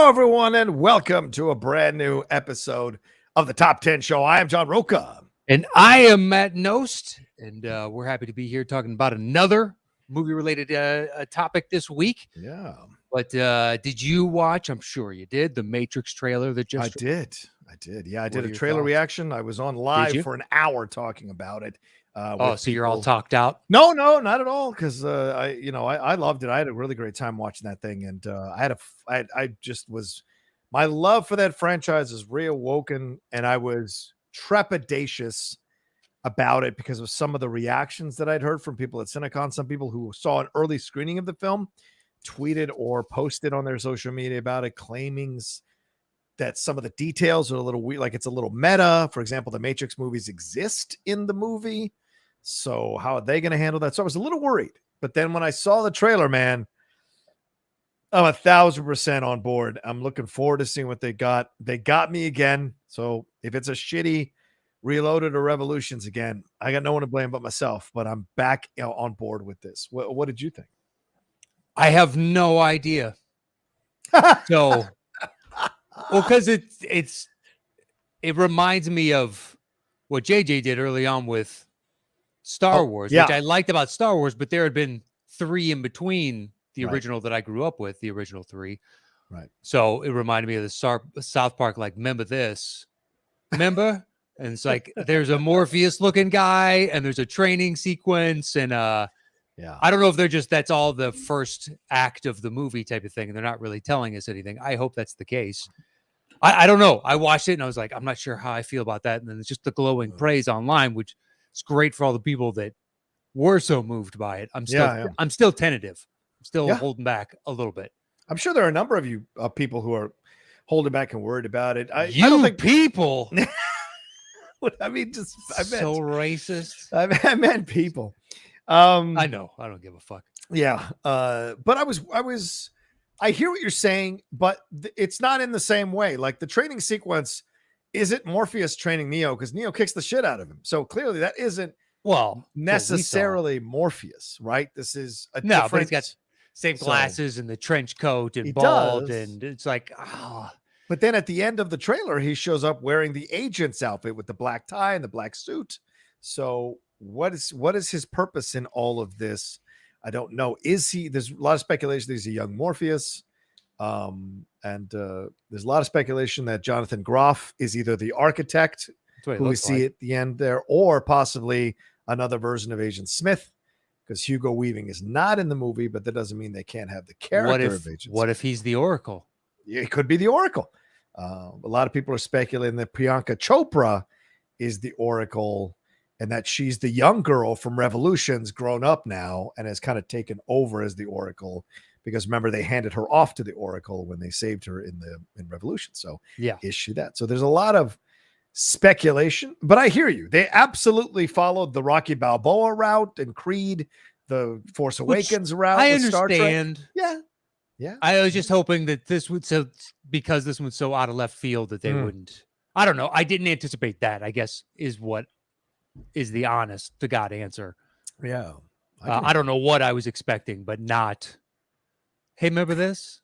Hello, everyone, and welcome to a brand new episode of the Top 10 Show. I am John Roca. And I am Matt Nost, and we're happy to be here talking about another movie-related topic this week. Yeah. But did you watch, I'm sure you did, the Matrix trailer that just... I did. Yeah, I did a your trailer thoughts? reaction. I was on live for an hour talking about it. So you're all talked out? No, not at all. Because I loved it. I had a really great time watching that thing, and my love for that franchise is reawoken, and I was trepidatious about it because of some of the reactions that I'd heard from people at Cinecon. Some people who saw an early screening of the film tweeted or posted on their social media about it, claiming that some of the details are a little weird, like it's a little meta. For example, the Matrix movies exist in the movie. So how are they going to handle that? So I was a little worried. But then when I saw the trailer, man, I'm 1,000% on board. I'm looking forward to seeing what they got. They got me again. So if it's a shitty Reloaded or Revolutions again, I got no one to blame but myself. But I'm back on board with this. What did you think? I have no idea. So, well, because it reminds me of what JJ did early on with Star Wars, which I liked about Star Wars, but there had been 3 in between the original that I grew up with, the original 3. Right. So it reminded me of the South Park, like, remember this? Remember? And it's like, there's a Morpheus looking guy and there's a training sequence. And I don't know if that's all the first act of the movie type of thing. And they're not really telling us anything. I hope that's the case. I don't know. I watched it and I was like, I'm not sure how I feel about that. And then it's just the glowing praise online, which is great for all the people that were so moved by it. I'm still tentative. I'm still holding back a little bit. I'm sure there are a number of you people who are holding back and worried about it. I don't think people. I mean, so racist. I meant people. I know. I don't give a fuck. Yeah. But I hear what you're saying, but it's not in the same way. Like the training sequence isn't Morpheus training Neo because Neo kicks the shit out of him. So clearly that isn't necessarily Morpheus, right? This is a different... but he's got same glasses and the trench coat and bald, and it's like, But then at the end of the trailer, he shows up wearing the agent's outfit with the black tie and the black suit. So what is his purpose in all of this? I don't know. There's a lot of speculation that he's a young Morpheus. And there's a lot of speculation that Jonathan Groff is either the architect who we see at the end there, or possibly another version of Agent Smith, because Hugo Weaving is not in the movie, but that doesn't mean they can't have the character of Agent Smith. What if he's the Oracle? It could be the Oracle. A lot of people are speculating that Priyanka Chopra is the Oracle and that she's the young girl from Revolutions grown up now and has kind of taken over as the Oracle, because remember, they handed her off to the Oracle when they saved her in Revolution. So is she that? So there's a lot of speculation, but I hear you. They absolutely followed the Rocky Balboa route and Creed, the Force Awakens route. I understand. Star Trek. Yeah. I was just hoping that this would, because this one's so out of left field, that they wouldn't. I don't know. I didn't anticipate that, I guess, is the honest to God answer. Yeah. I don't know what I was expecting, but not, hey, remember this?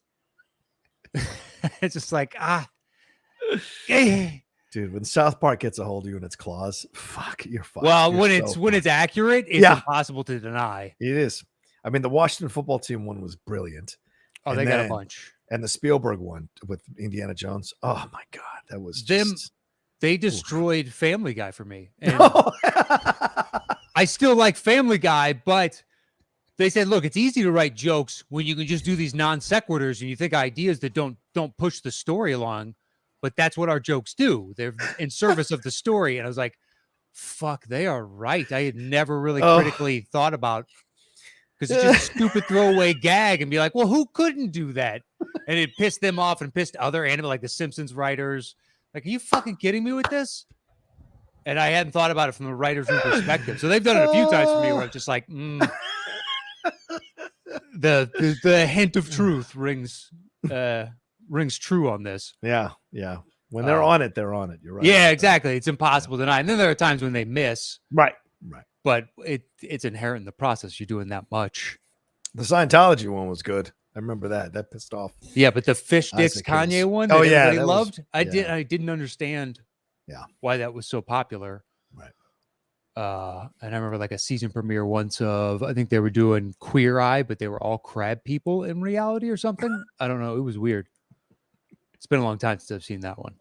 It's just like, Dude, when South Park gets a hold of you in its claws, fuck, you're fucked. Well, when it's accurate, it's impossible to deny. It is. I mean, the Washington football team one was brilliant. Oh, they got a bunch. And the Spielberg one with Indiana Jones. Oh my God, that was they destroyed Family Guy for me. And I still like Family Guy, but they said, look, it's easy to write jokes when you can just do these non sequiturs and you think ideas that don't push the story along. But that's what our jokes do. They're in service of the story. And I was like, fuck, they are right. I had never really critically thought about, because it's just a stupid throwaway gag and be like, well, who couldn't do that? And it pissed them off and pissed other anime, like the Simpsons writers. Like, are you fucking kidding me with this? And I hadn't thought about it from the writer's room perspective. So they've done it a few times for me where I'm just like, the hint of truth rings true on this. Yeah. When they're on it, they're on it. You're right. Yeah, exactly. It's impossible to deny. And then there are times when they miss. Right. But it's inherent in the process. You're doing that much. The Scientology one was good. I remember that. That pissed off. Yeah, but the Fish Sticks Isaac Kanye Hayes. one Oh, that yeah, everybody that was- loved. I didn't understand why that was so popular. Right. And I remember like a season premiere once of, I think they were doing Queer Eye, but they were all crab people in reality or something. I don't know. It was weird. It's been a long time since I've seen that one.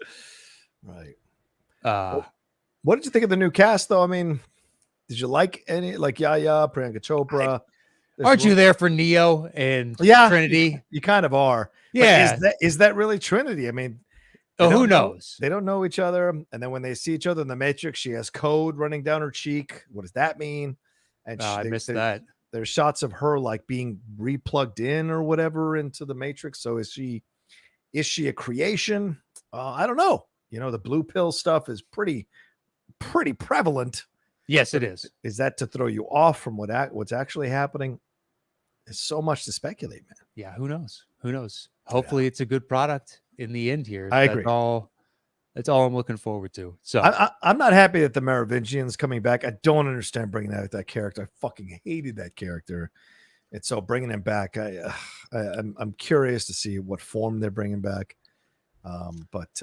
Right. Well, what did you think of the new cast, though? I mean, did you like any, like Yaya, Priyanka Chopra? Aren't you there for Neo and Trinity? You kind of are. Yeah. But is that really Trinity? I mean, who knows? They don't know each other. And then when they see each other in the Matrix, she has code running down her cheek. What does that mean? And I missed that. There's shots of her like being replugged in or whatever into the Matrix. So is she a creation? I don't know. The blue pill stuff is pretty prevalent. Yes, it is. Is that to throw you off from what's actually happening? There's so much to speculate, man. Yeah, who knows? Hopefully it's a good product in the end here. I agree. That's all I'm looking forward to. So I'm not happy that the Merovingian's coming back. I don't understand bringing that character. I fucking hated that character. And so bringing him back, I'm curious to see what form they're bringing back. But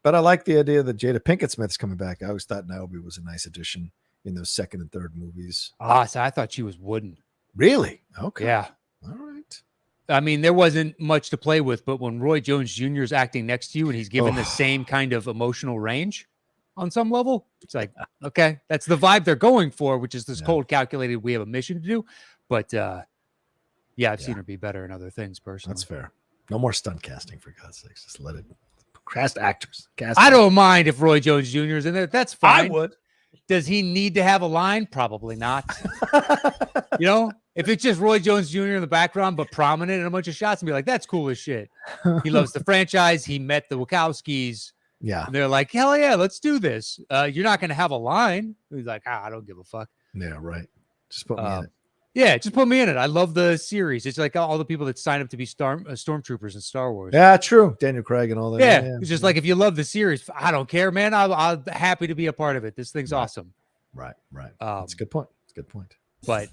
I like the idea that Jada Pinkett Smith's coming back. I always thought Niobe was a nice addition in those second and third movies. So I thought she was wooden. Really? Okay. Yeah. All right. I mean, there wasn't much to play with, but when Roy Jones Jr. is acting next to you and he's given the same kind of emotional range on some level, it's like, okay, that's the vibe they're going for, which is this cold, calculated, we have a mission to do. But I've seen her be better in other things personally. That's fair. No more stunt casting, for God's sakes. Just let it cast actors. I don't mind if Roy Jones Jr. is in there. That's fine. I would. Does he need to have a line? Probably not. If it's just Roy Jones Jr. in the background, but prominent in a bunch of shots, and be like, that's cool as shit. He loves the franchise. He met the Wachowskis. Yeah. And they're like, hell yeah, let's do this. You're not going to have a line. He's like, I don't give a fuck. Yeah, right. Just put me in it. Yeah, just put me in it. I love the series. It's like all the people that sign up to be stormtroopers in Star Wars. Yeah, true. Daniel Craig and all that. Yeah, it's just like, if you love the series, I don't care, man. I'm happy to be a part of it. This thing's awesome. Right. That's a good point. But,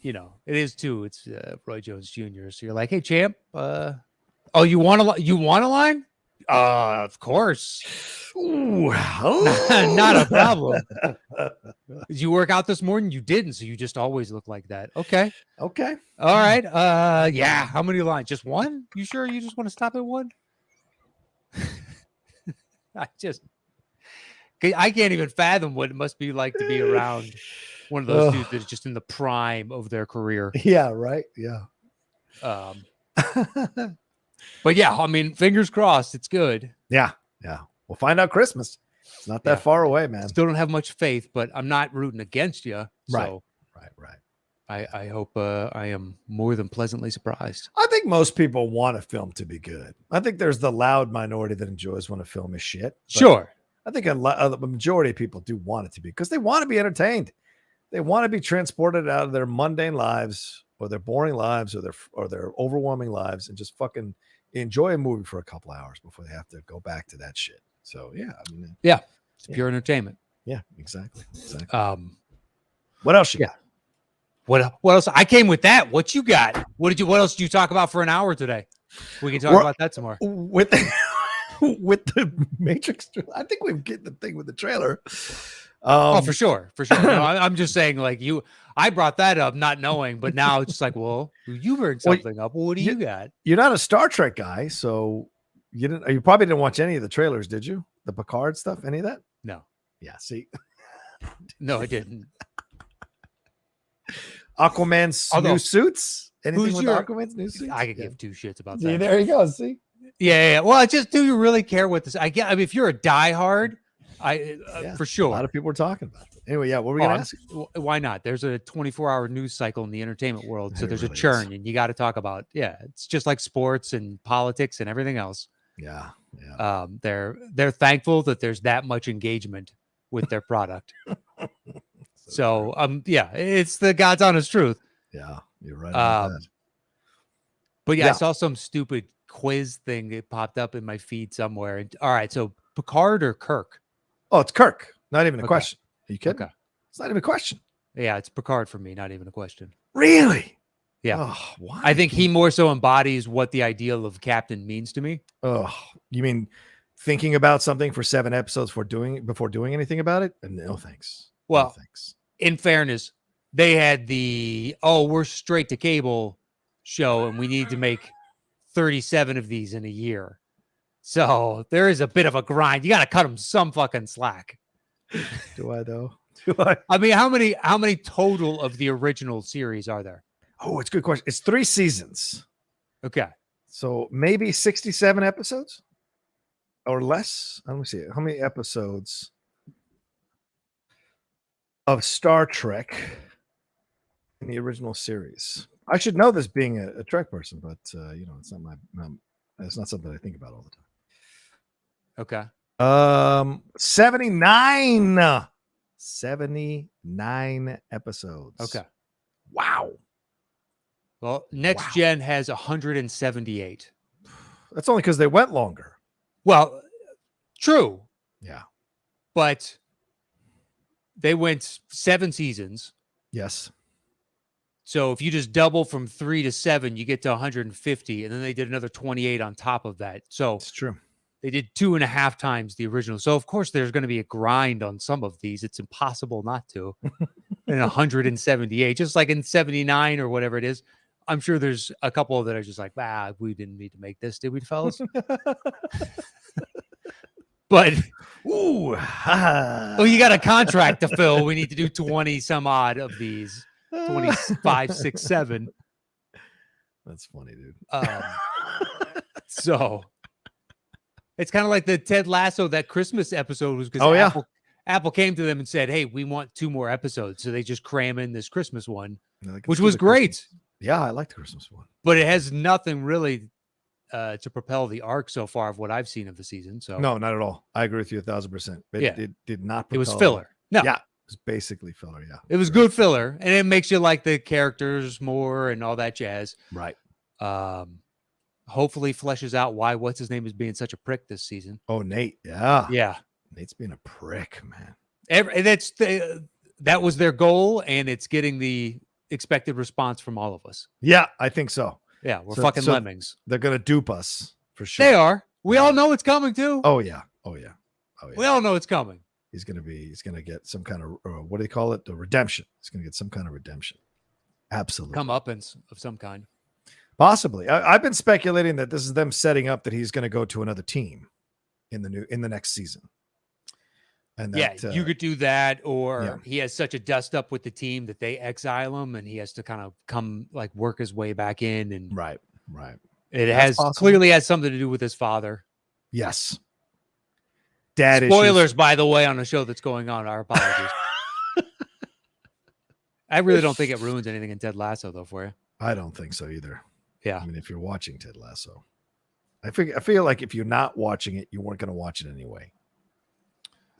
it is too. It's Roy Jones Jr. So you're like, hey, champ. You want a line? Of course. Ooh, not a problem. Did you work out this morning? You didn't, so you just always look like that. Okay. All right. Yeah. How many lines? Just one? You sure you just want to stop at one? I can't even fathom what it must be like to be around one of those dudes that is just in the prime of their career. Yeah, right. Yeah. But yeah, I mean, fingers crossed, it's good. Yeah. We'll find out Christmas. It's not that far away, man. Still don't have much faith, but I'm not rooting against you. So Right. I hope I am more than pleasantly surprised. I think most people want a film to be good. I think there's the loud minority that enjoys when a film is shit. Sure. I think a majority of people do want it to be, because they want to be entertained. They want to be transported out of their mundane lives or their boring lives or their overwhelming lives and just fucking enjoy a movie for a couple hours before they have to go back to that shit. So It's pure entertainment. Yeah, exactly. What else you got? What else? I came with that. What you got? What else did you talk about for an hour today? We can talk about that some more. With the Matrix, I think we've get the thing with the trailer. For sure. No, I'm just saying, like, I brought that up not knowing, but now it's just like, well, you bring something up. Well, what do you got? You're not a Star Trek guy, so you probably didn't watch any of the trailers, did you? The Picard stuff, any of that? No. Yeah, see. No, I didn't. Aquaman's new suits? Anything with Aquaman's new suits? I could give two shits about that. See, there you go. See? Yeah. Well, do you really care what this? I mean, if you're a diehard, for sure. A lot of people are talking about it. Anyway, what were we going to ask? Why not? There's a 24-hour news cycle in the entertainment world, so there's really a churn, and you got to talk about. Yeah, it's just like sports and politics and everything else. Yeah. They're thankful that there's that much engagement with their product. So it's the God's honest truth. Yeah, you're right about that. But I saw some stupid quiz thing that popped up in my feed somewhere. And all right, so Picard or Kirk? Oh, it's Kirk. Not even a question. Are you kidding? Okay. It's not even a question. Yeah, it's Picard for me. Not even a question. Really? Yeah. Oh, why? I think he more so embodies what the ideal of captain means to me. Oh, you mean thinking about something for 7 episodes before doing anything about it? No, thanks. Well, no, thanks. In fairness, they had we're straight to cable show and we need to make 37 of these in a year. So there is a bit of a grind. You got to cut them some fucking slack. Do I though? Do I? I mean, how many total of the original series are there? Oh, it's a good question. It's 3 seasons. Okay. So maybe 67 episodes or less. Let me see. How many episodes of Star Trek in the original series? I should know this being a Trek person, but it's not it's not something I think about all the time. Okay. 79 episodes. Okay. Wow. Well, Next Gen has 178. That's only because they went longer. Well, true. Yeah. But they went 7 seasons. Yes. So if you just double from 3 to 7, you get to 150. And then they did another 28 on top of that. So it's true. They did 2.5 times the original. So of course there's going to be a grind on some of these. It's impossible not to. In 178, just like in 79 or whatever it is. I'm sure there's a couple that are just like, we didn't need to make this, did we, fellas? But you got a contract to fill. We need to do 20 some odd of these. 25, 6, 7. That's funny, dude. So it's kind of like the Ted Lasso, that Christmas episode was because Apple came to them and said, hey, we want 2 more episodes. So they just cram in this Christmas one, which was great. Christmas. Yeah, I like the Christmas one. But it has nothing really to propel the arc so far of what I've seen of the season. So no, not at all. I agree with you 1,000%. It did not propel. It was filler. No. Yeah, it was basically filler, yeah. It was good filler. And it makes you like the characters more and all that jazz. Right. Hopefully fleshes out why what's-his-name is being such a prick this season. Oh, Nate. Yeah. Yeah. Nate's being a prick, man. That was their goal, and it's getting the expected response from all of us. Yeah, I think so. Yeah, we're fucking lemmings. They're going to dupe us for sure. They are. We all know it's coming too. Oh, yeah. We all know it's coming. He's going to get some kind of, what do they call it? The redemption. He's going to get some kind of redemption. Absolutely. Comeuppance of some kind. Possibly. I've been speculating that this is them setting up that he's going to go to another team in the next season. And that, you could do that, or he has such a dust up with the team that they exile him, and he has to kind of come work his way back in. And right. It clearly has something to do with his father. Yes. Dad Spoilers, issues. by the way, on a show that's going on. Our apologies. I really don't think it ruins anything in Ted Lasso, though, for you. I don't think so either. Yeah. I mean, if you're watching Ted Lasso, I feel like if you're not watching it, you weren't going to watch it anyway.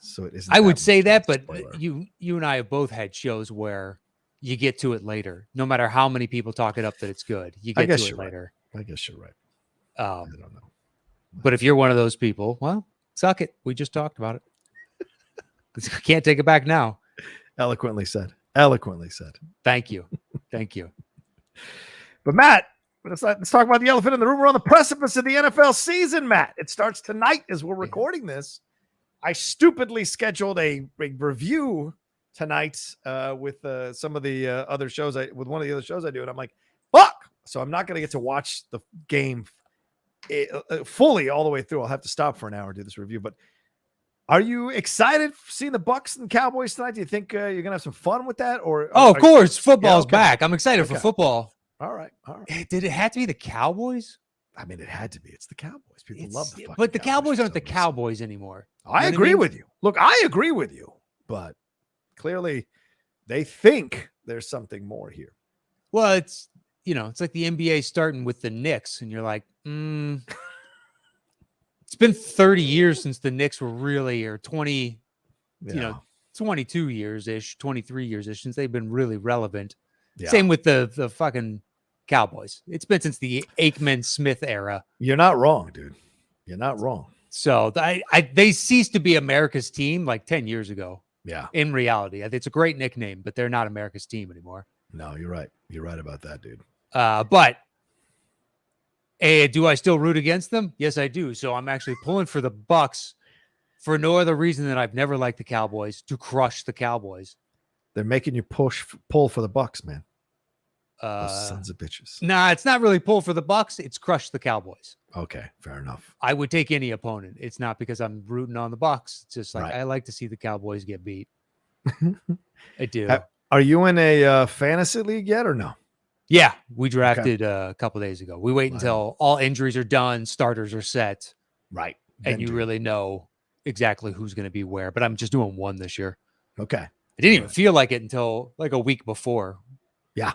So it isn't. I would say that, but you and I have both had shows where you get to it later. No matter how many people talk it up that it's good, you get to it later. Right. I guess you're right. I don't know. But if you're one of those people, well, suck it. We just talked about it. Can't take it back now. Eloquently said. Thank you. But Matt, let's talk about the elephant in the room. We're on the precipice of the NFL season, Matt. It starts tonight as we're recording this. I stupidly scheduled a review tonight with some of the other shows. With one of the other shows I do, and I'm like, fuck. So I'm not going to get to watch the game fully all the way through. I'll have to stop for an hour and do this review. But are you excited seeing the Bucs and Cowboys tonight? Do you think you're going to have some fun with that? Of course, football's back. I'm excited for football. All right. Did it have to be the Cowboys? I mean, it had to be. It's the Cowboys. People love the fucking But the Cowboys aren't the Cowboys anymore. I agree with you. Look, I agree with you. But clearly, they think there's something more here. Well, it's like the NBA starting with the Knicks, and you're like, it's been 30 years since the Knicks were really, or 20, 22 years-ish, 23 years-ish, since they've been really relevant. Yeah. Same with the fucking Cowboys. It's been since the Aikman-Smith era. You're not wrong, dude. You're not wrong. So they ceased to be America's team like 10 years ago. Yeah. In reality, it's a great nickname, but they're not America's team anymore. No, you're right. You're right about that, dude. But do I still root against them? Yes, I do. So I'm actually pulling for the Bucks for no other reason than I've never liked the Cowboys, to crush the Cowboys. They're making you pull for the Bucks, man. Those sons of bitches. Nah, it's not really pull for the Bucks. It's crush the Cowboys. Okay, fair enough. I would take any opponent. It's not because I'm rooting on the Bucks. It's just like Right. I like to see the Cowboys get beat. I do. Are you in a fantasy league yet or no? Yeah, we drafted a couple days ago. We wait until all injuries are done, starters are set, right, and you really know exactly who's going to be where. But I'm just doing one this year. Okay. I didn't even feel like it until like a week before. Yeah.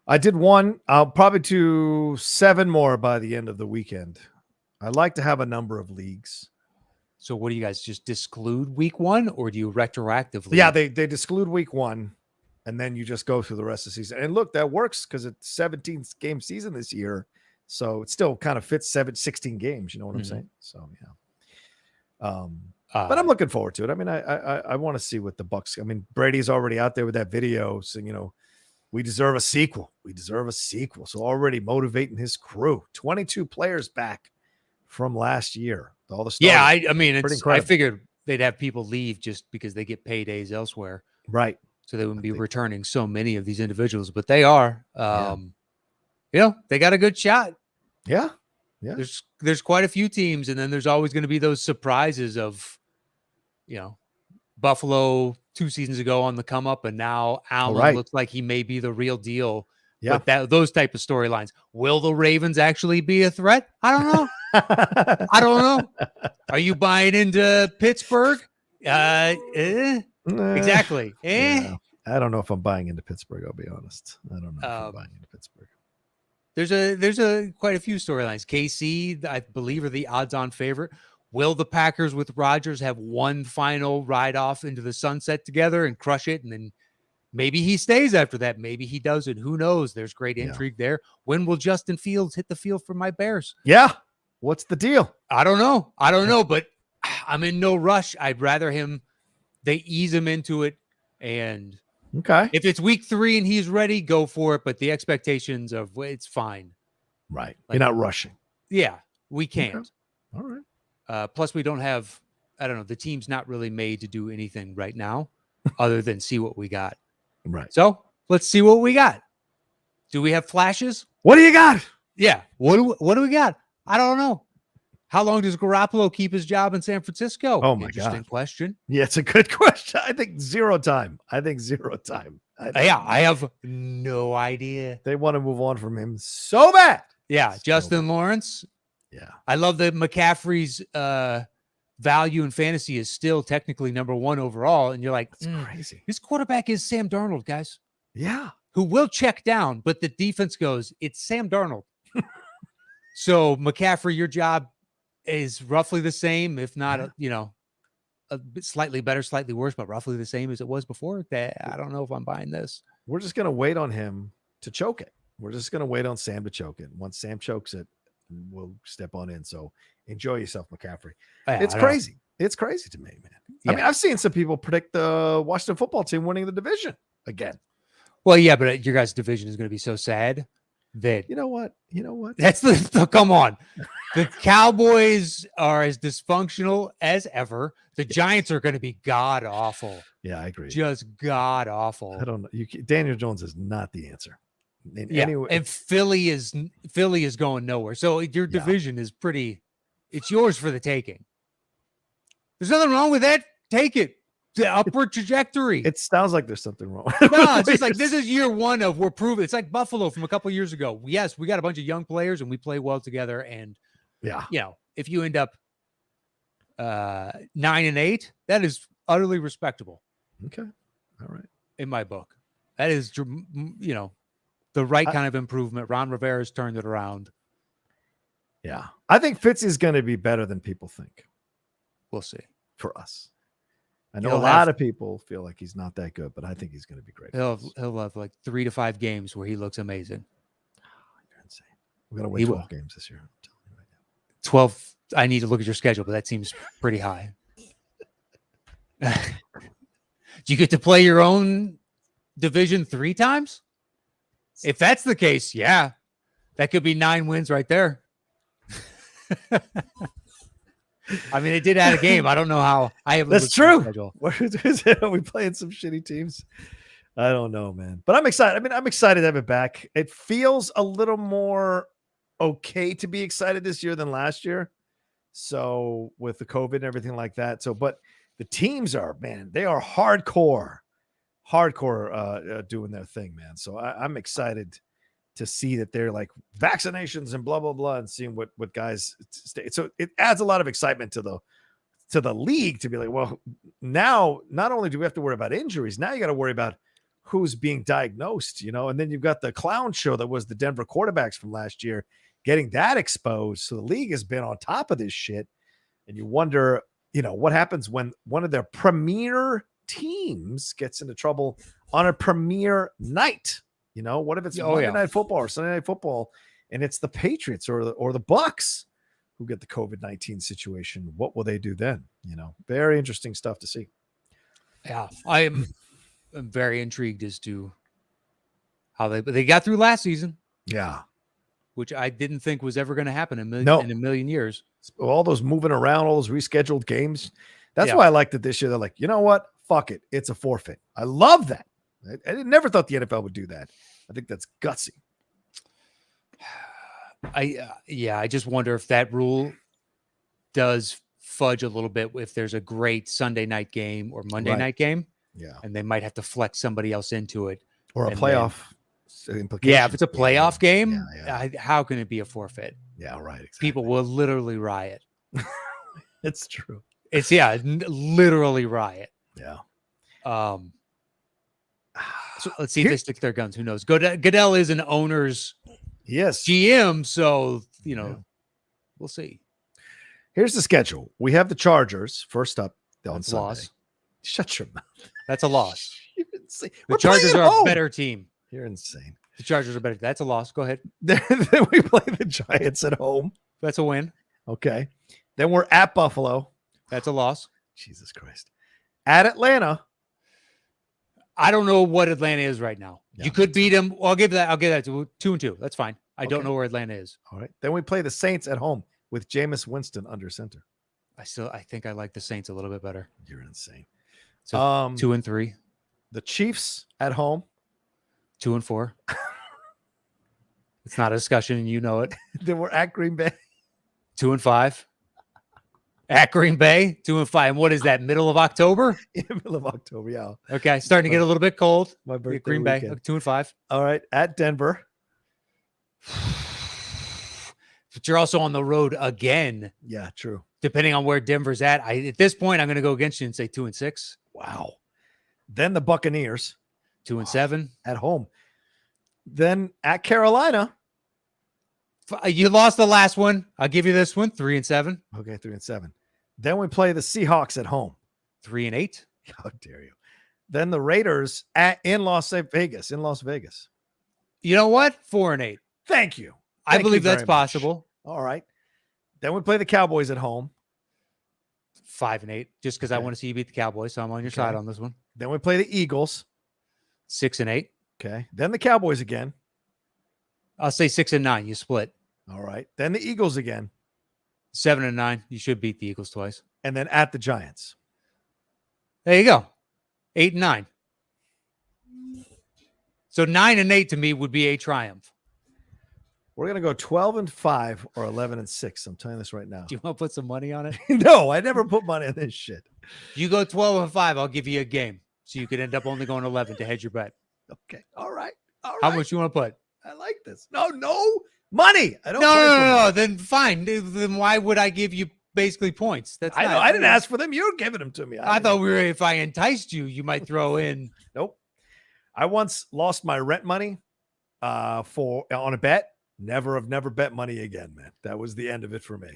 I did one. I'll probably do 7 more by the end of the weekend. I like to have a number of leagues. So what do you guys just disclude week 1, or do you retroactively? Yeah, they disclude week 1, and then you just go through the rest of the season. And look, that works because it's 17 game season this year. So it still kind of fits 16 games. You know what I'm saying? So, yeah. But I'm looking forward to it. I mean, I want to see what the Bucks. I mean, Brady's already out there with that video saying, we deserve a sequel. We deserve a sequel. So already motivating his crew. 22 players back from last year. All the starters. Yeah, I mean, I figured they'd have people leave just because they get paydays elsewhere. Right. So they wouldn't be returning so many of these individuals, but they are. They got a good shot. Yeah. Yeah. There's quite a few teams, and then there's always going to be those surprises of, Buffalo 2 seasons ago on the come up, and now Allman looks like he may be the real deal. Yeah. But those type of storylines. Will the Ravens actually be a threat? I don't know. I don't know. Are you buying into Pittsburgh? Exactly. Yeah. I don't know if I'm buying into Pittsburgh. I'll be honest. I don't know if I'm buying into Pittsburgh. There's quite a few storylines. KC, I believe, are the odds-on favorite. Will the Packers with Rodgers have one final ride off into the sunset together and crush it? And then maybe he stays after that. Maybe he doesn't. Who knows? There's great intrigue there. When will Justin Fields hit the field for my Bears? Yeah. What's the deal? I don't know, but I'm in no rush. I'd rather they ease him into it. And if it's week 3 and he's ready, go for it. But the expectations of it's fine. Right. You're not rushing. Yeah, we can't. Okay. All right. Plus, we don't have, the team's not really made to do anything right now other than see what we got. Right. So let's see what we got. Do we have flashes? What do you got? Yeah. What do we got? I don't know. How long does Garoppolo keep his job in San Francisco? Oh, my Interesting question. Yeah, it's a good question. I think zero time. I have no idea. They want to move on from him so bad. Yeah. Justin Lawrence. Yeah. I love that McCaffrey's value in fantasy is still technically number 1 overall. And you're like, it's crazy. His quarterback is Sam Darnold, guys. Yeah. Who will check down, but the defense goes, it's Sam Darnold. So McCaffrey, your job is roughly the same, if not, a bit slightly better, slightly worse, but roughly the same as it was before. I don't know if I'm buying this. We're just going to wait on him to choke it. We're just going to wait on Sam to choke it. Once Sam chokes it, we'll step on in. So enjoy yourself, McCaffrey. It's crazy. It's crazy to me, man. Yeah. I mean, I've seen some people predict the Washington football team winning the division again. Well, yeah, but your guys' division is going to be so sad that you know what? That's come on. The Cowboys are as dysfunctional as ever. The Giants are going to be god awful. Yeah, I agree. Just god awful. I don't know. Daniel Jones is not the answer. And Philly is going nowhere. So your division is it's yours for the taking. There's nothing wrong with that. Take it. The upward trajectory. It sounds like there's something wrong. No, it's just like this is year 1 of we're proving. It's like Buffalo from a couple of years ago. Yes, we got a bunch of young players and we play well together. And if you end up 9-8, that is utterly respectable. Okay, all right. In my book, that is the right kind of improvement. Ron Rivera's turned it around. Yeah, I think Fitz is going to be better than people think. We'll see. For us. I know a lot of people feel like he's not that good, but I think he's going to be great. He'll have like 3 to 5 games where he looks amazing. You're insane. We're going to win 12 games this year. I'm telling you right now. 12. I need to look at your schedule, but that seems pretty high. Do you get to play your own division 3 times? If that's the case, yeah, that could be 9 wins right there. I mean, they did add a game. I don't know how. I haven't. That's true. Are we playing some shitty teams? I don't know, man. But I'm excited. I mean, I'm excited to have it back. It feels a little more okay to be excited this year than last year. So with the COVID and everything like that. So, but the teams are, man, they are hardcore doing their thing, man. So I'm excited to see that they're like vaccinations and blah, blah, blah, and seeing what guys stay. So it adds a lot of excitement to the league to be like, well, now not only do we have to worry about injuries, now you got to worry about who's being diagnosed, and then you've got the clown show that was the Denver quarterbacks from last year getting that exposed. So the league has been on top of this shit. And you wonder, what happens when one of their premier teams gets into trouble on a premier night? What if it's Monday Night Football or Sunday Night Football and it's the Patriots or the Bucks who get the COVID-19 situation? What will they do then? Very interesting stuff to see. Yeah, I'm very intrigued as to how they got through last season. Yeah. Which I didn't think was ever going to happen in a million years. All those moving around, all those rescheduled games. That's why I liked it this year. They're like, you know what? Fuck it. It's a forfeit. I love that. I never thought the NFL would do that. I think that's gutsy. I just wonder if that rule does fudge a little bit if there's a great Sunday night game or Monday night game. Yeah. And they might have to flex somebody else into it. Or a playoff. If it's a playoff game, how can it be a forfeit? Yeah, right. Exactly. People will literally riot. It's true. It's literally riot. Yeah. So let's see if they stick to their guns. Who knows? Goodell is an owner's GM, so we'll see. Here's the schedule. We have the Chargers first up on That's Sunday. Loss. Shut your mouth. That's a loss. The Chargers are a better team. You're insane. The Chargers are better. That's a loss. Go ahead. Then we play the Giants at home. That's a win. Okay. Then we're at Buffalo. That's a loss. Jesus Christ. At Atlanta. I don't know what Atlanta is right now. Yeah, you could beat them. Well, I'll give that to 2-2. That's fine. I don't know where Atlanta is. All right. Then we play the Saints at home with Jameis Winston under center. I think I like the Saints a little bit better. You're insane. So 2-3. The Chiefs at home. 2-4. It's not a discussion, and you know it. Then we're at Green Bay. 2-5. At Green Bay, 2-5. And what is that? Middle of October? Yeah, middle of October. Yeah. Okay, starting to get a little bit cold. My birthday Green Bay, weekend. 2-5. All right, at Denver. But you're also on the road again. Yeah, true. Depending on where Denver's at, at this point, I'm going to go against you and say 2-6. Wow. Then the Buccaneers. 2-7 at home. Then at Carolina. You lost the last one. I'll give you this one. 3-7. Okay, 3-7. Then we play the Seahawks at home. 3-8. How dare you? Then the Raiders in Las Vegas. You know what? 4-8. Thank you. I believe that's possible. All right. Then we play the Cowboys at home. 5-8. Just because I want to see you beat the Cowboys, so I'm on your side on this one. Then we play the Eagles. 6-8. Okay. Then the Cowboys again. I'll say 6-9. You split. All right. Then the Eagles again. 7-9. You should beat the Eagles twice. And then at the Giants. There you go. 8-9. So 9-8 to me would be a triumph. We're going to go 12-5 or 11-6. I'm telling you this right now. Do you want to put some money on it? No, I never put money on this shit. You go 12-5, I'll give you a game. So you could end up only going 11 to hedge your bet. Okay. All right. How much you want to put? I like this. No money. I don't. No. Then fine. Then why would I give you basically points? I know. I didn't ask for them. You're giving them to me. I thought if I enticed you, you might throw in. Nope. I once lost my rent money on a bet. Never bet money again, man. That was the end of it for me.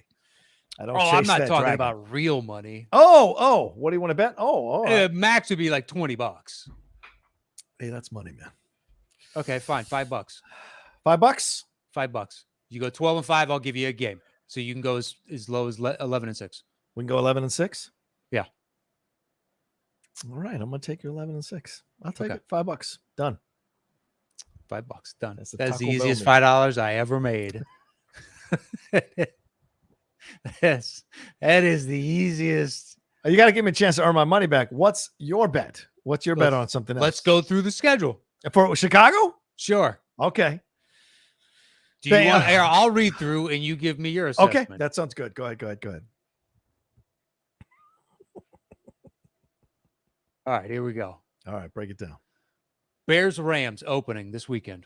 I don't. I'm not talking about real money. Oh. What do you want to bet? Max would be like $20. Hey, that's money, man. Okay, fine. $5. $5? $5. You go 12-5, I'll give you a game. So you can go as low as 11-6. We can go 11-6? Yeah. All right. I'm going to take your 11-6. I'll take it. $5. Done. $5 done. That's That's the the Taco easiest Bell $5 I ever made. Yes, that is the easiest. You got to give me a chance to earn my money back. What's your bet? What's your bet on something else? Let's go through the schedule. For Chicago? Sure. Okay. Do you want? Here, I'll read through and you give me your assessment. Okay, that sounds good. Go ahead. All right, here we go. All right, break it down. Bears Rams opening this weekend,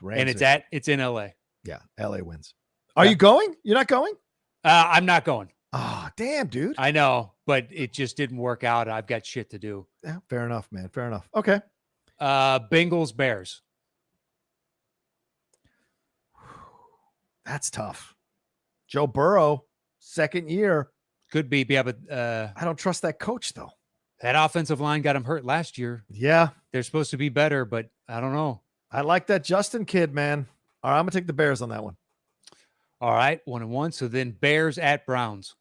and it's in LA. Yeah, LA wins. Are you going? You're not going? I'm not going. Oh, damn, dude. I know, but it just didn't work out. I've got shit to do. Yeah, fair enough, man. Fair enough. Okay. Bengals Bears. That's tough. Joe Burrow, second year. Could be, yeah, but I don't trust that coach, though. That offensive line got him hurt last year. Yeah. They're supposed to be better, but I don't know. I like that Justin kid, man. All right, I'm going to take the Bears on that one. All right, 1-1. So then Bears at Browns.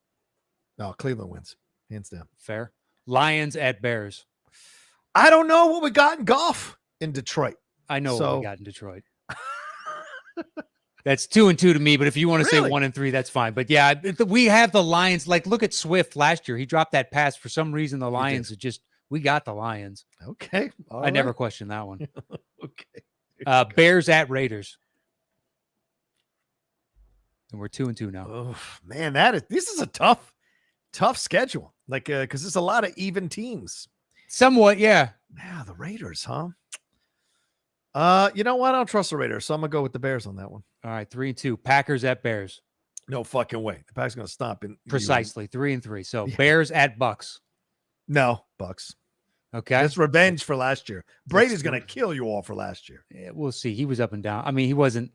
No, Cleveland wins. Hands down. Fair. Lions at Bears. I don't know what we got in golf in Detroit. I know what we got in Detroit. That's 2-2 to me, but if you want to say 1-3, that's fine. But yeah, we have the Lions. Like, look at Swift last year. He dropped that pass. For some reason, the Lions are just, we got the Lions. Okay. I never questioned that one. Okay. Bears at Raiders. And we're 2-2 now. Oh, man, this is a tough schedule. Like, because there's a lot of even teams. Somewhat, yeah. Yeah, the Raiders, huh? You know what? I don't trust the Raiders, so I'm gonna go with the Bears on that one. All right, 3-2. Packers at Bears. No fucking way. The Packers gonna stop in precisely 3-3. So Bears at Bucks. No, Bucks. Okay, that's revenge for last year. Brady's gonna kill you all for last year. Yeah, we'll see. He was up and down. I mean, he wasn't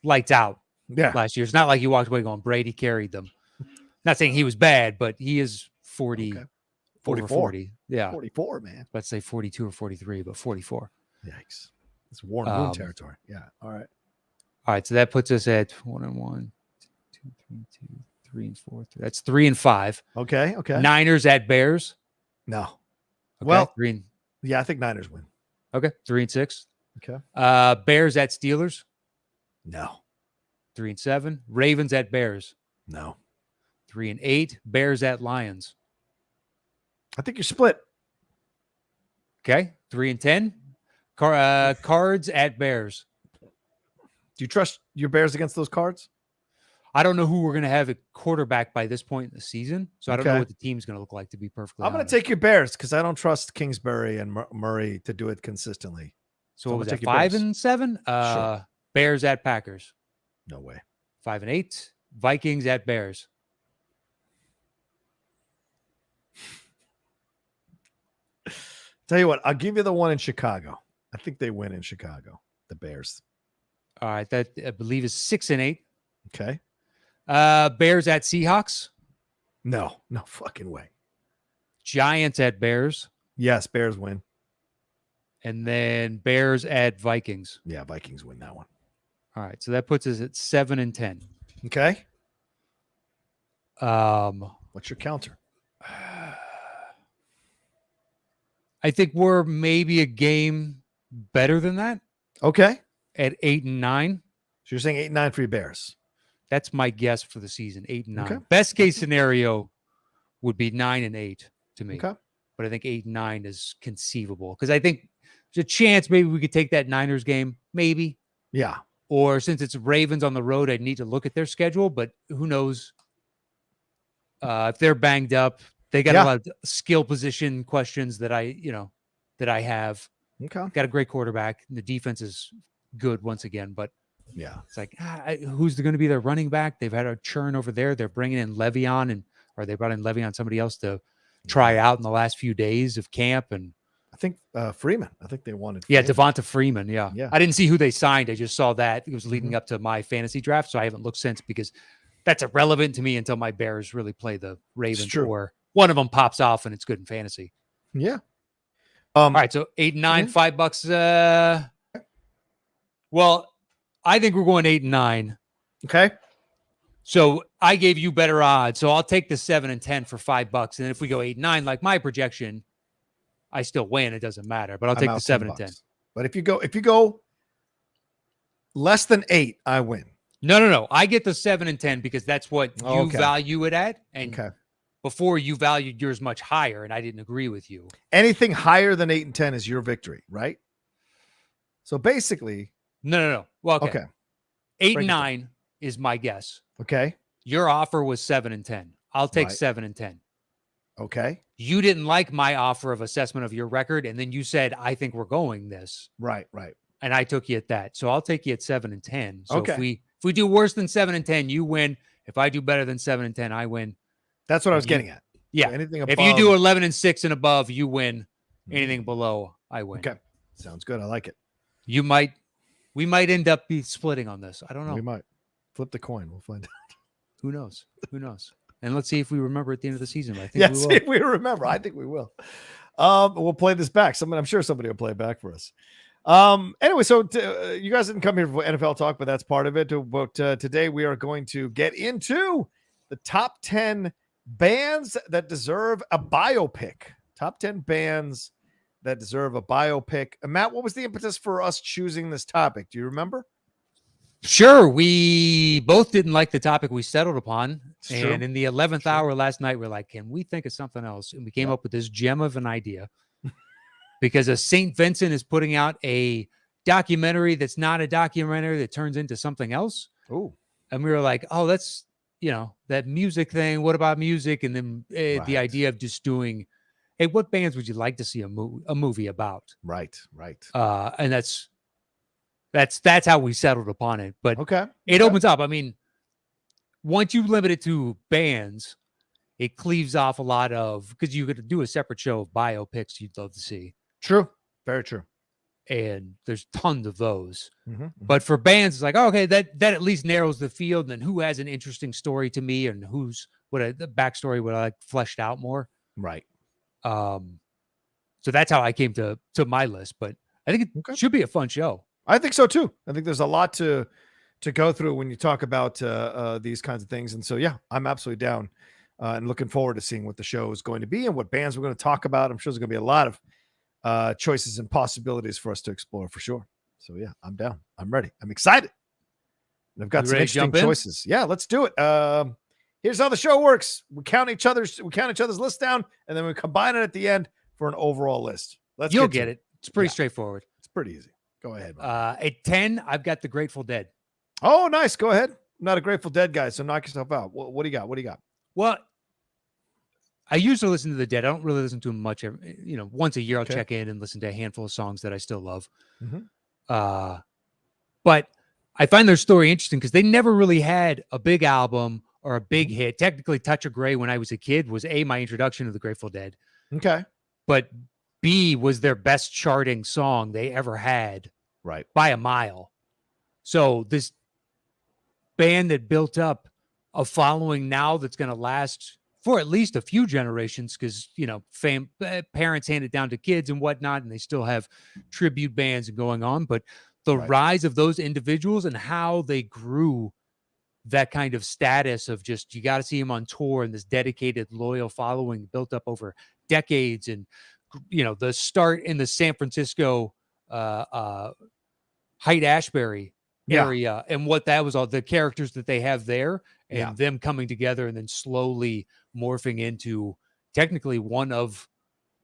lights out. Yeah, last year. It's not like you walked away going Brady carried them. Not saying he was bad, but he is 40, 44. 40. Yeah, 44, man. Let's say 42 or 43, but 44. Yikes. It's Warren Moon territory. Yeah. All right. So that puts us at 1-1, 2, 3-2, 3-4. That's 3-5. Okay. Niners at Bears. No. Okay, well, 3. Yeah, I think Niners win. Okay. 3-6. Okay. Bears at Steelers. No. 3-7. Ravens at Bears. No. 3-8. Bears at Lions. I think you're split. Okay. 3-10. Cards at Bears. Do you trust your Bears against those Cards? I don't know who we're going to have at quarterback by this point in the season, so I don't know what the team's going to look like, to be perfectly honest. I'm going to take your Bears because I don't trust Kingsbury and Murray to do it consistently. So what was that, 5-7? Sure. Bears at Packers. No way. 5-8. Vikings at Bears. Tell you what, I'll give you the one in Chicago. I think they win in Chicago, the Bears. All right, that I believe is 6-8. Okay. Bears at Seahawks. No fucking way. Giants at Bears. Yes, Bears win. And then Bears at Vikings. Yeah, Vikings win that one. All right, so that puts us at 7-10. Okay. What's your counter? I think we're maybe a game better than that. Okay. At 8-9. So you're saying 8-9 for your Bears? That's my guess for the season. 8-9. Okay. Best case scenario would be 9-8 to me. Okay. But I think 8-9 is conceivable because I think there's a chance maybe we could take that Niners game. Maybe. Yeah. Or since it's Ravens on the road, I'd need to look at their schedule, but who knows if they're banged up. They got a lot of skill position questions that I have. Okay. Got a great quarterback. The defense is good once again, but yeah, it's like, who's going to be their running back? They've had a churn over there. They're bringing in Le'Veon, or they brought in Le'Veon, somebody else to try out in the last few days of camp. And I think Freeman. I think they wanted Freeman. Devonta Freeman. Yeah. I didn't see who they signed. I just saw that. It was leading up to my fantasy draft, so I haven't looked since because that's irrelevant to me until my Bears really play the Ravens or one of them pops off and it's good in fantasy. Yeah. All right. So 8-9, $5. Well, I think we're going 8-9. Okay. So I gave you better odds. So I'll take the 7-10 for $5. And if we go 8-9, like my projection, I still win. It doesn't matter, but I'll take the 7-10. But if you go less than 8, I win. No. I get the 7 and 10 because that's what you Okay. value it at. And Okay. before you valued yours much higher, and I didn't agree with you. Anything higher than 8 and 10 is your victory, right? So basically, No. Well, okay. 8 Break and it down. 9 is my guess. Okay. Your offer was 7 and 10. I'll take Right. 7 and 10. Okay. You didn't like my offer of assessment of your record, and then you said, I think we're going this. Right. And I took you at that. So I'll take you at 7 and 10. So Okay. if we do worse than 7 and 10, you win. If I do better than 7 and 10, I win. That's what I was getting at. Yeah. So anything above, if you do 11 and 6 and above, you win. Anything below, I win. Okay. Sounds good. I like it. We might end up be splitting on this. I don't know. We might flip the coin. We'll find out. Who knows? And let's see if we remember at the end of the season. I think Yeah, we see will. if we remember. I think we will. We'll play this back. I'm sure somebody will play it back for us. Anyway, so you guys didn't come here for NFL talk, but that's part of it. But today we are going to get into the top 10 bands that deserve a biopic. Top 10 bands that deserve a biopic. And Matt, what was the impetus for us choosing this topic? Do you remember? Sure. We both didn't like the topic we settled upon. It's And true. in the 11th hour last night, we're like, can we think of something else? And we came up with this gem of an idea because a St. Vincent is putting out a documentary that's not a documentary that turns into something else. Oh, And we were like, oh, that's, that music thing. What about music? And then the idea of just doing, hey, what bands would you like to see a movie about? right. And that's how we settled upon it. But Okay. it opens up. I mean, once you limit it to bands, it cleaves off a lot of, because you could do a separate show of biopics you'd love to see. True. Very true. And there's tons of those. Mm-hmm. But for bands, it's like, okay, that at least narrows the field. And who has an interesting story to me, and the backstory would I like fleshed out more. Right. So that's how I came to my list. But I think it should be a fun show. I think so too. I think there's a lot to go through when you talk about these kinds of things. And so, yeah, I'm absolutely down and looking forward to seeing what the show is going to be and what bands we're going to talk about. I'm sure there's going to be a lot of choices and possibilities for us to explore for sure. So, yeah, I'm down. I'm ready. I'm excited. And I've got some interesting choices. Yeah, let's do it. Here's how the show works. We count each other's lists down, and then we combine it at the end for an overall list. You'll get it. It's pretty straightforward. It's pretty easy. Go ahead. At 10, I've got the Grateful Dead. Oh, nice. Go ahead. I'm not a Grateful Dead guy, so knock yourself out. What do you got? Well, I used to listen to the Dead. I don't really listen to them much. Once a year I'll check in and listen to a handful of songs that I still love. Mm-hmm. But I find their story interesting because they never really had a big album or a big hit. Technically, Touch of Grey when I was a kid was my introduction to the Grateful Dead. Okay. But B was their best charting song they ever had, right, by a mile. So this band that built up a following now that's going to last for at least a few generations, because parents hand it down to kids and whatnot, and they still have tribute bands going on. But the rise of those individuals and how they grew that kind of status of just, you got to see them on tour, and this dedicated, loyal following built up over decades. And the start in the San Francisco Haight-Ashbury area, and what that was, all the characters that they have there, and them coming together and then slowly morphing into technically one of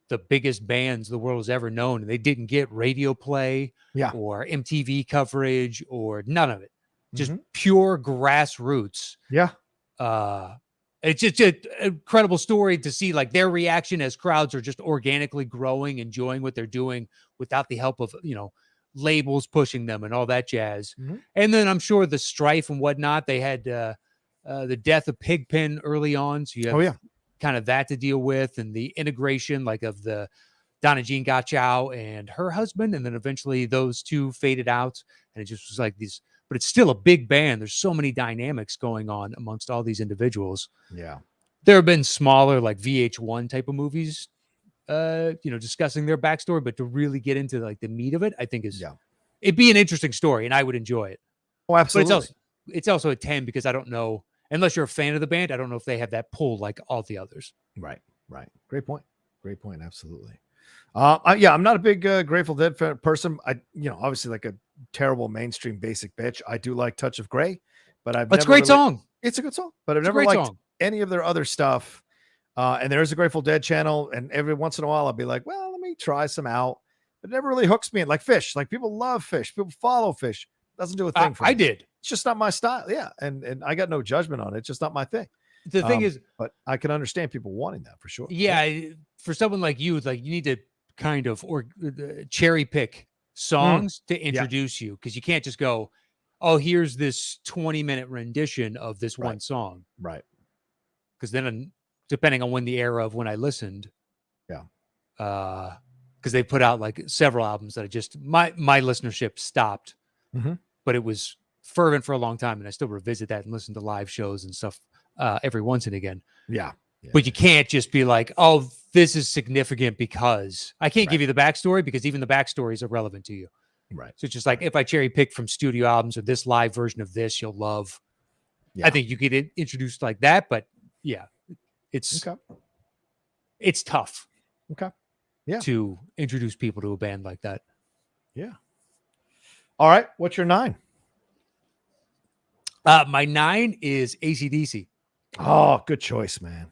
the biggest bands the world has ever known. And they didn't get radio play or MTV coverage or none of it. Just pure grassroots. Yeah. It's just an incredible story to see, like, their reaction as crowds are just organically growing, enjoying what they're doing without the help of, labels pushing them and all that jazz. And then I'm sure the strife and whatnot, they had the death of Pigpen early on. So you have kind of that to deal with, and the integration, like, of the Donna Jean Gachao and her husband. And then eventually those two faded out, and it just was like these, but it's still a big band. There's so many dynamics going on amongst all these individuals. Yeah. There have been smaller, like VH1 type of movies, discussing their backstory, but to really get into like the meat of it, I think it'd be an interesting story, and I would enjoy it. Oh, absolutely. But it's also a 10 because I don't know, unless you're a fan of the band, I don't know if they have that pull like all the others. Right. Great point. Absolutely. I'm not a big Grateful Dead person. Obviously like a terrible mainstream basic bitch. I do like Touch of Grey, but I've That's a never great really. song. It's a good song, but I've It's a never great liked song. any of their other stuff. And there is a Grateful Dead channel, and every once in a while I'll be like, well, let me try some out. But it never really hooks me in. Like Fish, like people love Fish, people follow Fish. Doesn't do a thing for me. I did. It's just not my style. Yeah, and I got no judgment on it. It's just not my thing. The thing is, but I can understand people wanting that for sure. yeah, for someone like you, like you need to kind of cherry pick songs to introduce you, because you can't just go, oh, here's this 20-minute rendition of this one song. Right. Because then, depending on when the era of when I listened, because they put out like several albums that I just my listenership stopped, but it was fervent for a long time, and I still revisit that and listen to live shows and stuff every once and again. Yeah. But you can't just be like, oh, this is significant because I can't give you the backstory, because even the backstory is irrelevant to you. Right. So it's just like, if I cherry pick from studio albums or this live version of this, you'll love. I think you get it introduced like that, but it's tough. Okay. Yeah. To introduce people to a band like that. Yeah. All right. What's your 9? My 9 is AC/DC. Oh, good choice, man.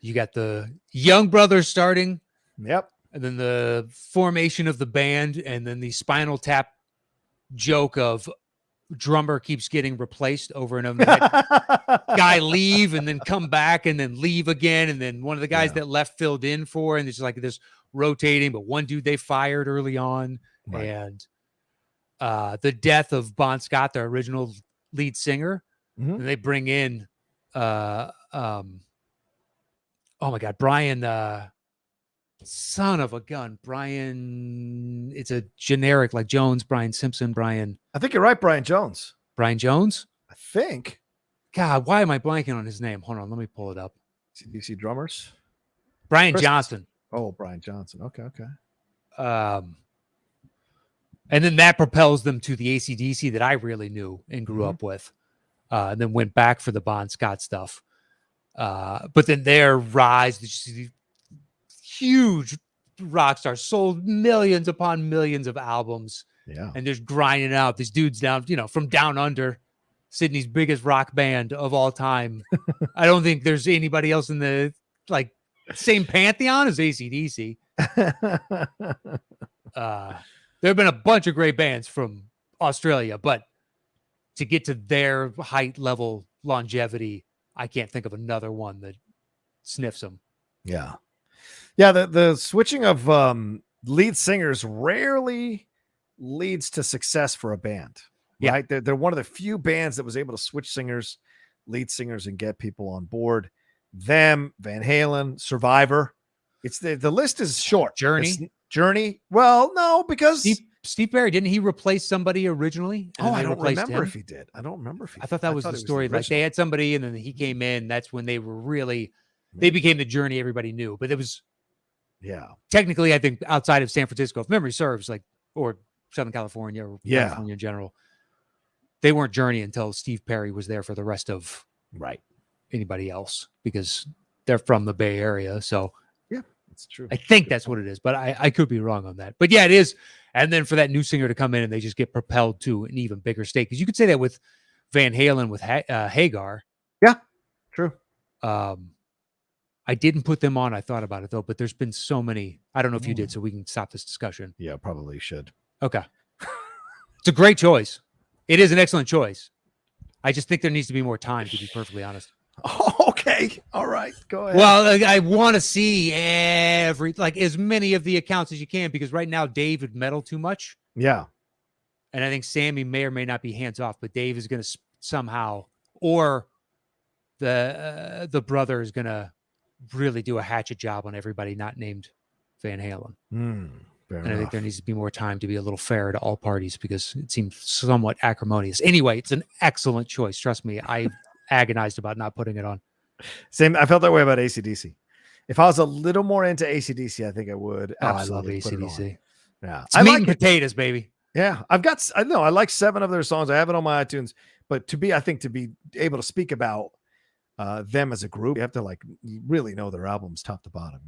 You got the Young Brothers starting. Yep. And then the formation of the band, and then the Spinal Tap joke of drummer keeps getting replaced over and over. Guy leave and then come back and then leave again. And then one of the guys that left filled in for, and it's like this rotating, but one dude they fired early on. Right. And the death of Bon Scott, their original lead singer. And they bring in oh my God, Brian, son of a gun, Brian. It's a generic like Jones, Brian Simpson, Brian. I think you're right, Brian Jones. Brian Jones? I think. God, why am I blanking on his name? Hold on, let me pull it up. DC drummers? Brian Johnson. Oh, Brian Johnson. Okay. And then that propels them to the AC/DC that I really knew and grew up with. And then went back for the Bon Scott stuff. But then their rise, these huge rock stars, sold millions upon millions of albums. Yeah. And just grinding out these dudes down, from Down Under, Sydney's biggest rock band of all time. I don't think there's anybody else in the same pantheon as AC/DC. There have been a bunch of great bands from Australia, but to get to their height level longevity, I can't think of another one that sniffs them. Yeah. Yeah. The switching of lead singers rarely leads to success for a band. Right. They're one of the few bands that was able to switch lead singers, and get people on board. Them, Van Halen, Survivor. It's the list is short. Journey. Well, no, because Steve Perry, didn't he replace somebody originally? I don't remember if he did. I don't remember if he I thought that was the story. Like they had somebody and then he came in. That's when they became the Journey everybody knew. But it was technically, I think, outside of San Francisco, if memory serves, or Southern California or California in general, they weren't Journey until Steve Perry was there for the rest of anybody else, because they're from the Bay Area. So it's true. I think that's what it is, but I could be wrong on that. But yeah, it is. And then for that new singer to come in and they just get propelled to an even bigger state. Because you could say that with Van Halen with Hagar. Yeah, true. I didn't put them on. I thought about it though, but there's been so many. I don't know if you did, so we can stop this discussion. Yeah, probably should. Okay. It's a great choice. It is an excellent choice. I just think there needs to be more time, to be perfectly honest. Oh, okay. All right. Go ahead. Well, I want to see as many of the accounts as you can, because right now Dave would meddle too much. Yeah. And I think Sammy may or may not be hands off, but Dave is going to somehow, or the brother is going to really do a hatchet job on everybody not named Van Halen. And I think there needs to be more time to be a little fair to all parties, because it seems somewhat acrimonious. Anyway, it's an excellent choice. Trust me. I agonized about not putting it on. Same. I felt that way about AC/DC. If I was a little more into AC/DC, I think I would. I love AC/DC. Yeah. It's meat and potatoes, baby. Yeah. I like 7 of their songs. I have it on my iTunes, but to be able to speak about them as a group, you have to really know their albums top to bottom,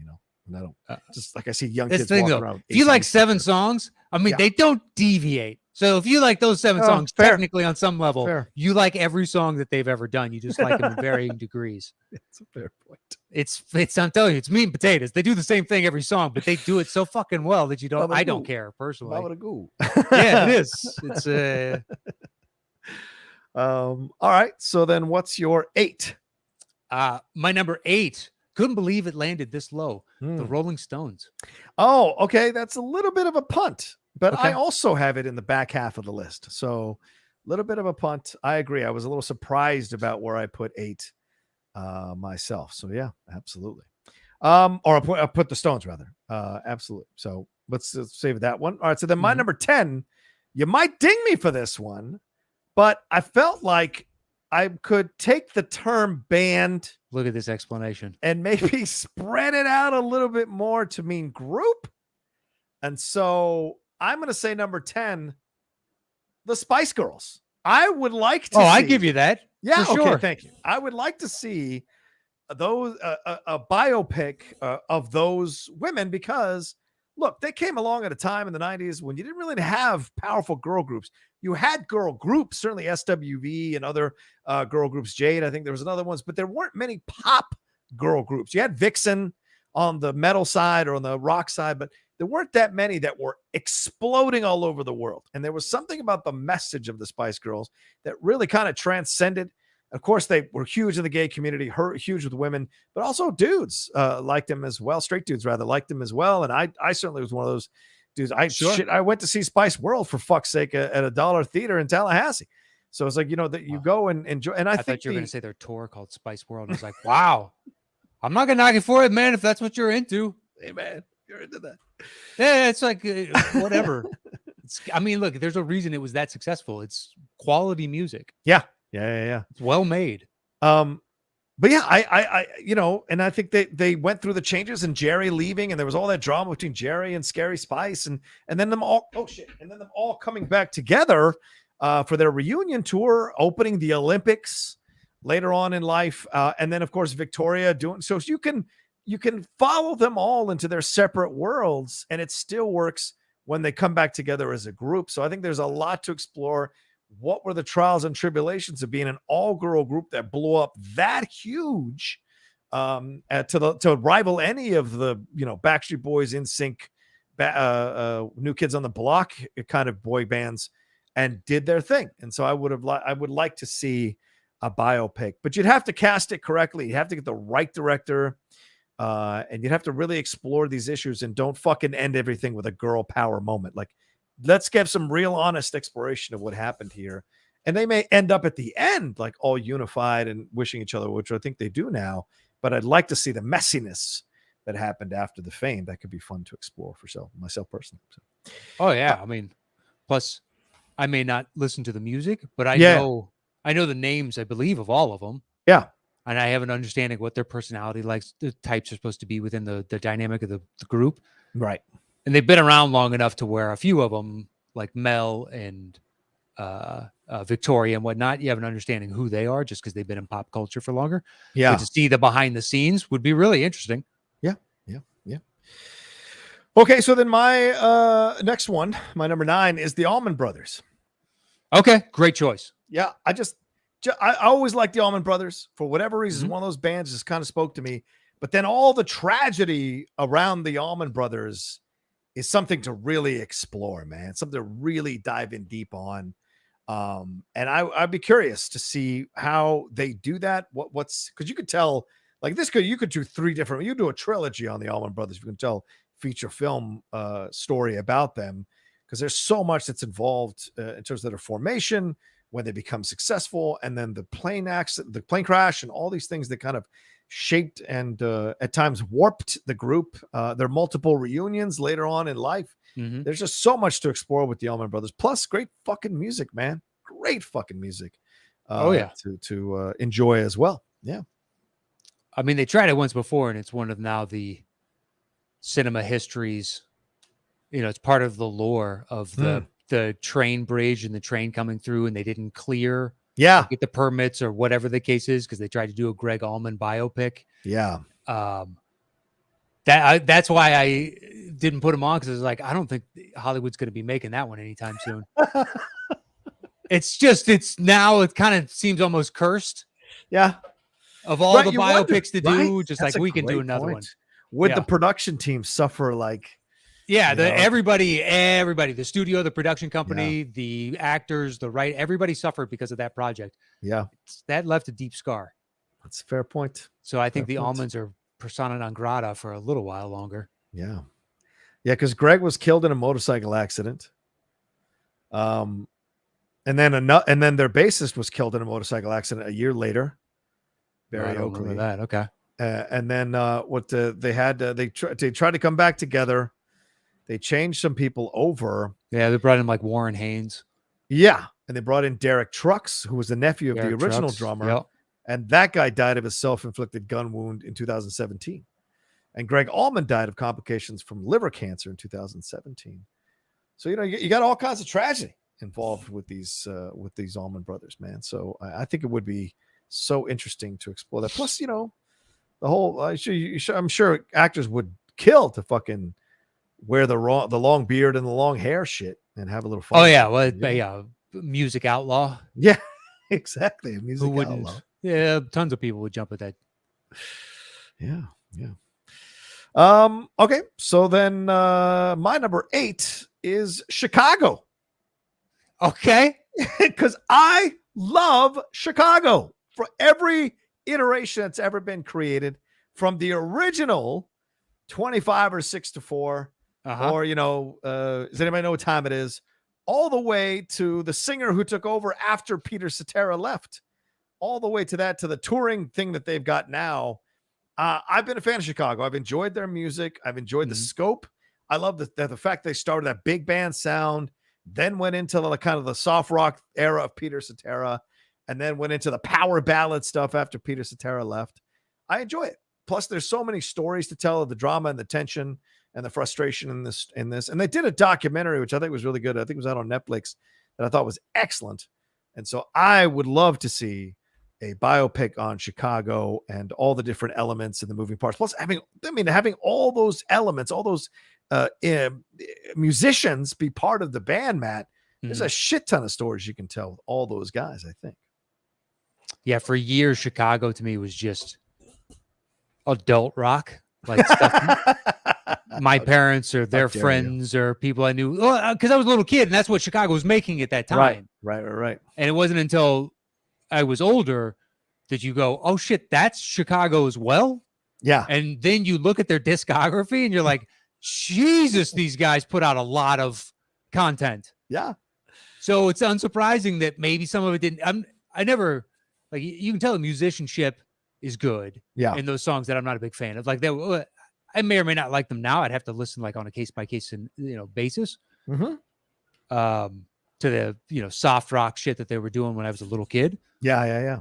And I don't just like I see young That's kids the thing, walking though. around. If you like AC/DC 7 shirts. songs, I mean, they don't deviate. So if you like those 7 songs, fair. technically on some level, Fair. you like every song that they've ever done. You just like them in varying degrees. It's a fair point. It's I'm telling you, it's meat and potatoes. They do the same thing every song, but they do it so fucking well that you don't. I don't care personally. Yeah, it is. It's all right. So then, what's your 8? my number 8. Couldn't believe it landed this low. The Rolling Stones. Oh, okay. That's a little bit of a punt, but Okay. I also have it in the back half of the list. So a little bit of a punt. I agree. I was a little surprised about where I put 8 myself. So yeah, absolutely. Or I put the Stones rather. Absolutely. So let's save that one. All right. So then my number 10, you might ding me for this one, but I felt like I could take the term band. Look at this explanation. And maybe spread it out a little bit more to mean group. And so I'm going to say number 10, the Spice Girls. I would like to see. I give you that. Yeah, for okay, sure. thank you. I would like to see those a biopic of those women because look, they came along at a time in the 90s when you didn't really have powerful girl groups. You had girl groups, certainly SWV and other girl groups, Jade, I think there was another ones, but there weren't many pop girl groups. You had Vixen on the metal side or on the rock side, but there weren't that many that were exploding all over the world. And there was something about the message of the Spice Girls that really kind of transcended. Of course, they were huge in the gay community, huge with women, but also dudes liked them as well. Straight dudes rather liked them as well. And I certainly was one of those dudes. I went to see Spice World for fuck's sake at a $1 theater in Tallahassee. So it's like, that you go and enjoy. And I think thought you were going to say their tour called Spice World. I was like, wow, I'm not going to knock it for it, man. If that's what you're into. Hey man, you're into that. Yeah, it's like whatever. I mean, look, there's a reason it was that successful. It's quality music. Yeah. It's well made. But yeah, I and I think they went through the changes and Jerry leaving, and there was all that drama between Jerry and Scary Spice, and then them all coming back together for their reunion tour, opening the Olympics later on in life, and then of course Victoria doing so. You can follow them all into their separate worlds, and it still works when they come back together as a group. So I think there's a lot to explore. What were the trials and tribulations of being an all-girl group that blew up that huge to rival any of the Backstreet Boys, NSYNC, New Kids on the Block kind of boy bands, and did their thing. And so I would like to see a biopic, but you'd have to cast it correctly. You have to get the right director, and you'd have to really explore these issues and don't fucking end everything with a girl power moment. Like, let's get some real honest exploration of what happened here. And they may end up at the end, like all unified and wishing each other, which I think they do now, but I'd like to see the messiness that happened after the fame. That could be fun to explore for myself personally. So. Oh yeah. I mean, plus I may not listen to the music, but I know the names, I believe, of all of them. Yeah. And I have an understanding what their personality the types are supposed to be within the dynamic of the group. Right. And they've been around long enough to where a few of them, like Mel and Victoria and whatnot, you have an understanding who they are just because they've been in pop culture for longer. Yeah. But to see the behind the scenes would be really interesting. Yeah. Okay, so then my next one, my number 9, is the Allman Brothers. Okay, great choice. Yeah, I always liked the Allman Brothers for whatever reason. One of those bands just kind of spoke to me. But then all the tragedy around the Allman Brothers is something to really explore, man. Something to really dive in deep on. And I'd be curious to see how they do that. What's because you could tell like this you could do 3 different. You do a trilogy on the Allman Brothers. You can tell feature film story about them because there's so much that's involved in terms of their formation, when they become successful, and then the plane crash, and all these things that kind of shaped and at times warped the group. There are multiple reunions later on in life. There's just so much to explore with the Allman Brothers. Plus, great fucking music, man. Great fucking music. To enjoy as well. Yeah. I mean, they tried it once before, and it's one of now the cinema histories. It's part of the lore of the train bridge and the train coming through, and they didn't clear. Yeah. Get the permits or whatever the case is because they tried to do a Greg Allman biopic. Yeah. That's why I didn't put him on, because it's like, I don't think Hollywood's going to be making that one anytime soon. It's now it kind of seems almost cursed. Yeah. Of all the biopics to do, right? just That's like a we can do great another point. one. Would the production team suffer like? Yeah, everybody, the studio, the production company, the actors, the everybody suffered because of that project. Yeah. That left a deep scar. That's a fair point. So I think the Allmans are persona non grata for a little while longer. Yeah. Yeah, because Greg was killed in a motorcycle accident. And then their bassist was killed in a motorcycle accident a year later. Barry Oakley. Remember that. Okay. And then they tried to come back together. They changed some people over. Yeah, they brought in like Warren Haynes. Yeah, and they brought in Derek Trucks, who was the nephew of Derek the original Trucks. drummer. Yep. And that guy died of a self-inflicted gun wound in 2017. And Greg Allman died of complications from liver cancer in 2017. So, you got all kinds of tragedy involved with these Allman brothers, man. So I think it would be so interesting to explore that. Plus, the whole, I'm sure actors would kill to fucking wear the long beard and the long hair shit and have a little fun. Oh yeah. Well, music outlaw. Yeah, exactly. A music Who wouldn't? outlaw. Yeah. Tons of people would jump at that. Yeah. Okay. So then, my number 8 is Chicago. Okay. Because I love Chicago for every iteration that's ever been created, from the original 25 or 6-4, or, does anybody know what time it is? All the way to the singer who took over after Peter Cetera left, all the way to the touring thing that they've got now. I've been a fan of Chicago. I've enjoyed their music. I've enjoyed the scope. I love the fact they started that big band sound, then went into the kind of the soft rock era of Peter Cetera, and then went into the power ballad stuff after Peter Cetera left. I enjoy it. Plus, there's so many stories to tell of the drama and the tension and the frustration in this. And they did a documentary, which I think was really good. I think it was out on Netflix, that I thought was excellent. And so I would love to see a biopic on Chicago and all the different elements and the moving parts. Plus, having all those elements, all those musicians be part of the band, Matt. There's a shit ton of stories you can tell with all those guys, I think. Yeah, for years, Chicago to me was just adult rock, like stuff. My parents or their friends or people I knew, because I was a little kid, and that's what Chicago was making at that time. Right. And it wasn't until I was older that you go, oh shit, that's Chicago as well. Yeah. And then you look at their discography and you're like, Jesus, these guys put out a lot of content. Yeah. So it's unsurprising that maybe some of it didn't. I never, like, you can tell the musicianship is good. Yeah. In those songs that I'm not a big fan of. Like, I may or may not like them now. I'd have to listen like on a case by case basis. Mm-hmm. To the soft rock shit that they were doing when I was a little kid. Yeah.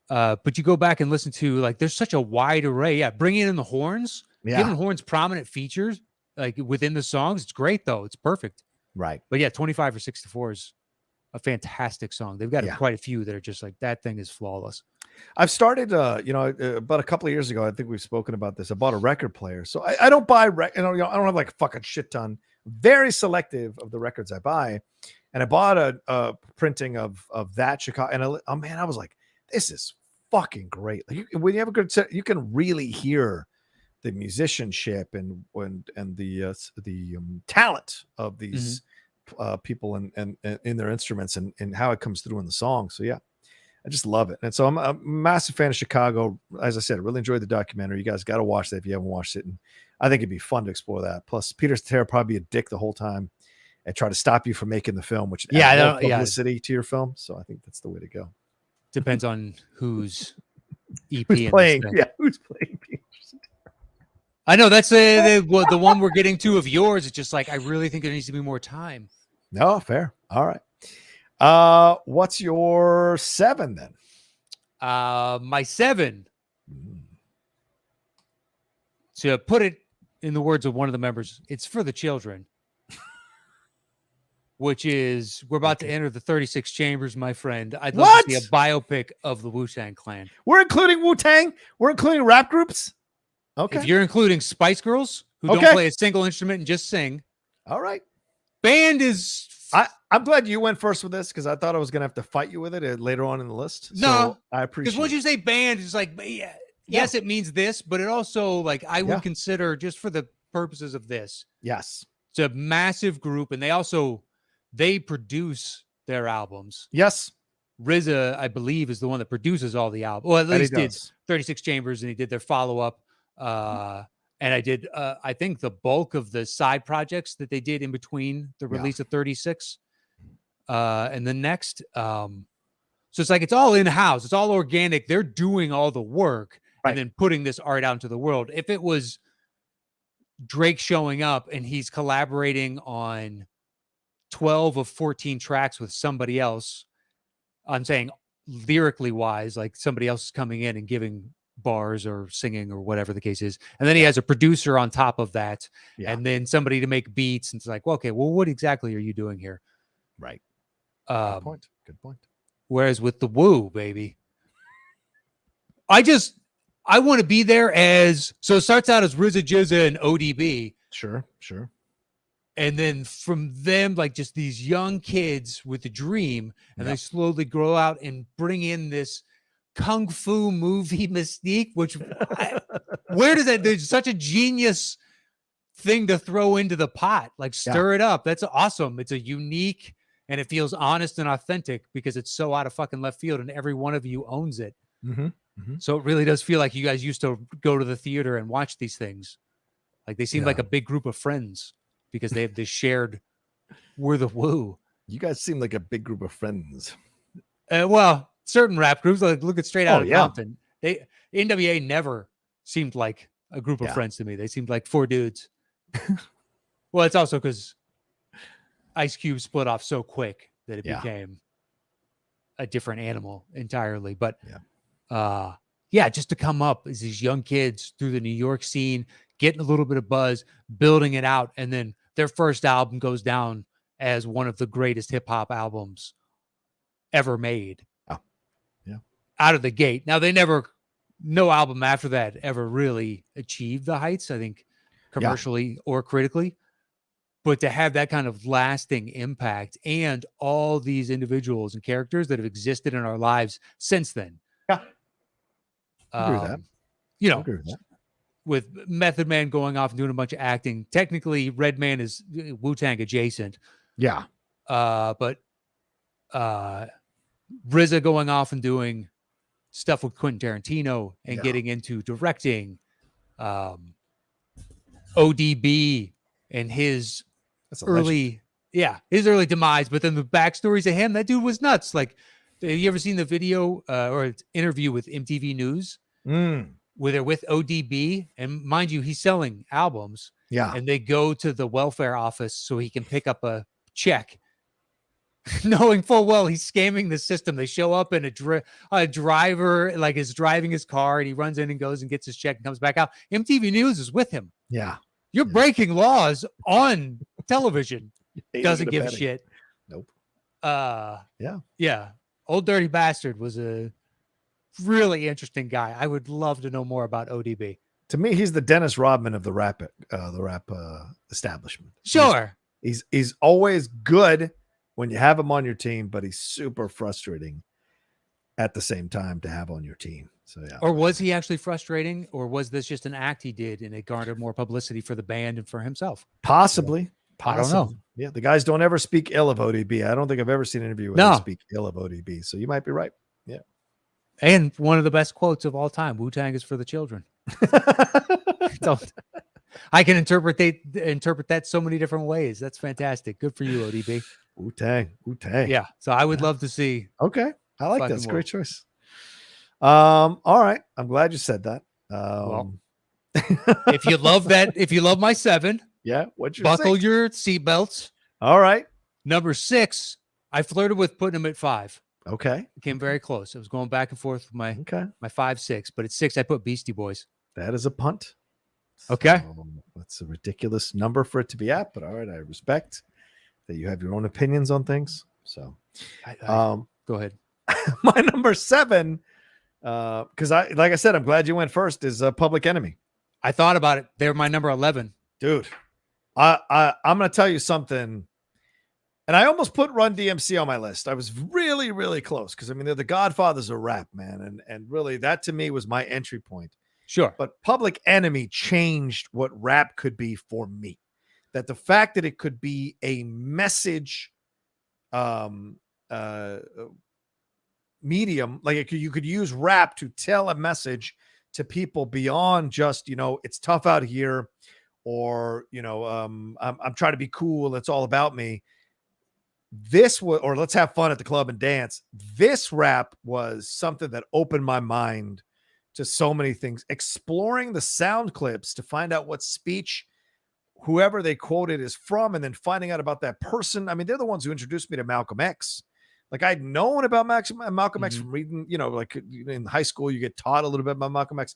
But you go back and listen to, like, there's such a wide array. Yeah, bringing in the horns, giving horns prominent features like within the songs. It's great though. It's perfect. Right. But yeah, 25 or 6-4 is a fantastic song. They've got quite a few that are just like, that thing is flawless. I've started, about a couple of years ago, I think we've spoken about this. I bought a record player. So I don't buy, I don't have like a fucking shit ton. Very selective of the records I buy. And I bought a printing of that Chicago. And I was like, this is fucking great. Like, when you have a good set, you can really hear the musicianship and the talent of these people and in their instruments and how it comes through in the song. So yeah, I just love it. And so I'm a massive fan of Chicago. As I said, I really enjoyed the documentary. You guys got to watch that if you haven't watched it. And I think it'd be fun to explore that. Plus, Peter Cetera probably be a dick the whole time and try to stop you from making the film, which adds more publicity to your film. So I think that's the way to go. Depends on who's EP who's playing. Yeah, who's playing Peter Cetera. I know that's the one we're getting to of yours. It's just like, I really think there needs to be more time. No, fair. All right. What's your 7 then? My 7. To put it in the words of one of the members, it's for the children. Which is, we're about to enter the 36 chambers, my friend. I'd love to see a biopic of the Wu-Tang Clan. We're including Wu-Tang? We're including rap groups? Okay. If you're including Spice Girls, who Okay. don't play a single instrument and just sing, all right. band is. I'm glad you went first with this because I thought I was going to have to fight you with it later on in the list. No, so I appreciate because once you say band, it's like, yes, it means this, but it also, like, I would consider, just for the purposes of this, yes, it's a massive group, and they produce their albums. Yes. RZA, I believe, is the one that produces all the albums. Well, at least did 36 Chambers, and he did their follow-up. And I did, I think, the bulk of the side projects that they did in between the release of 36 and the next. So it's like, it's all in-house. It's all organic. They're doing all the work and then putting this art out into the world. If it was Drake showing up and he's collaborating on 12 of 14 tracks with somebody else, I'm saying lyrically wise, like somebody else is coming in and giving bars or singing or whatever the case is, and then he has a producer on top of that, and then somebody to make beats, and it's like, well, okay, well, what exactly are you doing here? Right. Good point. Whereas with the Woo, baby, I want to be there as, so it starts out as RZA, Jizza, and ODB. Sure. And then from them, like, just these young kids with a dream, and they slowly grow out and bring in this kung fu movie mystique, which where does that, there's such a genius thing to throw into the pot, like stir it up. That's awesome. It's a unique, and it feels honest and authentic because it's so out of fucking left field and every one of you owns it. So it really does feel like you guys used to go to the theater and watch these things. Like, they seem like a big group of friends because they have this shared, we're the Woo. You guys seem like a big group of friends. Well, certain rap groups, like, look at Straight Outta Compton. NWA never seemed like a group of friends to me. They seemed like four dudes. Well, it's also because Ice Cube split off so quick that it became a different animal entirely. But just to come up as these young kids through the New York scene, getting a little bit of buzz, building it out, and then their first album goes down as one of the greatest hip hop albums ever made. Out of the gate. Now, no album after that ever really achieved the heights, I think, commercially or critically. But to have that kind of lasting impact and all these individuals and characters that have existed in our lives since then. I agree with that. You know, with Method Man going off and doing a bunch of acting. Technically, Redman is wu-tang adjacent. But RZA going off and doing stuff with Quentin Tarantino and getting into directing. ODB and his early demise, but then the backstories of him, that dude was nuts. Like, have you ever seen the video or interview with MTV News where they're with ODB, and mind you, he's selling albums, and they go to the welfare office so he can pick up a check, knowing full well he's scamming the system. They show up in a driver, like, is driving his car, and he runs in and goes and gets his check and comes back out. MTV News is with him. You're breaking laws on television. Doesn't give a shit. Nope. Old Dirty Bastard was a really interesting guy. I would love to know more about ODB. To me, he's the Dennis Rodman of the rap establishment. Sure. He's always good when you have him on your team, but he's super frustrating at the same time to have on your team. So Or was he actually frustrating, or was this just an act he did and it garnered more publicity for the band and for himself? Possibly. I don't know. Yeah, the guys don't ever speak ill of ODB. I don't think I've ever seen an interview where they speak ill of ODB. So you might be right. Yeah. And one of the best quotes of all time: "Wu-Tang is for the children." I can interpret that so many different ways. That's fantastic. Good for you, ODB. Wu-Tang. Yeah. So I would love to see. Okay. I like that. It's a great choice. All right. I'm glad you said that. Well, if you love my 7, what's your buckle 6? your seatbelts. All right. Number 6, I flirted with putting him at 5. Okay. It came very close. I was going back and forth with my 5, 6, but at 6, I put Beastie Boys. That is a punt. Okay. So that's a ridiculous number for it to be at, but all right. I respect that you have your own opinions on things. So, go ahead. My number 7, because like I said, I'm glad you went first, is Public Enemy. I thought about it. They're my number 11. Dude, I'm going to tell you something. And I almost put Run DMC on my list. I was really, really close because, I mean, they're the godfathers of rap, man. And really, that to me was my entry point. Sure. But Public Enemy changed what rap could be for me. That the fact that it could be a message medium, like you could use rap to tell a message to people beyond just, it's tough out here, or, I'm trying to be cool. It's all about me. Or let's have fun at the club and dance. This rap was something that opened my mind to so many things, exploring the sound clips to find out what speech whoever they quoted is from, and then finding out about that person. I mean, they're the ones who introduced me to Malcolm X. Like, I'd known about Malcolm X from reading, like in high school, you get taught a little bit about Malcolm X,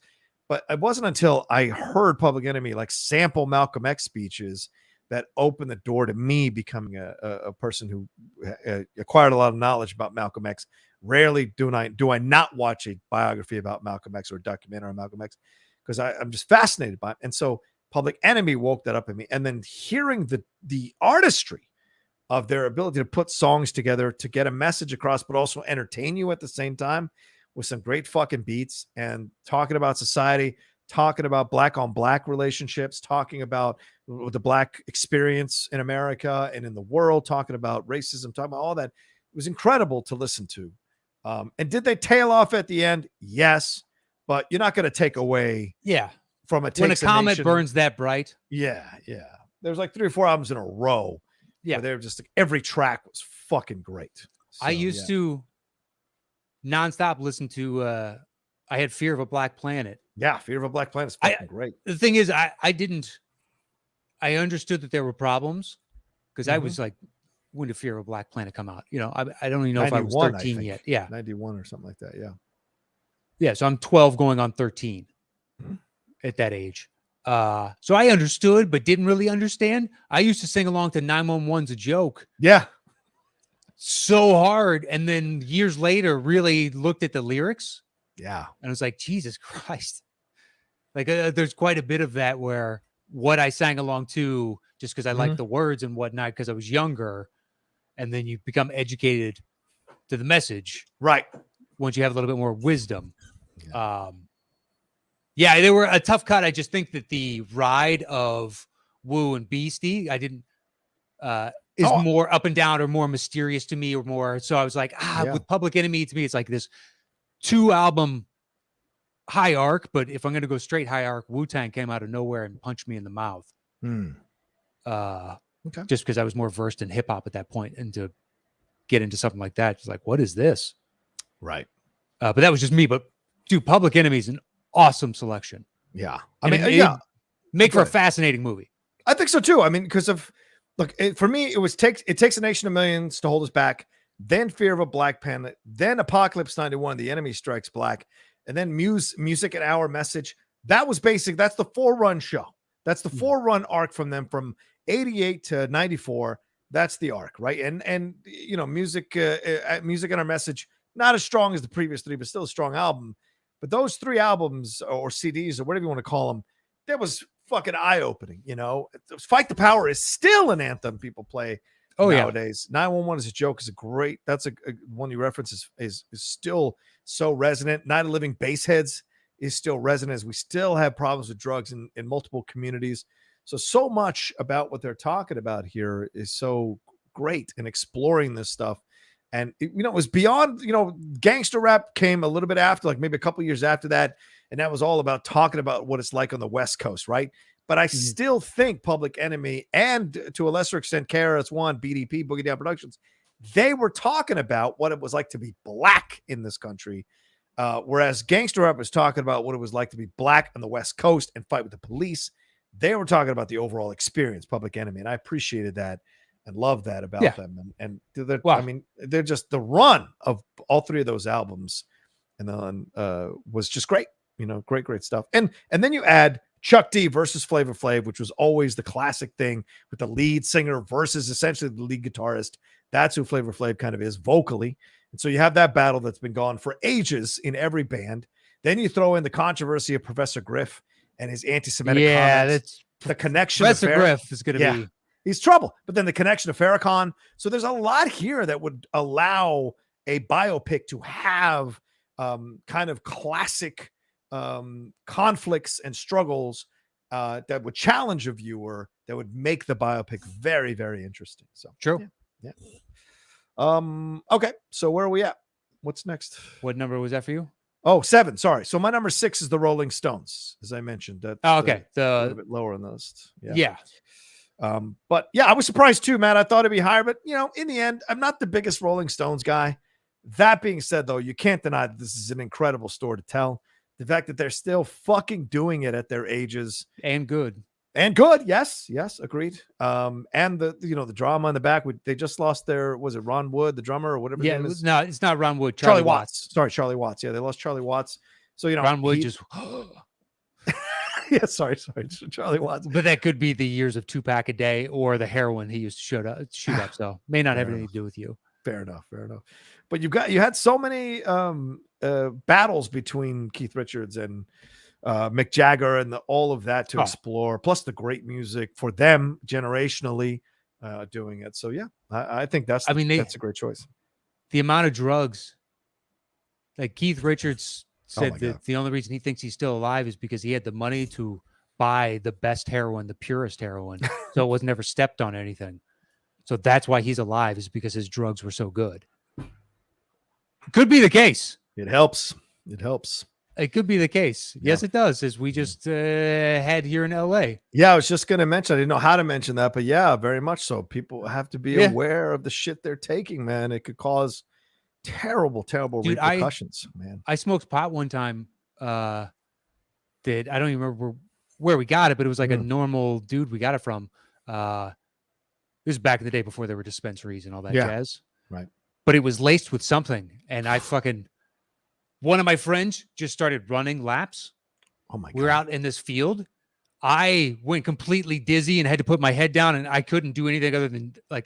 but it wasn't until I heard Public Enemy like sample Malcolm X speeches that opened the door to me becoming a person who acquired a lot of knowledge about Malcolm X. Rarely do I not watch a biography about Malcolm X or a documentary on Malcolm X, because I'm just fascinated by it. And so Public Enemy woke that up in me. And then hearing the artistry of their ability to put songs together to get a message across, but also entertain you at the same time with some great fucking beats, and talking about society, talking about black on black relationships, talking about the black experience in America and in the world, talking about racism, talking about all that. It was incredible to listen to. And did they tail off at the end? Yes, but you're not going to take away from it. When a comet burns that bright. Yeah. There's like 3 or 4 albums in a row. Yeah. Where they're just like, every track was fucking great. So, I used to nonstop listen to, I had Fear of a Black Planet. Yeah. Fear of a Black Planet is fucking great. The thing is, I understood that there were problems, because I was like, when did Fear of a Black Planet come out? I don't even know if I was 13 yet. Yeah. 91 or something like that. Yeah. Yeah. So I'm 12 going on 13 at that age. So I understood, but didn't really understand. I used to sing along to 911's A Joke. Yeah. So hard. And then years later, really looked at the lyrics. Yeah. And I was like, Jesus Christ. Like, there's quite a bit of that where what I sang along to, just because I liked the words and whatnot, because I was younger. And then you become educated to the message. Right. Once you have a little bit more wisdom. Yeah. They were a tough cut. I just think that the ride of Wu and Beastie, is more up and down, or more mysterious to me, or more. So I was like, with Public Enemy, to me, it's like this 2-album high arc. But if I'm going to go straight high arc, Wu-Tang came out of nowhere and punched me in the mouth. Okay. Just because I was more versed in hip hop at that point, and to get into something like that, it's like, what is this? Right. But that was just me. But dude, Public Enemy is an awesome selection. Yeah. Make for a fascinating movie. I think so too. I mean, because for me, it takes a Nation of Millions to hold us back, then Fear of a Black Planet, then Apocalypse 91, The Enemy Strikes Black, and then Music and Our Message. That was basic. That's the 4-run show. That's the 4-run arc from them, from 88 to 94. That's the arc, right? And Music and Our Message, not as strong as the previous 3, but still a strong album. But those 3 albums, or CDs, or whatever you want to call them, that was fucking eye-opening. Fight the Power is still an anthem people play nowadays. 911 is a Joke is a great. That's a one you reference is still so resonant. Night of Living Bassheads is still resonant, as we still have problems with drugs in multiple communities. So much about what they're talking about here is so great in exploring this stuff. And it was beyond, gangster rap came a little bit after, like maybe a couple years after that. And that was all about talking about what it's like on the West Coast. Right. But I still think Public Enemy, and to a lesser extent, KRS-One, BDP, Boogie Down Productions, they were talking about what it was like to be black in this country. Whereas gangster rap was talking about what it was like to be black on the West Coast and fight with the police. They were talking about the overall experience, Public Enemy. And I appreciated that and love that about them. And I mean, they're just, the run of all 3 of those albums and then was just great, great stuff. And then you add Chuck D versus Flavor Flav, which was always the classic thing, with the lead singer versus essentially the lead guitarist. That's who Flavor Flav kind of is vocally. And so you have that battle that's been gone for ages in every band. Then you throw in the controversy of Professor Griff and his anti-Semitic Yeah, comments. The connection to Professor Griff is going to be. He's trouble. But then the connection to Farrakhan. So there's a lot here that would allow a biopic to have kind of classic conflicts and struggles that would challenge a viewer, that would make the biopic very, very interesting. So true. Yeah. Okay. So where are we at? What's next? What number was that for you? Oh, 7. Sorry. So my number 6 is the Rolling Stones, as I mentioned. That's okay. a little bit lower on the list. Yeah. But yeah, I was surprised too, Matt. I thought it'd be higher, but in the end, I'm not the biggest Rolling Stones guy. That being said, though, you can't deny that this is an incredible story to tell. The fact that they're still fucking doing it at their ages and good. Yes, agreed. And the drama in the back. They just lost was it Ron Wood, the drummer, or whatever? Yeah, his name is? No, it's not Ron Wood. Charlie Watts. Sorry, Charlie Watts. Yeah, they lost Charlie Watts. So Ron Wood just. Yeah, sorry, Charlie Watts. But that could be the years of 2-pack a day or the heroin he used to shoot up. So may not have anything to do with you. Fair enough. But you had so many battles between Keith Richards and Mick Jagger and all of that to explore, plus the great music for them generationally doing it. So yeah, I think that's a great choice. The amount of drugs, like Keith Richards said that the only reason he thinks he's still alive is because he had the money to buy the best heroin, the purest heroin. So it was never stepped on anything. So that's why he's alive, is because his drugs were so good. Could be the case. It helps. It could be the case. Yeah. Yes, it does. As we just had here in LA. Yeah, I was just going to mention, I didn't know how to mention that, but yeah, very much so. People have to be aware of the shit they're taking, man. It could cause terrible repercussions, man. I smoked pot one time. I don't even remember where we got it, but it was like a normal dude we got it from. This is back in the day before there were dispensaries and all that jazz. Right. But it was laced with something. And one of my friends just started running laps. Oh my God. We were out in this field. I went completely dizzy and had to put my head down, and I couldn't do anything other than I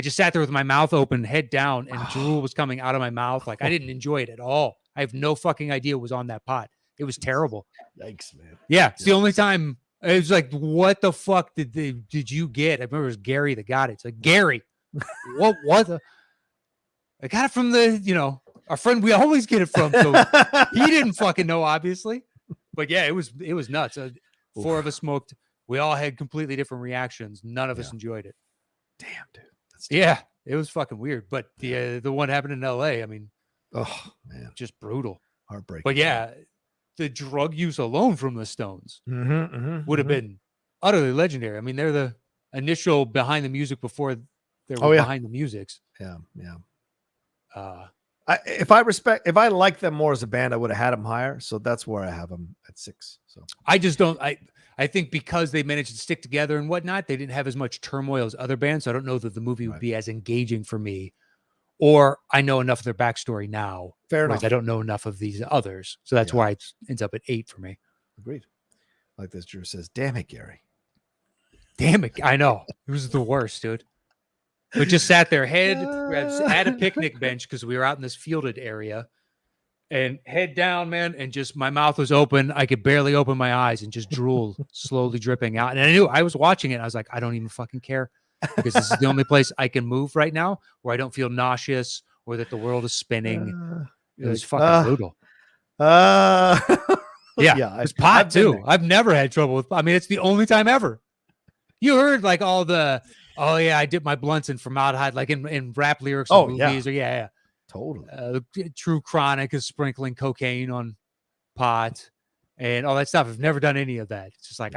just sat there with my mouth open, head down, and drool was coming out of my mouth. I didn't enjoy it at all. I have no fucking idea what was on that pot. It was terrible. Yikes, man. Yeah. It's the only time. It was like, what the fuck did you get? I remember it was Gary that got it. It's like, Gary, what I got it from our friend we always get it from. So he didn't fucking know, obviously. But yeah, it was nuts. 4 of us smoked. We all had completely different reactions. None of us enjoyed it. Damn, dude. Yeah, it was fucking weird. But the one happened in LA, I mean, oh man, just brutal. Heartbreaking. But yeah, the drug use alone from the Stones would have been utterly legendary. I mean, they're the initial behind the music before they were behind the musics. Yeah. If I liked them more as a band, I would have had them higher. So that's where I have them at 6. So I just don't. I think because they managed to stick together and whatnot, they didn't have as much turmoil as other bands. So I don't know that the movie would be as engaging for me. Or I know enough of their backstory now. Fair enough. I don't know enough of these others. So that's why it ends up at 8 for me. Agreed. Like this, Drew says, damn it, Gary. Damn it. I know. It was the worst, dude. We just sat there, at a picnic bench because we were out in this fielded area, and head down, man, and just my mouth was open. I could barely open my eyes and just drool slowly dripping out. And I knew I was watching it. And I was like, I don't even fucking care, because this is the only place I can move right now where I don't feel nauseous or that the world is spinning. It was fucking brutal. Yeah, it's pot too. I've never had trouble with. I mean, it's the only time ever. You heard like all the. Oh yeah, I dip my blunts in formaldehyde, like in rap lyrics or movies. Yeah. Or Totally. True Chronic is sprinkling cocaine on pot and all that stuff. I've never done any of that. It's just like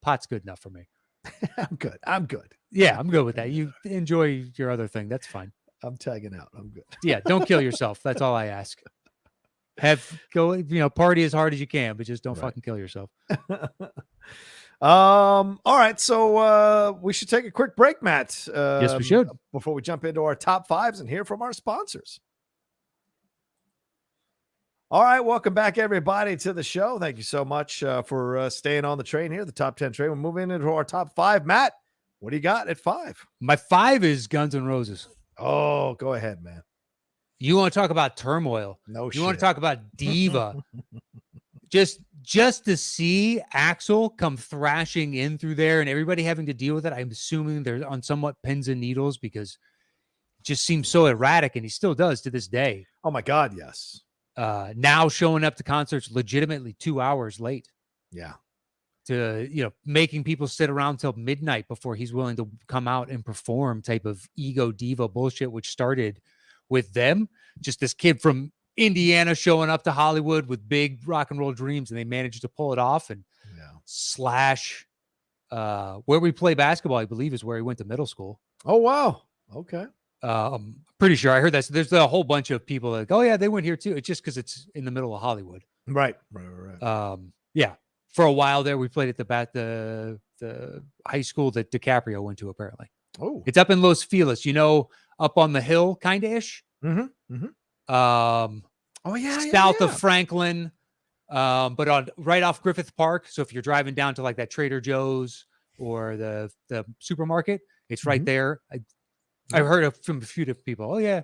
pot's good enough for me. I'm good. Yeah, I'm good with that. You enjoy your other thing. That's fine. I'm tagging out. I'm good. Yeah, don't kill yourself. That's all I ask. Party as hard as you can, but just don't fucking kill yourself. All right, so we should take a quick break, Matt. Yes, we should, before we jump into our top 5s and hear from our sponsors. All right, welcome back, everybody, to the show. Thank you so much for staying on the train here, the top 10 train. We're moving into our top 5. Matt, what do you got at 5? My 5 is Guns N' Roses. Oh, go ahead, man. You want to talk about turmoil? No, you want to talk about diva? Just just to see Axl come thrashing in through there and everybody having to deal with it, I'm assuming they're on somewhat pins and needles because it just seems so erratic, and he still does to this day. Oh my God, yes. Now showing up to concerts legitimately 2 hours late. Yeah. To, making people sit around till midnight before he's willing to come out and perform type of ego diva bullshit, which started with them. Just this kid from Indiana showing up to Hollywood with big rock and roll dreams, and they managed to pull it off. And Slash, where we play basketball, I believe, is where he went to middle school. Oh, wow. Okay. I'm pretty sure I heard that. So there's a whole bunch of people that oh yeah, they went here too. It's just because it's in the middle of Hollywood. Right. Yeah. For a while there, we played at the high school that DiCaprio went to, apparently. Oh. It's up in Los Feliz, up on the hill, kind of ish. Mm-hmm. Mm-hmm. South of Franklin, but right off Griffith Park. So if you're driving down to like that Trader Joe's or the supermarket, it's right there. I've heard from a few different people. Oh yeah,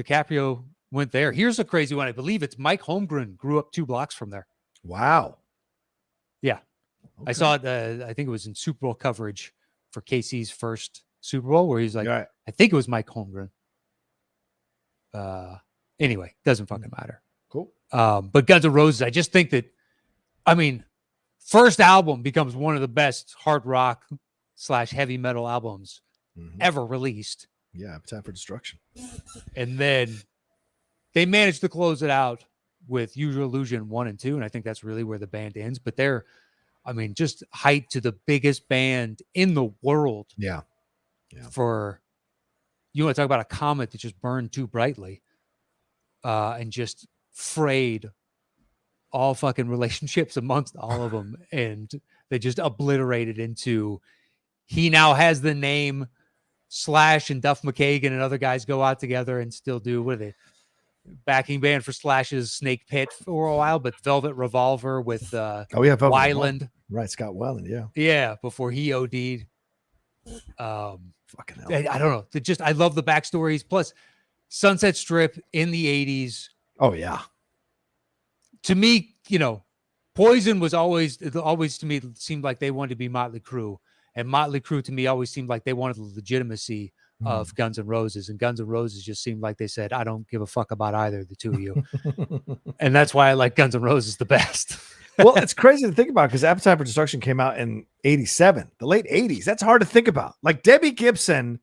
DiCaprio went there. Here's a crazy one. I believe it's Mike Holmgren grew up 2 blocks from there. Wow. Yeah. Okay. I saw it. I think it was in Super Bowl coverage for KC's first Super Bowl where he's like, I think it was Mike Holmgren. Anyway, doesn't fucking matter. Cool. But Guns N' Roses, I just think that, first album becomes one of the best hard rock / heavy metal albums ever released. Yeah. Appetite for Destruction. And then they managed to close it out with Use Your Illusion 1 and 2. And I think that's really where the band ends, but they're, just height to the biggest band in the world. Yeah. For, you want to talk about a comet that just burned too brightly, and just frayed all fucking relationships amongst all of them. And they just obliterated into, he now has the name Slash and Duff McKagan and other guys go out together and still do, what are they? Backing band for Slash's Snake Pit for a while, but Velvet Revolver with Weiland. Right, Scott Weiland, yeah. Yeah, before he OD'd. Fucking hell. I don't know. I love the backstories. Plus, Sunset Strip in the 80s. Oh, yeah. To me, Poison was always to me seemed like they wanted to be Motley Crue. And Motley Crue to me always seemed like they wanted the legitimacy of Guns N' Roses. And Guns N' Roses just seemed like they said, I don't give a fuck about either of the two of you. And that's why I like Guns N' Roses the best. Well, it's crazy to think about because Appetite for Destruction came out in 87, the late 80s. That's hard to think about. Like Debbie Gibson,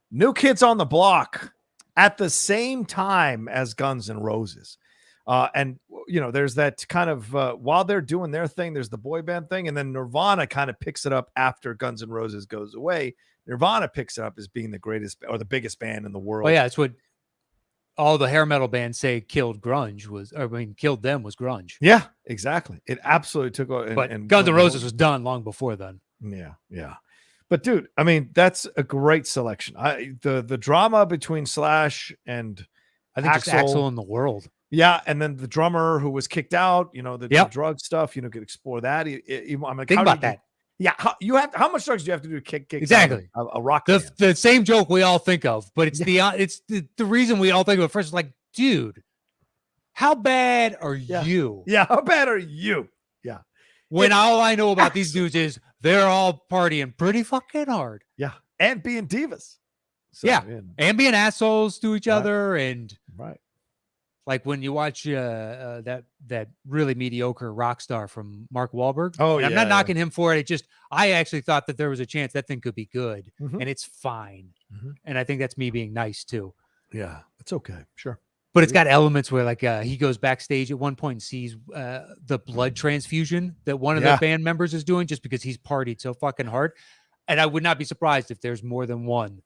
New Kids on the Block at the same time as Guns N' Roses. And, there's that kind of, while they're doing their thing, there's the boy band thing. And then Nirvana kind of picks it up after Guns N' Roses goes away. Nirvana picks it up as being the greatest or the biggest band in the world. Oh, yeah. It's what all the hair metal bands say killed them was grunge. Yeah, exactly. It absolutely took over. But Guns N' Roses was done long before then. Yeah. But dude, that's a great selection. The drama between Slash and I think just Axl in the world. Yeah, and then the drummer who was kicked out, the drug stuff, could explore that. I'm like, think about that. Yeah, how much drugs do you have to do to kick exactly a rock band? The same joke we all think of, but it's the reason we all think of it first. Like, dude, how bad are you? Yeah, how bad are you? Yeah. When all I know about these dudes is they're all partying pretty fucking hard. Yeah, and being divas. So, and being assholes to each other, and right. Like when you watch that really mediocre rock star from Mark Wahlberg. Oh, I'm not knocking him for it. I actually thought that there was a chance that thing could be good, and it's fine. And I think that's me being nice too. Yeah, it's okay, sure. But it's got elements where like he goes backstage at one point and sees the blood transfusion that one of the band members is doing just because he's partied so fucking hard. And I would not be surprised if there's more than one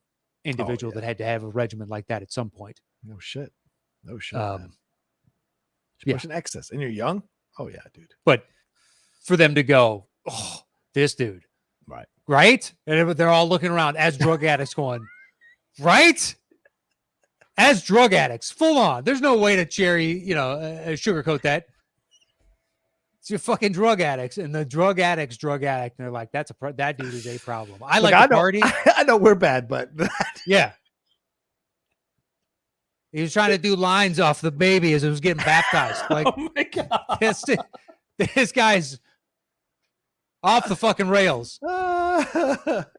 individual that had to have a regimen like that at some point. No shit. You're pushing excess and you're young. Oh yeah, dude. But for them to go, this dude, right, and they're all looking around as drug addicts, going, right, as drug addicts, full on. There's no way to sugarcoat that. It's your fucking drug addicts, and the drug addict. And they're like, that dude is a problem. I party. I know we're bad, but yeah. He was trying to do lines off the baby as it was getting baptized. Like, oh my God. This guy's off the fucking rails.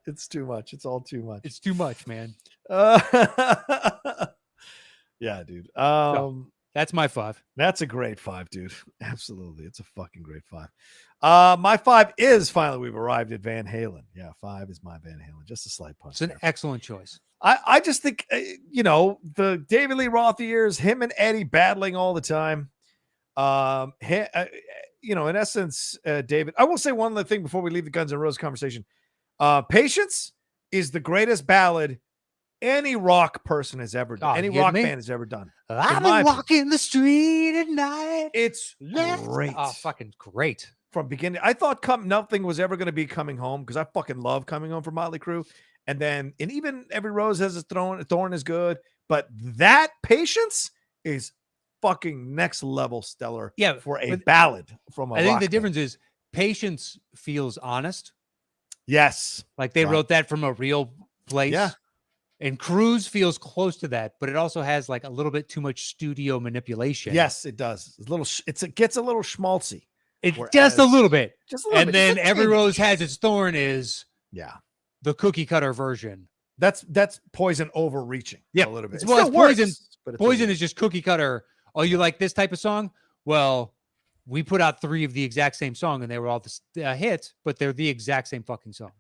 It's too much. It's all too much. It's too much, man. Yeah, dude. That's my 5. That's a great 5, dude. Absolutely. It's a fucking great 5. My 5 is finally we've arrived at Van Halen. Yeah, 5 is my Van Halen. Just a slight punch. It's an excellent choice. I just think, the David Lee Roth years, him and Eddie battling all the time. In essence, David, I will say one other thing before we leave the Guns N' Roses conversation. Patience is the greatest ballad any rock person has ever done. Any rock band has ever done. I've been walking the street at night. It's great. Oh, fucking great. From beginning, I thought nothing was ever going to be Coming Home because I fucking love Coming Home from Motley Crue. And even Every Rose Has a Thorn is good. But that Patience is fucking next level stellar for a ballad from a rock think the band. difference is Patience feels honest. Yes. Like they wrote that from a real place. Yeah. And Cruise feels close to that, but it also has like a little bit too much studio manipulation. Yes, it does. It's a little. It gets a little schmaltzy. Just a little bit. Just a little bit. And then Every Rose Has Its Thorn is the cookie cutter version. That's Poison overreaching a little bit. Well, Poison is just cookie cutter. Oh, you like this type of song? Well, we put out 3 of the exact same song, and they were all the hits, but they're the exact same fucking song.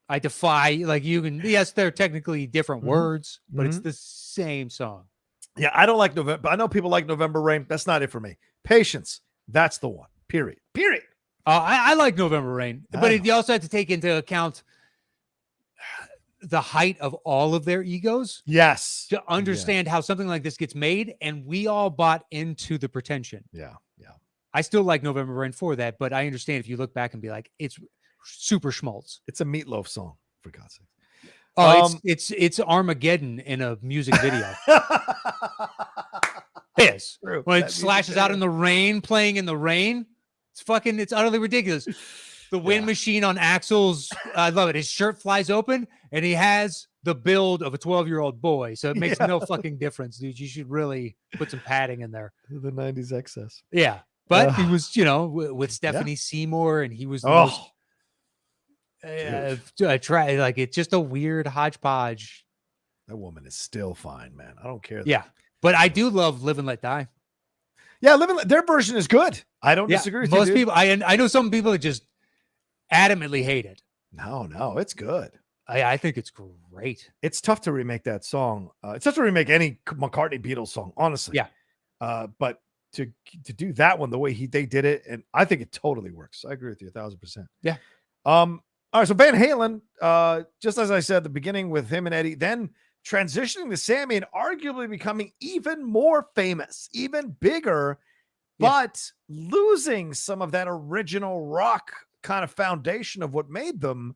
I defy, yes, they're technically different words, but it's the same song. Yeah, I don't like November. I know people like November Rain. That's not it for me. Patience, that's the one. Period. I like November Rain, but you also have to take into account the height of all of their egos. Yes. To understand how something like this gets made, and we all bought into the pretension. Yeah. I still like November Rain for that, but I understand if you look back and be like, it's super schmaltz. It's a Meatloaf song, for God's sake. Oh, it's Armageddon in a music video. It is. True. When it slashes out in the rain, playing in the rain, it's utterly ridiculous. The wind machine on Axl's, I love it. His shirt flies open, and he has the build of a 12-year-old boy, so it makes no fucking difference, dude. You should really put some padding in there. The 90s excess. Yeah, but he was, with Stephanie Seymour, and he was the most. It's just a weird hodgepodge. That woman is still fine, man. I don't care. Yeah, but I do love Live and Let Die. Yeah, their version is good. I don't disagree with most you, people. I know some people that just adamantly hate it. No, it's good. I think it's great. It's tough to remake that song. It's tough to remake any McCartney Beatles song, honestly. Yeah. But to do that one the way they did it, and I think it totally works. I agree with you 1,000%. Yeah. All right, so Van Halen, just as I said at the beginning with him and Eddie, then transitioning to Sammy and arguably becoming even more famous, even bigger, but losing some of that original rock kind of foundation of what made them.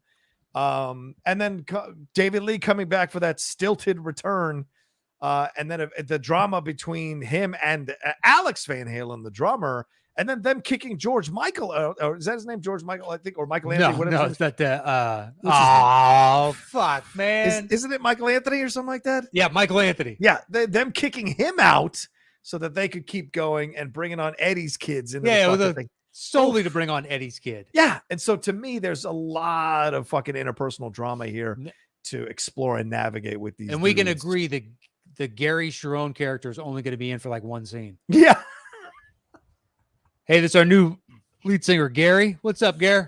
And then David Lee coming back for that stilted return. And then the drama between him and Alex Van Halen, the drummer, and then them kicking George Michael out. Or is that his name? George Michael, I think, or Michael Anthony? No, it's not the. Fuck, man! Isn't it Michael Anthony or something like that? Yeah, Michael Anthony. Yeah, them kicking him out so that they could keep going and bringing on Eddie's kids into the thing. Solely to bring on Eddie's kid. Yeah, and so to me, there's a lot of fucking interpersonal drama here to explore and navigate with these. And we can agree that the Gary Sharon character is only going to be in for like one scene. Yeah. Hey, this is our new lead singer, Gary. What's up, Gary?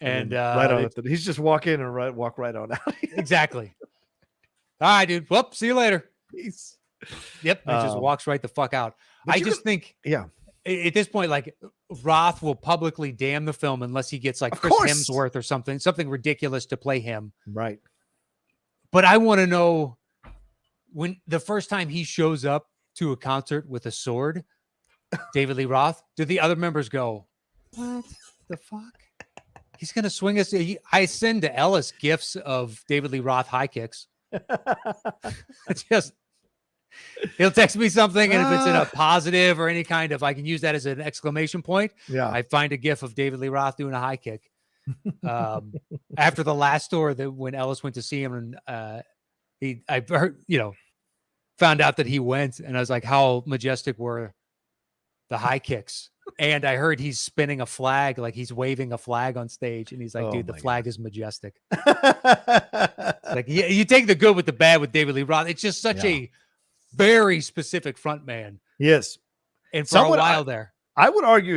And right on. He's just walk in and walk right on out. Exactly. All right, dude. Well, see you later. Peace. Yep. He just walks right the fuck out. I just think, at this point, like Roth will publicly damn the film unless he gets like Chris Hemsworth or something ridiculous to play him. Right. But I want to know when the first time he shows up to a concert with a sword, David Lee Roth, do the other members go, what the fuck? He's going to swing us. I send to Ellis gifts of David Lee Roth high kicks. He'll text me something, and if it's in a positive or any kind of, I can use that as an exclamation point. Yeah. I find a gif of David Lee Roth doing a high kick. After the last tour, that when Ellis went to see him, and I heard, found out that he went, and I was like, how majestic were the high kicks? And I heard he's spinning a flag, like he's waving a flag on stage, and he's like, Oh "Dude, the my flag is majestic." It's like, yeah, you take the good with the bad with David Lee Roth. It's just such Yeah. a very specific front man. Yes. And for a while there, I would argue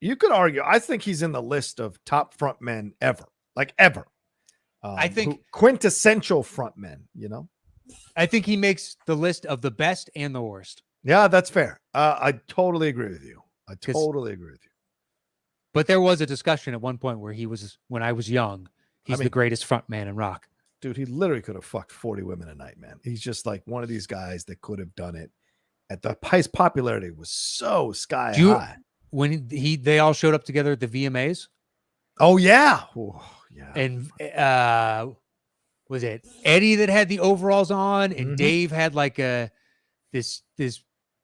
you could argue, I think he's in the list of top front men ever, like ever. I think quintessential front men, you know? I think he makes the list of the best and the worst. Yeah, that's fair. I totally agree with you. I totally agree with you. But there was a discussion at one point where when I was young, he's the greatest front man in rock. Dude, he literally could have fucked 40 women a night, man. He's just like one of these guys that could have done it. His popularity was so sky high. When they all showed up together at the VMAs. Oh yeah. Oh, yeah. And was it Eddie that had the overalls on, and Dave had like this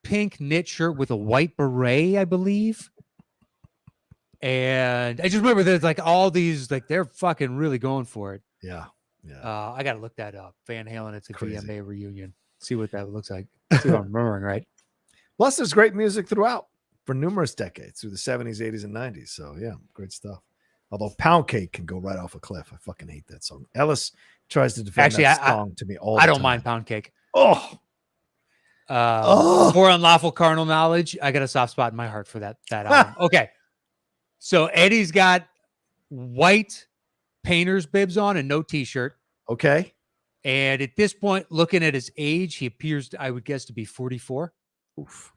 pink knit shirt with a white beret, I believe. And I just remember there's like all these, like they're fucking really going for it. Yeah. Yeah. I gotta look that up. Van Halen at the Crazy. VMA reunion. See what that looks like. See what I'm remembering, right? Plus, there's great music throughout for numerous decades through the 70s, 80s, and 90s. So yeah, great stuff. Although Pound Cake can go right off a cliff. I fucking hate that song. Ellis tries to defend that song to me all the time. I don't mind Pound Cake. Oh. For Unlawful Carnal Knowledge, I got a soft spot in my heart for that album. Okay. So Eddie's got white painter's bibs on and no t-shirt. Okay. And at this point, looking at his age, he appears, I would guess, to be 44. Oof.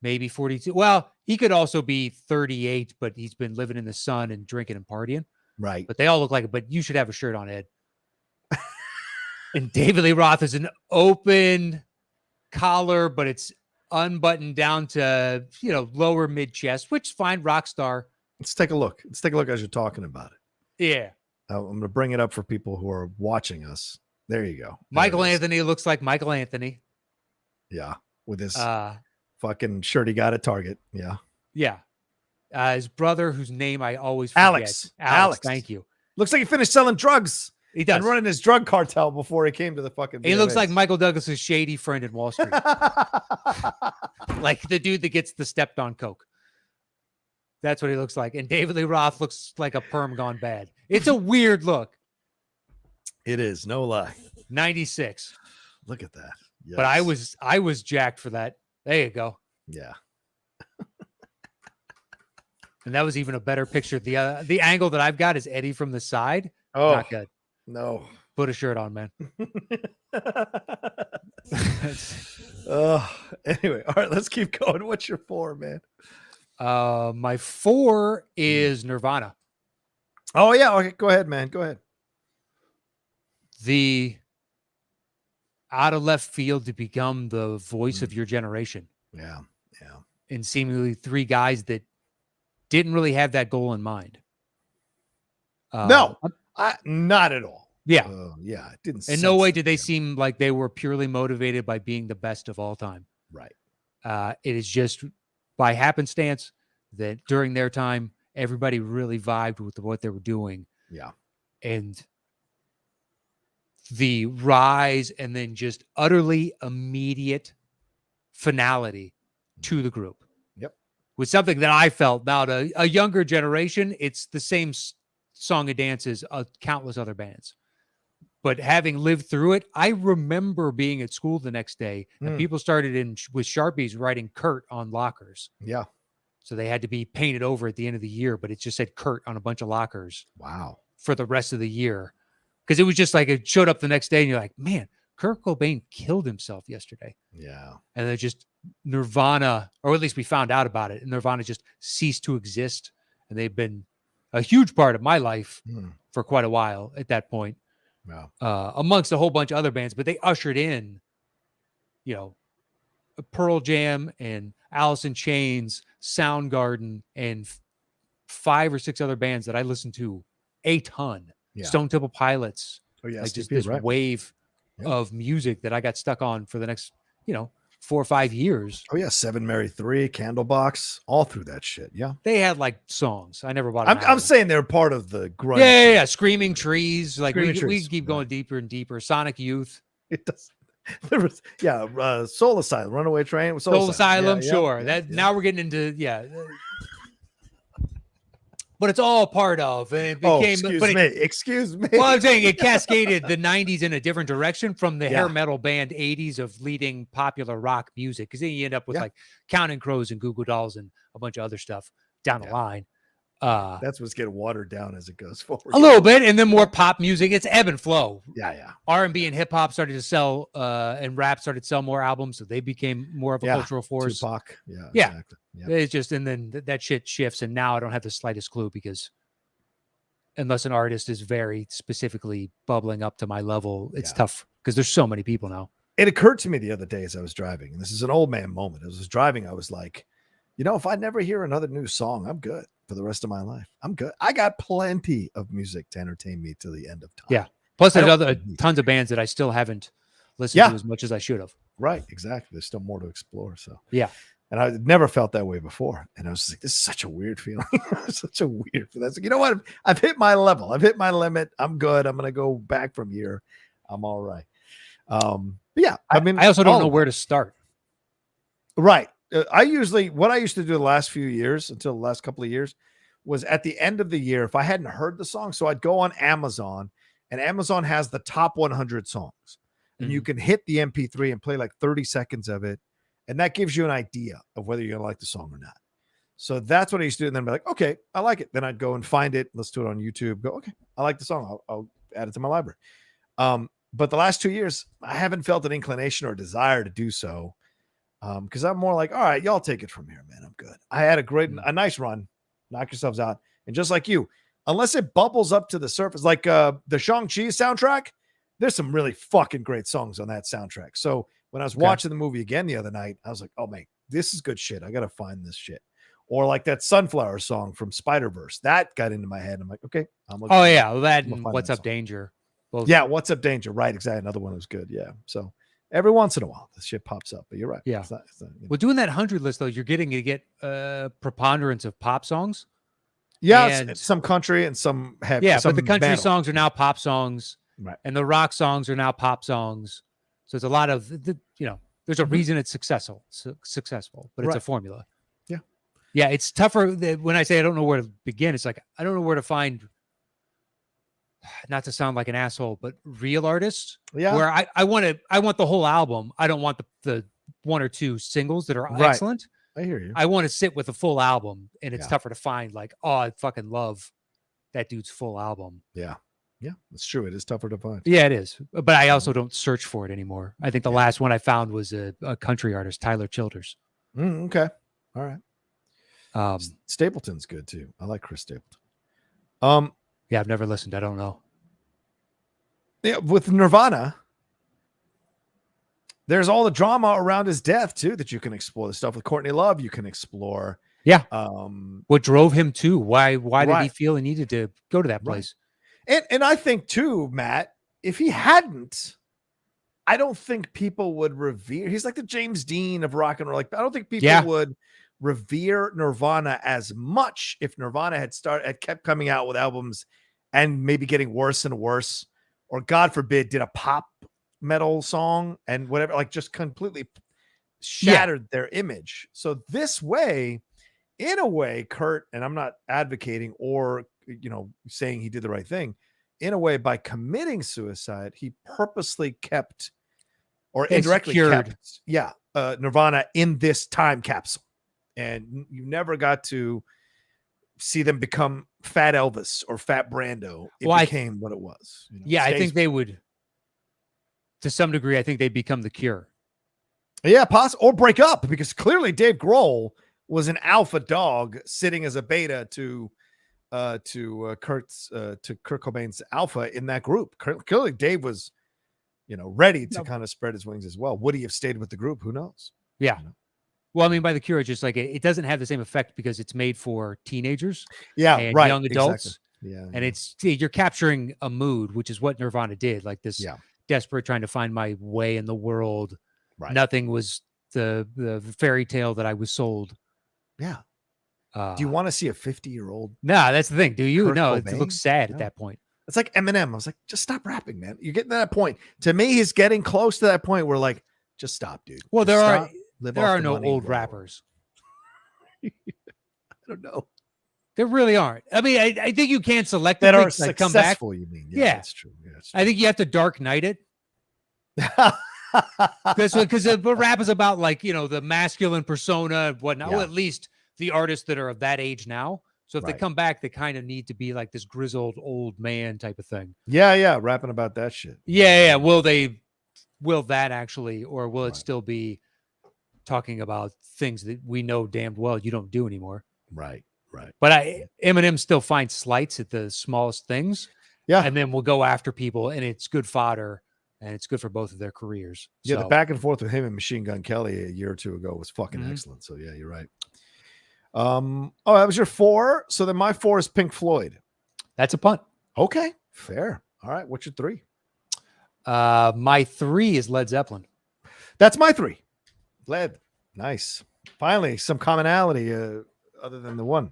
Maybe 42. Well, he could also be 38, but he's been living in the sun and drinking and partying. Right. But they all look like it. But you should have a shirt on, Ed. And David Lee Roth is an open collar, but it's unbuttoned down to, lower mid chest, which is fine. Rock star. Let's take a look. Let's take a look as you're talking about it. Yeah. I'm going to bring it up for people who are watching us. There you go. Michael Anthony looks like Michael Anthony. Yeah. With his fucking shirt he got at Target. Yeah. Yeah. His brother, whose name I always forget. Alex. Thank you. Looks like he finished selling drugs. He does. And running his drug cartel before he came to the fucking He looks like Michael Douglas's shady friend in Wall Street. Like the dude that gets the stepped on coke. That's what he looks like. And David Lee Roth looks like a perm gone bad. It's a weird look. It is, no lie. 96. Look at that. Yes. But I was jacked for that. There you go. Yeah. And that was even a better picture. The angle that I've got is Eddie from the side. Oh, not good. No. Put a shirt on, man. Anyway, all right, let's keep going. What's your 4, man? My 4 is Nirvana. Oh yeah. Okay, go ahead, man. Go ahead. The out of left field to become the voice of your generation. Yeah. Yeah. And seemingly 3 guys that didn't really have that goal in mind. No, not at all. Yeah. Yeah. It didn't. In no way did they seem like they were purely motivated by being the best of all time. Right. It is just by happenstance that during their time, everybody really vibed with what they were doing. Yeah. And the rise and then just utterly immediate finality to the group. Yep. Was something that I felt. Now, to a younger generation, it's the same song and dance as countless other bands. But having lived through it, I remember being at school the next day and people started with Sharpies writing Kurt on lockers. Yeah. So they had to be painted over at the end of the year, but it just said Kurt on a bunch of lockers. Wow. For the rest of the year. Because it was just like it showed up the next day and you're like, man, Kurt Cobain killed himself yesterday. Yeah. And then just Nirvana, or at least we found out about it, and Nirvana just ceased to exist. And they've been a huge part of my life for quite a while at that point. Wow. Amongst a whole bunch of other bands, but they ushered in, Pearl Jam and Alice in Chains, Soundgarden, and 5 or 6 other bands that I listened to a ton. Yeah. Stone Temple Pilots. Oh yeah, like just this wave of music that I got stuck on for the next, 4 or 5 years. Oh yeah, 7 Mary 3, Candlebox, all through that shit. Yeah, they had like songs. I never bought. I'm saying they're part of the grunge. Yeah. Screaming Trees. Like Screaming we Trees. keep going deeper and deeper. Sonic Youth. It does. There was Soul Asylum, Runaway Train. Soul Asylum, sure. Now we're getting into but it's all part of, and it became. Excuse me. Well, I'm saying it cascaded the 90s in a different direction from the hair Yeah. metal band 80s of leading popular rock music, because then you end up with like Counting Crows and Goo Goo Dolls and a bunch of other stuff down the line. That's what's getting watered down as it goes forward. A little bit, and then more pop music. It's ebb and flow. Yeah. R&B and hip hop started to sell, and rap started to sell more albums, so they became more of a cultural force. Tupac. Yeah. Exactly. Yeah. It's just, and then that shit shifts, and now I don't have the slightest clue, because unless an artist is very specifically bubbling up to my level, it's tough because there's so many people now. It occurred to me the other day as I was driving, and this is an old man moment. As I was driving, I was like, if I never hear another new song, I'm good for the rest of my life. I'm good. I got plenty of music to entertain me till the end of time. Yeah. Plus, there's tons of bands that I still haven't listened to as much as I should have. Right. Exactly. There's still more to explore. So yeah. And I never felt that way before. And I was just like, this is such a weird feeling. Such a weird feeling. Like, you know what? I've hit my level. I've hit my limit. I'm good. I'm going to go back from here. I'm all right. But yeah. I mean, I also don't know where to start. Right. What I used to do the last few years, until the last couple of years, was at the end of the year, if I hadn't heard the song, so I'd go on Amazon, and Amazon has the top 100 songs, and you can hit the MP3 and play like 30 seconds of it. And that gives you an idea of whether you're going to like the song or not. So that's what I used to do. And then be like, okay, I like it. Then I'd go and find it. Let's do it on YouTube. Go, okay, I like the song. I'll add it to my library. But the last 2 years, I haven't felt an inclination or desire to do so. Because I'm more like, all right, y'all take it from here, man. I'm good. I had a nice run. Knock yourselves out. And just like you, unless it bubbles up to the surface, like the Shang-Chi soundtrack, there's some really fucking great songs on that soundtrack. So when I was watching the movie again the other night, I was like, oh, man, this is good shit. I got to find this shit. Or like that Sunflower song from Spider-Verse. That got into my head. I'm like, okay. Well, that and What's Up Danger. Both. Yeah, What's Up Danger. Right, exactly. Another one that was good. Yeah. So every once in a while, this shit pops up. But you're right. Yeah. It's not, Well, doing that 100 list, though, you're getting to get preponderance of pop songs. Yeah, it's some country and some heavy. Yeah, some but the country metal. songs are now pop songs. Right. And the rock songs are now pop songs. So it's a lot of, there's a reason it's successful, but it's a formula. Yeah. Yeah, it's tougher. When I say I don't know where to begin, it's like, I don't know where to find, not to sound like an asshole, but real artists. Yeah. Where I want the whole album. I don't want the one or two singles that are excellent. I hear you. I want to sit with a full album, and it's tougher to find like, oh, I fucking love that dude's full album. Yeah. Yeah, it's true. It is tougher to find. Yeah, it is. But I also don't search for it anymore. I think the last one I found was a country artist, Tyler Childers. Okay. All right. Stapleton's good too. I like Chris Stapleton. Yeah, I've never listened. I don't know. Yeah, with Nirvana, there's all the drama around his death too that you can explore. The stuff with Courtney Love you can explore. Yeah. What drove him to? Why did he feel he needed to go to that place? And I think too, Matt, if he hadn't, I don't think people would revere. He's like the James Dean of rock and roll. Like, I don't think people would revere Nirvana as much if Nirvana had kept coming out with albums and maybe getting worse and worse, or God forbid, did a pop metal song and whatever, like just completely shattered their image. So this way, in a way, Kurt, and I'm not advocating or saying he did the right thing, in a way, by committing suicide, he purposely kept or indirectly kept Nirvana in this time capsule. And you never got to see them become Fat Elvis or Fat Brando. It became what it was. I think they would, to some degree, I think they'd become the Cure. Yeah, or break up, because clearly Dave Grohl was an alpha dog sitting as a beta to Kurt Cobain's alpha in that group. Clearly Dave was, ready to kind of spread his wings as well. Would he have stayed with the group? Who knows? Yeah. Well, I mean, by the Cure, it's just like it doesn't have the same effect because it's made for teenagers, and young adults. Exactly. Yeah, and it's you're capturing a mood, which is what Nirvana did. Like this, desperate trying to find my way in the world. Right. Nothing was the fairy tale that I was sold. Yeah. Do you want to see a 50-year-old? No, that's the thing. Do you? No, it looks sad at that point. It's like Eminem. I was like, just stop rapping, man. You're getting to that point. To me, he's getting close to that point where, like, just stop, dude. Well, there are no old rappers. I don't know. There really aren't. I mean, I think you can selectively that are like, come back. successful. You mean? Yeah. That's true. Yeah, that's true. I think you have to Dark Knight it. Because rap is about like, you know, the masculine persona and whatnot. Yeah. Well, at least the artists that are of that age now. So if they Right. come back, they kind of need to be like this grizzled old man type of thing. Yeah, rapping about that shit. Yeah. Will that actually, or will it Right. still be talking about things that we know damned well you don't do anymore? Right. But Eminem still finds slights at the smallest things. Yeah. And then we'll go after people, and it's good fodder, and it's good for both of their careers. Yeah, So, the back and forth with him and Machine Gun Kelly a year or two ago was fucking Mhm. excellent. So yeah, you're right. Oh, that was your 4. So then my 4 is Pink Floyd. that's a punt. Okay, fair. All right, what's your 3? My 3 is Led Zeppelin. That's my 3. Led. Nice. Finally, some commonality other than the one.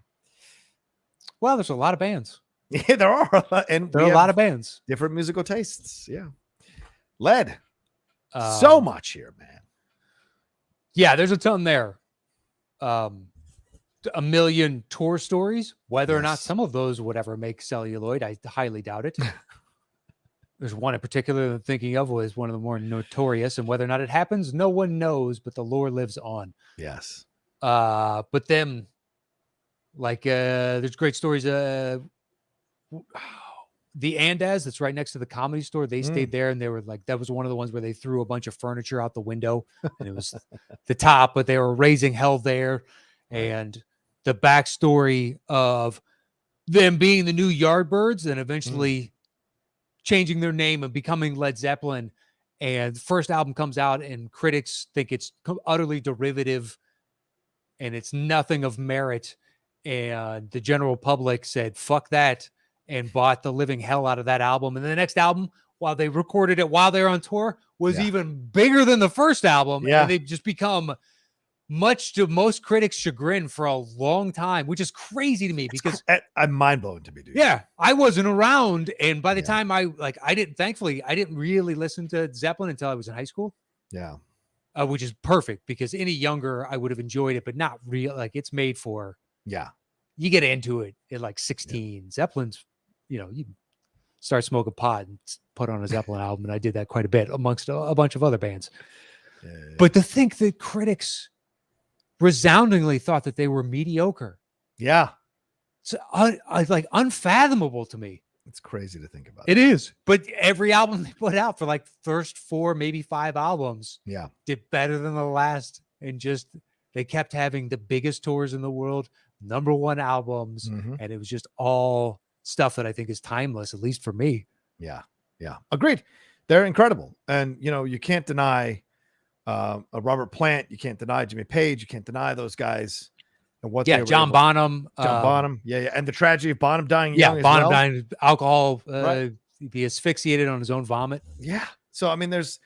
Well, there's a lot of bands. Yeah, there are a lot, and There are a lot of bands. different musical tastes. Yeah. Led. So much here, man. Yeah, there's a ton there. A million tour stories. Whether or not Yes. some of those would ever make celluloid, I highly doubt it. There's one in particular that I'm thinking of was one of the more notorious, and whether or not it happens, no one knows, but the lore lives on. Yes. But then, like, there's great stories. The Andaz that's right next to the Comedy Store, they stayed there, and they were like, that was one of the ones where they threw a bunch of furniture out the window, and it was the top, but they were raising hell there. And the backstory of them being the new Yardbirds and eventually changing their name and becoming Led Zeppelin. And the first album comes out, and critics think it's utterly derivative and it's nothing of merit. And the general public said, fuck that, and bought the living hell out of that album. And then the next album, while they recorded it while they were on tour, was even bigger than the first album. Yeah. And they've just become, much to most critics' chagrin, for a long time, which is crazy to me because I'm mind blown to me, dude. yeah, I wasn't around. And by the time I didn't really listen to Zeppelin until I was in high school. Yeah. Which is perfect because any younger I would have enjoyed it, but not real. Like, it's made for, you get into it at like 16. Zeppelin's, you start smoking pot and put on a Zeppelin album. And I did that quite a bit amongst a bunch of other bands. But to think that critics resoundingly thought that they were mediocre. Yeah. It's like unfathomable to me. It's crazy to think about. It is. But every album they put out for like first 4, maybe 5 albums did better than the last. And just, they kept having the biggest tours in the world, #1 albums. And it was just all stuff that I think is timeless, at least for me. Yeah. Agreed. They're incredible. And, you can't deny Robert Plant. You can't deny Jimmy Page. You can't deny those guys. And what they were John Bonham. Bonham. Yeah. And the tragedy of Bonham dying young. Bonham dying of alcohol. Be asphyxiated on his own vomit. Yeah. So, I mean, there's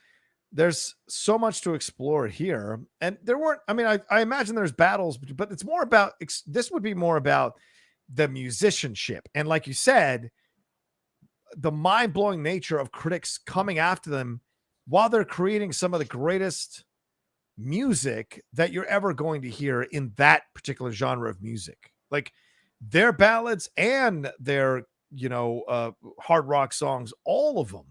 so much to explore here. And there weren't, I imagine there's battles, but it's more about, this would be more about the musicianship. And like you said, the mind-blowing nature of critics coming after them while they're creating some of the greatest music that you're ever going to hear in that particular genre of music. Like their ballads and their, hard rock songs, all of them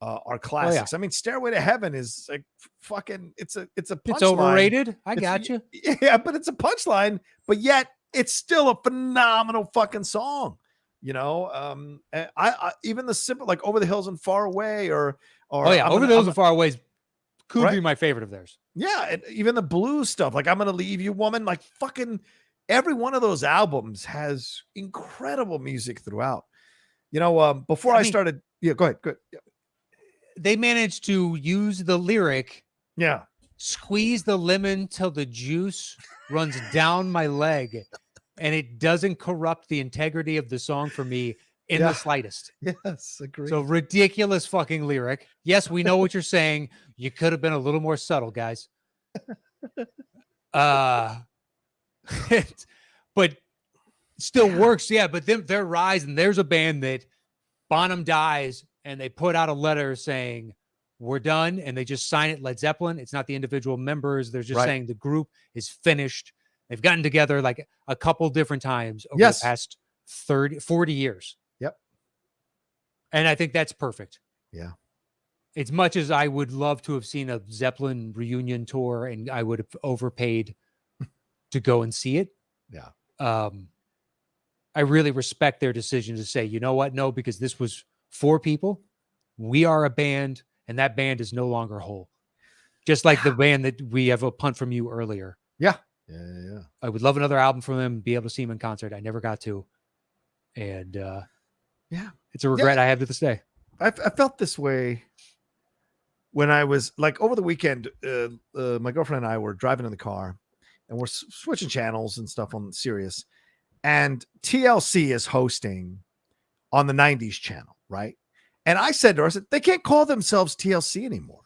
are classics. I mean, Stairway to Heaven is like fucking, it's a punchline. It's overrated. I got you. Yeah, but it's a punchline, but yet it's still a phenomenal fucking song. I even the simple, like Over the Hills and Far Away or Over the Hills and Far Away could be my favorite of theirs. Yeah. And even the blues stuff, like I'm Gonna Leave You Woman, like fucking every one of those albums has incredible music throughout. Before I started, go ahead. Good. Yeah. They managed to use the lyric, squeeze the lemon till the juice runs down my leg, and it doesn't corrupt the integrity of the song for me in the slightest. Yes, agree. So ridiculous fucking lyric. Yes, we know what you're saying. You could have been a little more subtle, guys. But still works. Yeah, but their rise, and there's a band that Bonham dies, and they put out a letter saying, we're done, and they just sign it Led Zeppelin. It's not the individual members. They're just saying the group is finished, They've gotten together like a couple different times over Yes. the past 40 years. Yep. And I think that's perfect. Yeah. As much as I would love to have seen a Zeppelin reunion tour and I would have overpaid to go and see it. Yeah. I really respect their decision to say, you know what? No, because this was 4 people. We are a band, and that band is no longer whole. Just like the band that we have a punt from you earlier. Yeah. Yeah. I would love another album from them, be able to see them in concert. I never got to. And Yeah. it's a regret I have to this day. I felt this way when I was like over the weekend. My girlfriend and I were driving in the car, and we're switching channels and stuff on Sirius, and TLC is hosting on the 90s channel, right? And I said to her, I said, they can't call themselves TLC anymore.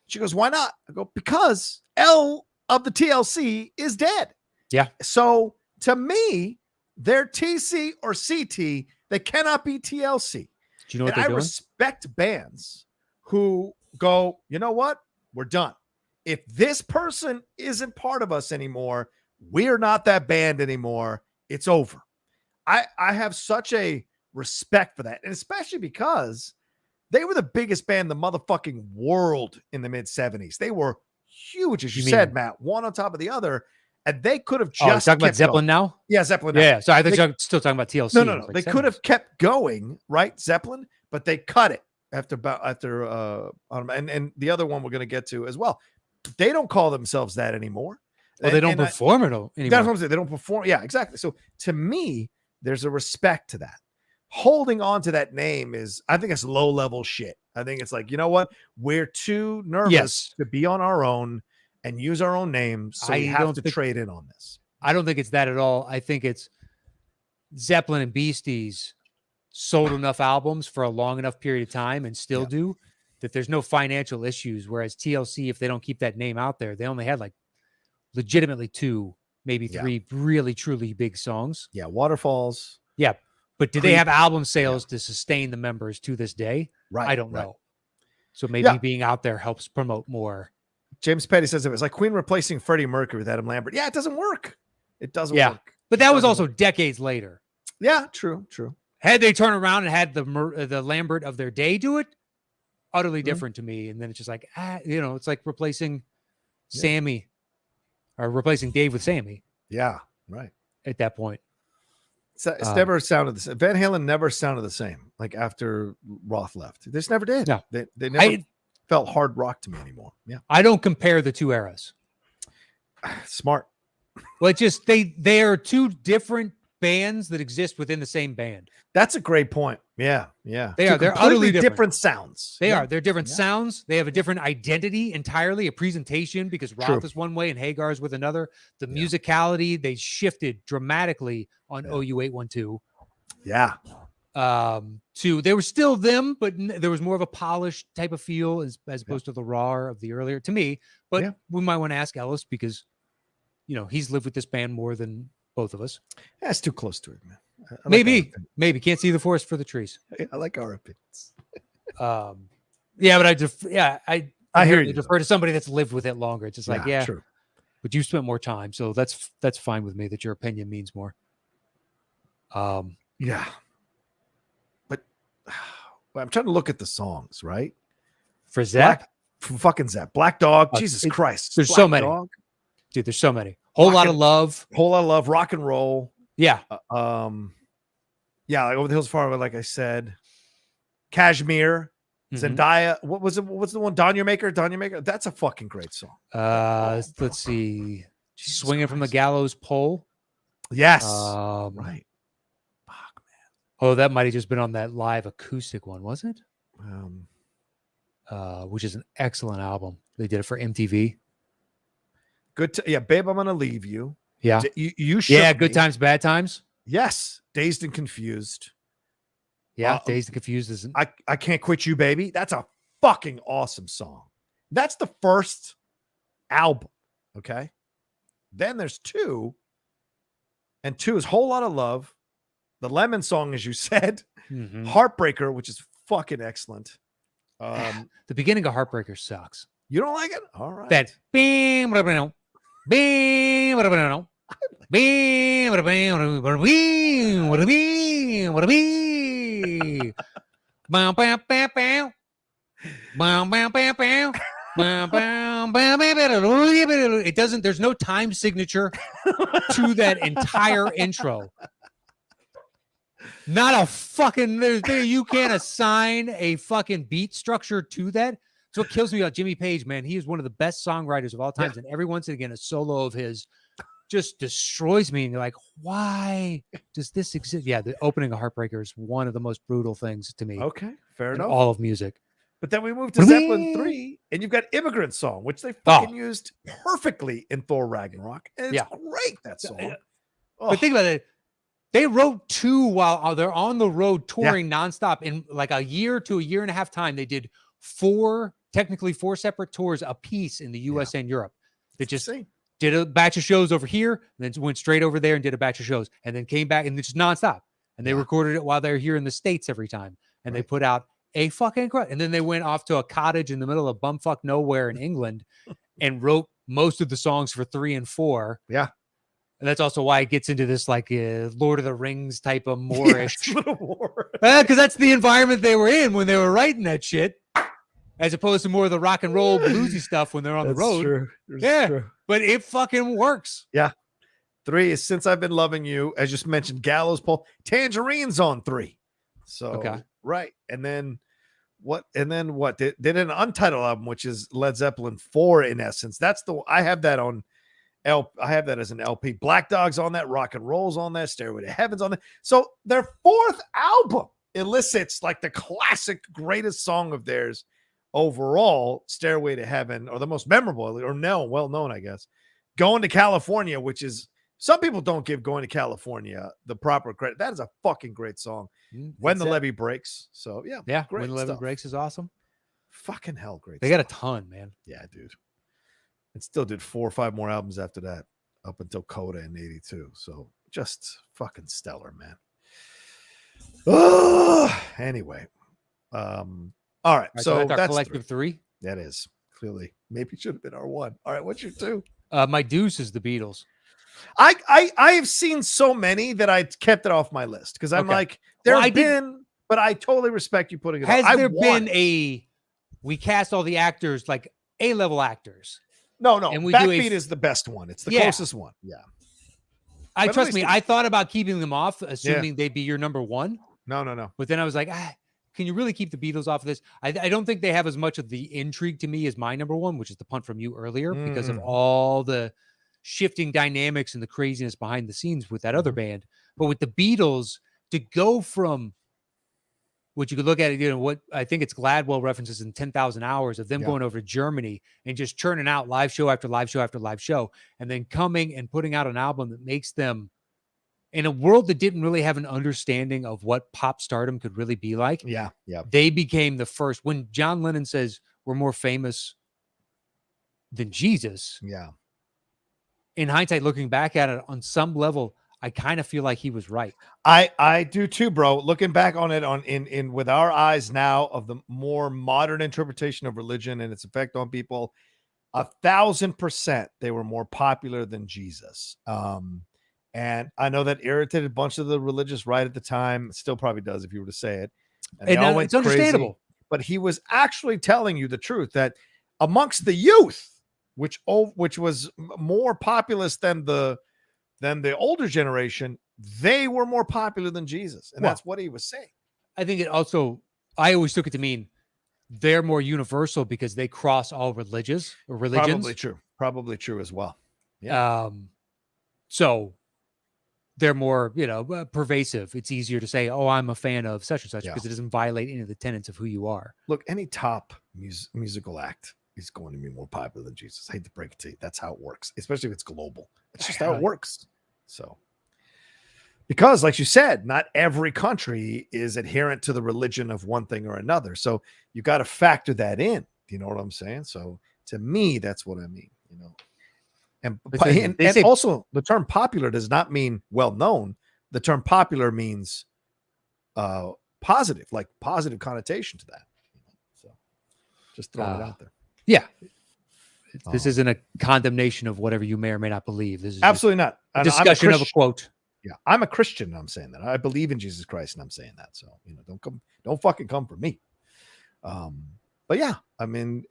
She goes, why not? I go, because L of the TLC is dead. Yeah. So to me, they're TC or CT. They cannot be TLC. Do you know what And they're doing? Respect bands who go, you know what? We're done. If this person isn't part of us anymore, we're not that band anymore. It's over. I have such a respect for that. And especially because they were the biggest band in the motherfucking world in the mid 70s. They were huge, as you said, Matt, one on top of the other. And they could have just talking about Zeppelin going. now? Yeah, Zeppelin. Yeah. So I think you're still talking about TLC. No. Like they could have kept going, right? Zeppelin, but they cut it after and the other one we're going to get to as well. They don't call themselves that anymore. Well, they don't perform it anymore. That's what I'm saying. They don't perform. Yeah, exactly. So to me, there's a respect to that. Holding on to that name is, I think it's low level shit. I think it's like, you know what? We're too nervous to be on our own and use our own name. So we have to trade in on this. I don't think it's that at all. I think it's Zeppelin and Beasties sold enough albums for a long enough period of time and still do that there's no financial issues. Whereas TLC, if they don't keep that name out there, they only had like legitimately 2, maybe 3 really, truly big songs. Yeah. Waterfalls. Yeah. But did they have album sales to sustain the members to this day? Right. I don't know. So maybe being out there helps promote more. James Petty says it was like Queen replacing Freddie Mercury with Adam Lambert. Yeah, it doesn't work. It doesn't work. But that was also decades later. Yeah, true. Had they turned around and had the Lambert of their day do it, utterly different to me. And then it's just like, it's like replacing Sammy or replacing Dave with Sammy. Yeah, right. At that point. It's never sounded the same. Van Halen never sounded the same. Like after Roth left, they just never did. No, they never felt hard rock to me anymore. Yeah, I don't compare the 2 eras. Smart. Well, it's just they are 2 different bands that exist within the same band. That's a great point. Yeah. They're utterly different sounds. They're different sounds. They have a different identity entirely, a presentation, because Roth is one way and Hagar is with another. The musicality, they shifted dramatically on OU812. Yeah. They were still them, but there was more of a polished type of feel as opposed to the raw of the earlier, to me. But we might want to ask Ellis because, he's lived with this band more than both of us. That's too close to it, man. Maybe can't see the forest for the trees. I like our opinions. But I hear you. Defer to somebody that's lived with it longer. It's just like, true. But you spent more time, so that's fine with me that your opinion means more. Yeah. But I'm trying to look at the songs, right? For Zach? Fucking Zach. Black Dog. Jesus Christ. There's Black so many. Dog. Dude, there's so many. Whole lot of love. Rock and roll. Yeah. Like Over the Hills Far Away, like I said. Kashmir. Zendaya. What was it? What's the one? Don Your Maker. That's a fucking great song. Let's see. Swinging from the Gallows Pole. Yes. Right. Fuck, man. Oh, that might have just been on that live acoustic one, was it? Which is an excellent album. They did it for MTV. Good. Babe, I'm gonna leave you. Yeah. You should. Yeah. Good Times, Bad Times. Yes. Dazed and Confused. Yeah. Dazed and Confused isn't. I Can't Quit You, Baby. That's a fucking awesome song. That's the first album. Okay. Then there's 2. And 2 is Whole Lot of Love. The Lemon Song, as you said. Heartbreaker, which is fucking excellent. The beginning of Heartbreaker sucks. You don't like it? All right. That bing, It doesn't, there's no time signature to that entire intro. Not a fucking, you can't assign a fucking beat structure to that. So what kills me about Jimmy Page, man, he is one of the best songwriters of all times. And every once and again, a solo of his just destroys me. And you're like, why does this exist? Yeah, the opening of Heartbreaker is one of the most brutal things to me. Okay, fair enough. All of music. But then we moved to Zeppelin 3, and you've got Immigrant Song, which they fucking used perfectly in Thor Ragnarok. And it's great, that song. But think about it. They wrote 2 while they're on the road touring nonstop. In like a year to a year and a half time, they did 4 separate tours a piece in the US and Europe. They just did a batch of shows over here, and then went straight over there and did a batch of shows, and then came back and just nonstop. And they recorded it while they're here in the States every time. And they put out a fucking and then they went off to a cottage in the middle of bumfuck nowhere in England and wrote most of the songs for 3 and 4. Yeah. And that's also why it gets into this like Lord of the Rings type of Moorish. Because that's the environment they were in when they were writing that shit, as opposed to more of the rock and roll bluesy stuff when they're on the road. True. True. But it fucking works. Yeah. 3 is Since I've Been Loving You, as just mentioned, Gallows Pole. Tangerine's on 3. So right. And then what? They did an Untitled album, which is Led Zeppelin 4 in essence. That's I have that on I have that as an LP. Black Dog's on that, Rock and Roll's on that, Stairway to Heaven's on that. So their 4th album elicits like the classic greatest song of theirs overall, Stairway to Heaven, or the most memorable, or well known, I guess. Going to California, which is, some people don't give Going to California the proper credit. That is a fucking great song. When the Levee Breaks. So yeah. Great When the Levee Breaks is awesome. Fucking hell, great. They got a ton, man. Yeah, dude. And still did 4 or 5 more albums after that, up until Coda in '82. So just fucking stellar, man. Anyway. All right. So that's our collective 3. That is clearly, maybe should have been our 1. All right. What's your 2? My deuce is the Beatles. I have seen so many that I kept it off my list because I'm like, but I totally respect you putting it. Has there been we cast all the actors like A-level actors? No. And Backbeat is the best one. It's the closest one. Yeah. Trust me. I thought about keeping them off, assuming they'd be your number 1. No. But then I was like, can you really keep the Beatles off of this? I don't think they have as much of the intrigue to me as my number 1, which is the punt from you earlier, because of all the shifting dynamics and the craziness behind the scenes with that other band. But with the Beatles, to go from what you could look at it, what I think it's Gladwell references in 10,000 Hours of them going over to Germany and just churning out live show after live show after live show, and then coming and putting out an album that makes them, in a world that didn't really have an understanding of what pop stardom could really be like. Yeah. They became the first. When John Lennon says we're more famous than Jesus. Yeah. In hindsight, looking back at it on some level, I kind of feel like he was right. I do too, bro. Looking back on it in with our eyes now of the more modern interpretation of religion and its effect on people, 1,000% they were more popular than Jesus. And I know that irritated a bunch of the religious right at the time. It still probably does if you were to say it. And it's understandable. Crazy. But he was actually telling you the truth that amongst the youth, which was more populous than the older generation, they were more popular than Jesus. And that's what he was saying. I think it also, I always took it to mean they're more universal because they cross all religions. Probably true as well. Yeah. So they're more, pervasive. It's easier to say, oh, I'm a fan of such and such because it doesn't violate any of the tenets of who you are. Look, any top musical act is going to be more popular than Jesus. I hate to break it to you. That's how it works, especially if it's global. It's just how it works. So, because like you said, not every country is adherent to the religion of one thing or another. So you got to factor that in. Do you know what I'm saying? So to me, that's what I mean, And also the term popular does not mean well-known. The term popular means positive, like positive connotation to that. So just throwing it out there. Yeah. This isn't a condemnation of whatever you may or may not believe. This is absolutely not a discussion of a quote. Yeah, I'm a Christian. And I'm saying that I believe in Jesus Christ, and I'm saying that. So don't fucking come for me. But yeah, I mean,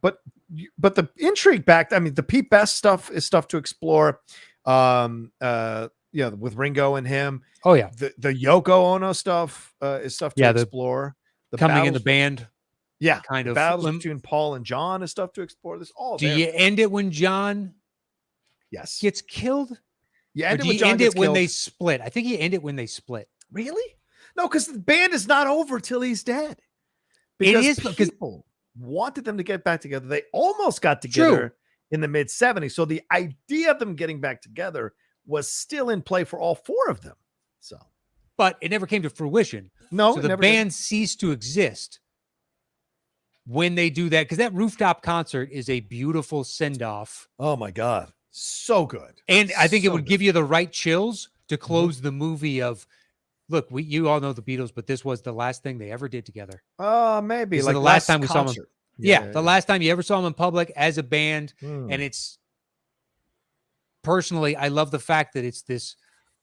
but the intrigue back. I mean, the Pete Best stuff is stuff to explore. With Ringo and him. Oh yeah, the Yoko Ono stuff is stuff to explore. The coming in the band. Yeah, kind of battles between Paul and John is stuff to explore. This all. Do you end it when John? Yes. Gets killed. Yeah, do you end it when they split? I think you end it when they split. Really? No, because the band is not over till he's dead. Because people wanted them to get back together. They almost got together in the mid 70s. So the idea of them getting back together was still in play for all four of them. So, but it never came to fruition. No, so the band ceased to exist when they do that, because that rooftop concert is a beautiful send-off. Oh my God. So good. And I think it would give you the right chills to close the movie of, look, you all know the Beatles, but this was the last thing they ever did together. Maybe this like the last time we saw them. Yeah, the last time you ever saw them in public as a band. And it's, personally, I love the fact that it's this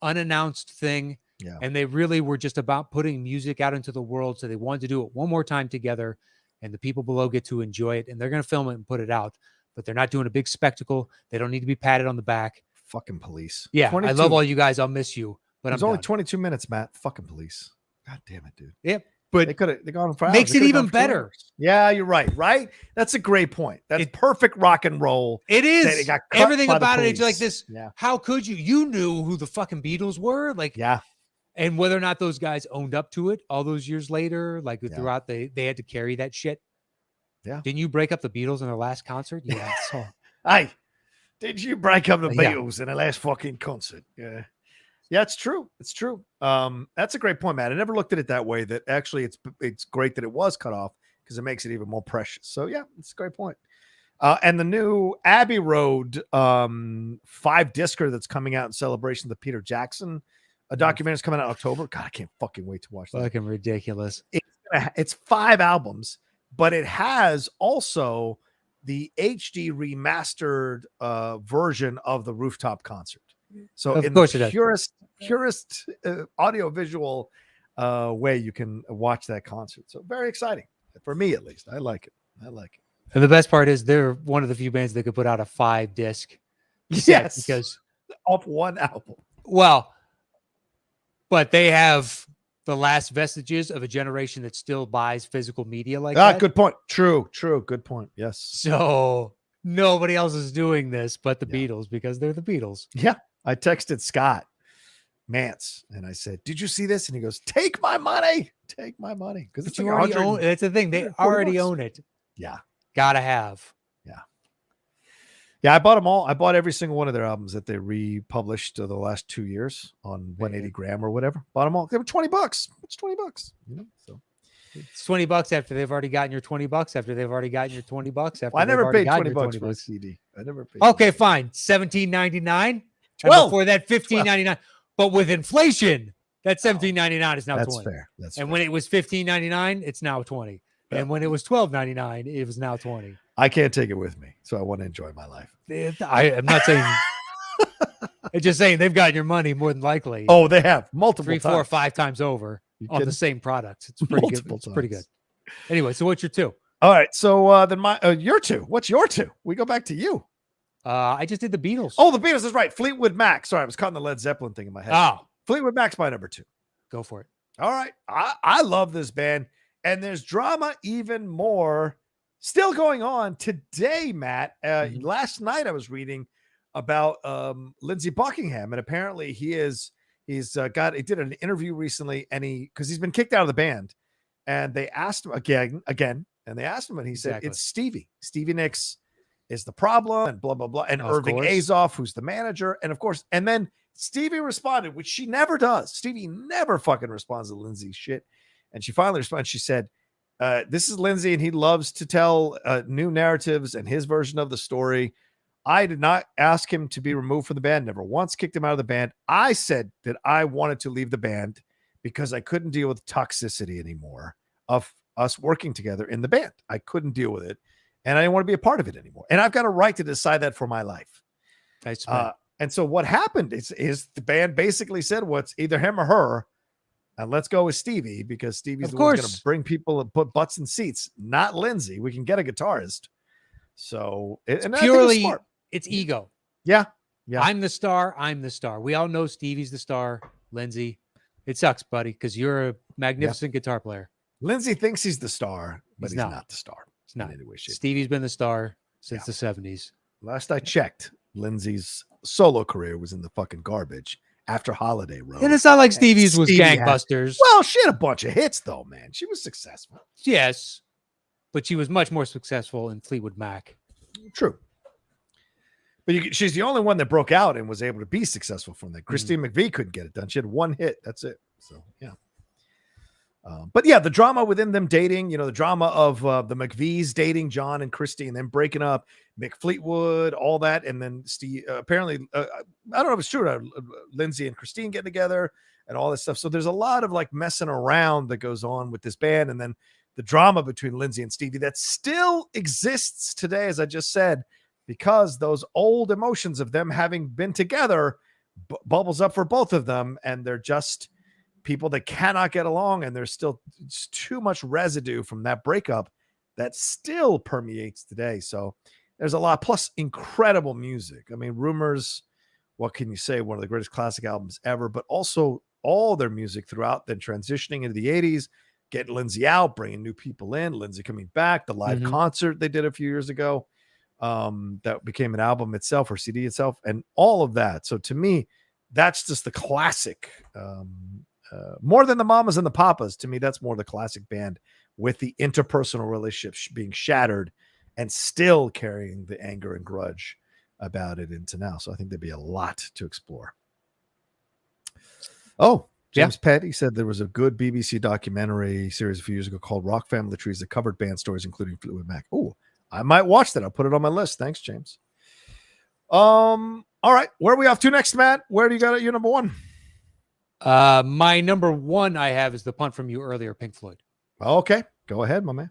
unannounced thing. Yeah. And they really were just about putting music out into the world. So they wanted to do it one more time together, and the people below get to enjoy it, and they're going to film it and put it out. But they're not doing a big spectacle. They don't need to be patted on the back. Fucking Police. Yeah, I love all you guys. I'll miss you. But it's only 22 minutes, Matt. Fucking Police. God damn it, dude. Yep. But they could have gone for makes it even better. Yeah, you're right. Right? That's a great point. That's perfect rock and roll. It is. Everything about it is like this. Yeah. How could you? You knew who the fucking Beatles were. Like, yeah. And whether or not those guys owned up to it all those years later, like throughout, they had to carry that shit. Yeah. Didn't you break up the Beatles in their last concert? Yeah. So, hey, did you break up the Beatles in the last fucking concert? Yeah. Yeah, it's true. It's true. That's a great point, Matt. I never looked at it that way. That actually, it's great that it was cut off, because it makes it even more precious. So yeah, it's a great point. And the new Abbey Road 5-discer that's coming out in celebration of the Peter Jackson documentary is coming out in October. God, I can't fucking wait to watch that. Fucking ridiculous. It's 5 albums, but it has also the HD remastered version of the rooftop concert. So of in course the purest audio-visual way you can watch that concert. So very exciting. For me, at least. I like it. And the best part is they're one of the few bands that could put out a 5-disc set. Yes. Because off one album. Well, but they have the last vestiges of a generation that still buys physical media like that. Good point. True. Good point. Yes. So nobody else is doing this but the Beatles, because they're the Beatles. Yeah. I texted Scott Mance and I said, "Did you see this?" And he goes, "Take my money. Take my money." Because it's you already own. That's the thing. They already own it. Yeah. Gotta have. Yeah, I bought them all. I bought every single one of their albums that they republished the last 2 years on 180 gram or whatever. Bought them all. They were $20. It's $20. So it's $20 after they've already gotten your $20. After they've already gotten your $20. After I never paid $20 for a CD. I never paid. Okay, fine. $17.99. Before that, $15.99. But with inflation, that $17.99 is now $20. That's fair. And when it was $15.99, it's now $20. Yeah. And when it was $12.99, it was now $20. I can't take it with me, so I want to enjoy my life. I am not saying. I'm just saying they've gotten your money more than likely. Oh, they have multiple 3, 4, 5 times over on the same product. It's pretty good. It's pretty good. Anyway, so what's your 2? All right, so then your 2. What's your 2? We go back to you. I just did the Beatles. Oh, the Beatles is right. Fleetwood Mac. Sorry, I was caught in the Led Zeppelin thing in my head. Oh, Fleetwood Mac's my number 2. Go for it. All right, I love this band, and there's drama even more still going on today, Matt. Last night I was reading about Lindsey Buckingham, and apparently he did an interview recently, and because he's been kicked out of the band, and they asked him again, and they asked him, and he said it's Stevie Nicks is the problem, and blah blah blah, and Irving Azoff, who's the manager, and of course, and then Stevie responded, which she never does. Stevie never fucking responds to Lindsey's shit, and she finally responded. She said, "This is Lindsey, and he loves to tell new narratives and his version of the story. I did not ask him to be removed from the band. Never once kicked him out of the band. I said that I wanted to leave the band because I couldn't deal with toxicity anymore of us working together in the band. I couldn't deal with it. and I didn't want to be a part of it anymore. And I've got a right to decide that for my life. And so what happened is the band basically said, well, it's either him or her. And let's go with Stevie, because Stevie's the one who's going to bring people and put butts in seats, not Lindsey. We can get a guitarist. So and purely, it's ego. Yeah. I'm the star. We all know Stevie's the star. Lindsey, it sucks, buddy, because you're a magnificent guitar player. Lindsey thinks he's the star, but he's not the star. He's not. In any way, shape. Stevie's been the star since the 70s. Last I checked, Lindsey's solo career was in the fucking garbage after Holiday Road. And it's not like Stevie's was gangbusters. Well, she had a bunch of hits, though, man. She was successful. Yes, but she was much more successful in Fleetwood Mac. True. But she's the only one that broke out and was able to be successful from that. Christine McVie couldn't get it done. She had one hit. That's it. So, yeah. But yeah, the drama within them dating, the drama of the McVies dating John and Christy and then breaking up, Mick Fleetwood, all that. And then Steve, apparently, I don't know if it's true, Lindsey and Christine getting together and all this stuff. So there's a lot of like messing around that goes on with this band. And then the drama between Lindsey and Stevie that still exists today, as I just said, because those old emotions of them having been together bubbles up for both of them. And they're just people that cannot get along, and there's still too much residue from that breakup that still permeates today. So there's a lot, plus incredible music. I mean, Rumors, what can you say? One of the greatest classic albums ever, but also all their music throughout, then transitioning into the 80s, getting Lindsey out, bringing new people in, Lindsey coming back, the live concert they did a few years ago, that became an album itself or CD itself, and all of that. So to me, that's just the classic, more than the Mamas and the Papas. To me, that's more the classic band with the interpersonal relationships being shattered and still carrying the anger and grudge about it into now. So I think there'd be a lot to explore. Oh, James Petty said there was a good BBC documentary series a few years ago called Rock Family Trees that covered band stories, including Fleetwood Mac. Oh, I might watch that. I'll put it on my list. Thanks, James. All right. Where are we off to next, Matt? Where do you got at your number one? My number one I have is the punt from you earlier, Pink Floyd. Okay. Go ahead, my man.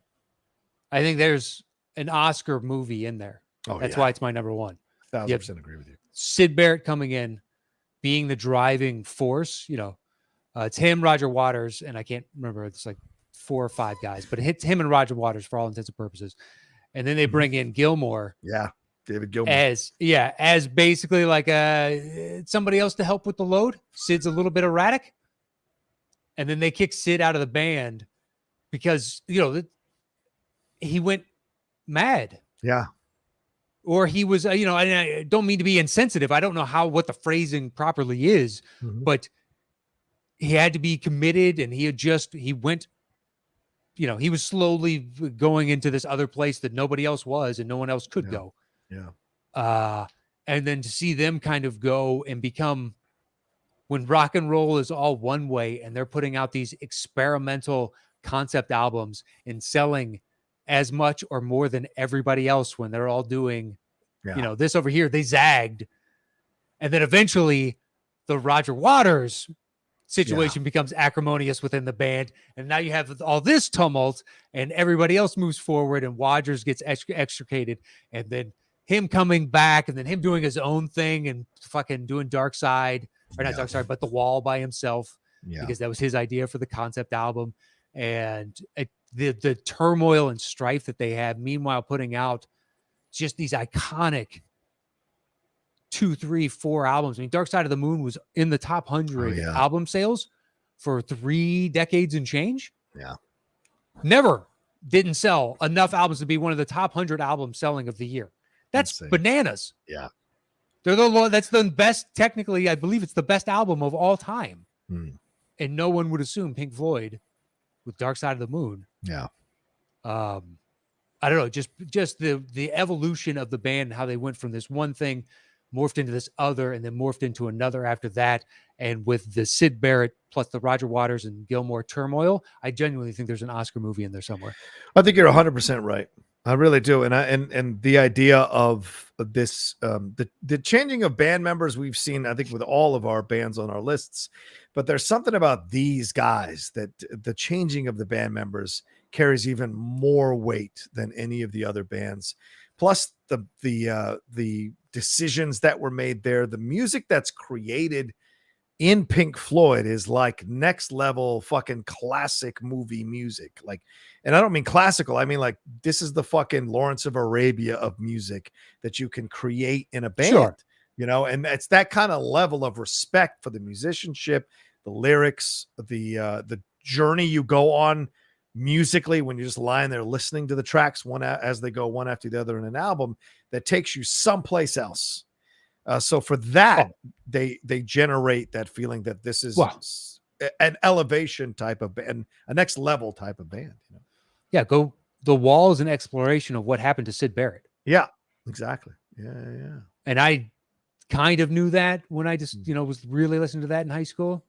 I think there's an Oscar movie in there. That's why it's my number one. 1,000% agree with you. Syd Barrett coming in, being the driving force, it's him, Roger Waters, and I can't remember, it's like 4 or 5 guys, but it hits him and Roger Waters for all intents and purposes. And then they bring in Gilmour. Yeah. David Gilmour. As basically like somebody else to help with the load. Syd's a little bit erratic. And then they kick Syd out of the band because, he went mad. Yeah. Or he was, I don't mean to be insensitive. I don't know what the phrasing properly is, but he had to be committed, and he went, he was slowly going into this other place that nobody else was and no one else could go. Yeah. And then to see them kind of go and become, when rock and roll is all one way and they're putting out these experimental concept albums and selling as much or more than everybody else when they're all doing, this over here, they zagged. And then eventually the Roger Waters situation becomes acrimonious within the band. And now you have all this tumult and everybody else moves forward and Waters gets extricated. And then him coming back and then him doing his own thing and fucking doing Dark Side, or not Dark Side, but The Wall by himself, because that was his idea for the concept album. And the turmoil and strife that they have, meanwhile putting out just these iconic 2, 3, 4 albums. I mean, Dark Side of the Moon was in the top 100 album sales for 3 decades and change. Yeah. Never didn't sell enough albums to be one of the top 100 albums selling of the year. That's bananas. Yeah. That's the best, technically, I believe it's the best album of all time. And no one would assume Pink Floyd with Dark Side of the Moon. Yeah. I don't know, just the evolution of the band and how they went from this one thing, morphed into this other, and then morphed into another after that. And with the Syd Barrett plus the Roger Waters and Gilmour turmoil, I genuinely think there's an Oscar movie in there somewhere. I think you're 100% right. I really do, and the idea of this, the changing of band members we've seen, I think, with all of our bands on our lists, but there's something about these guys that the changing of the band members carries even more weight than any of the other bands. Plus the decisions that were made there, the music that's created in Pink Floyd is like next level fucking classic movie music. Like, and I don't mean classical. I mean, like, this is the fucking Lawrence of Arabia of music that you can create in a band, Sure. and it's that kind of level of respect for the musicianship, the lyrics, the journey you go on musically when you're just lying there listening to the tracks as they go one after the other in an album that takes you someplace else. So for that, they generate that feeling that this is an elevation type of band, a next level type of band. Yeah, The Wall is an exploration of what happened to Syd Barrett. Yeah, exactly. Yeah. And I kind of knew that when I just, was really listening to that in high school.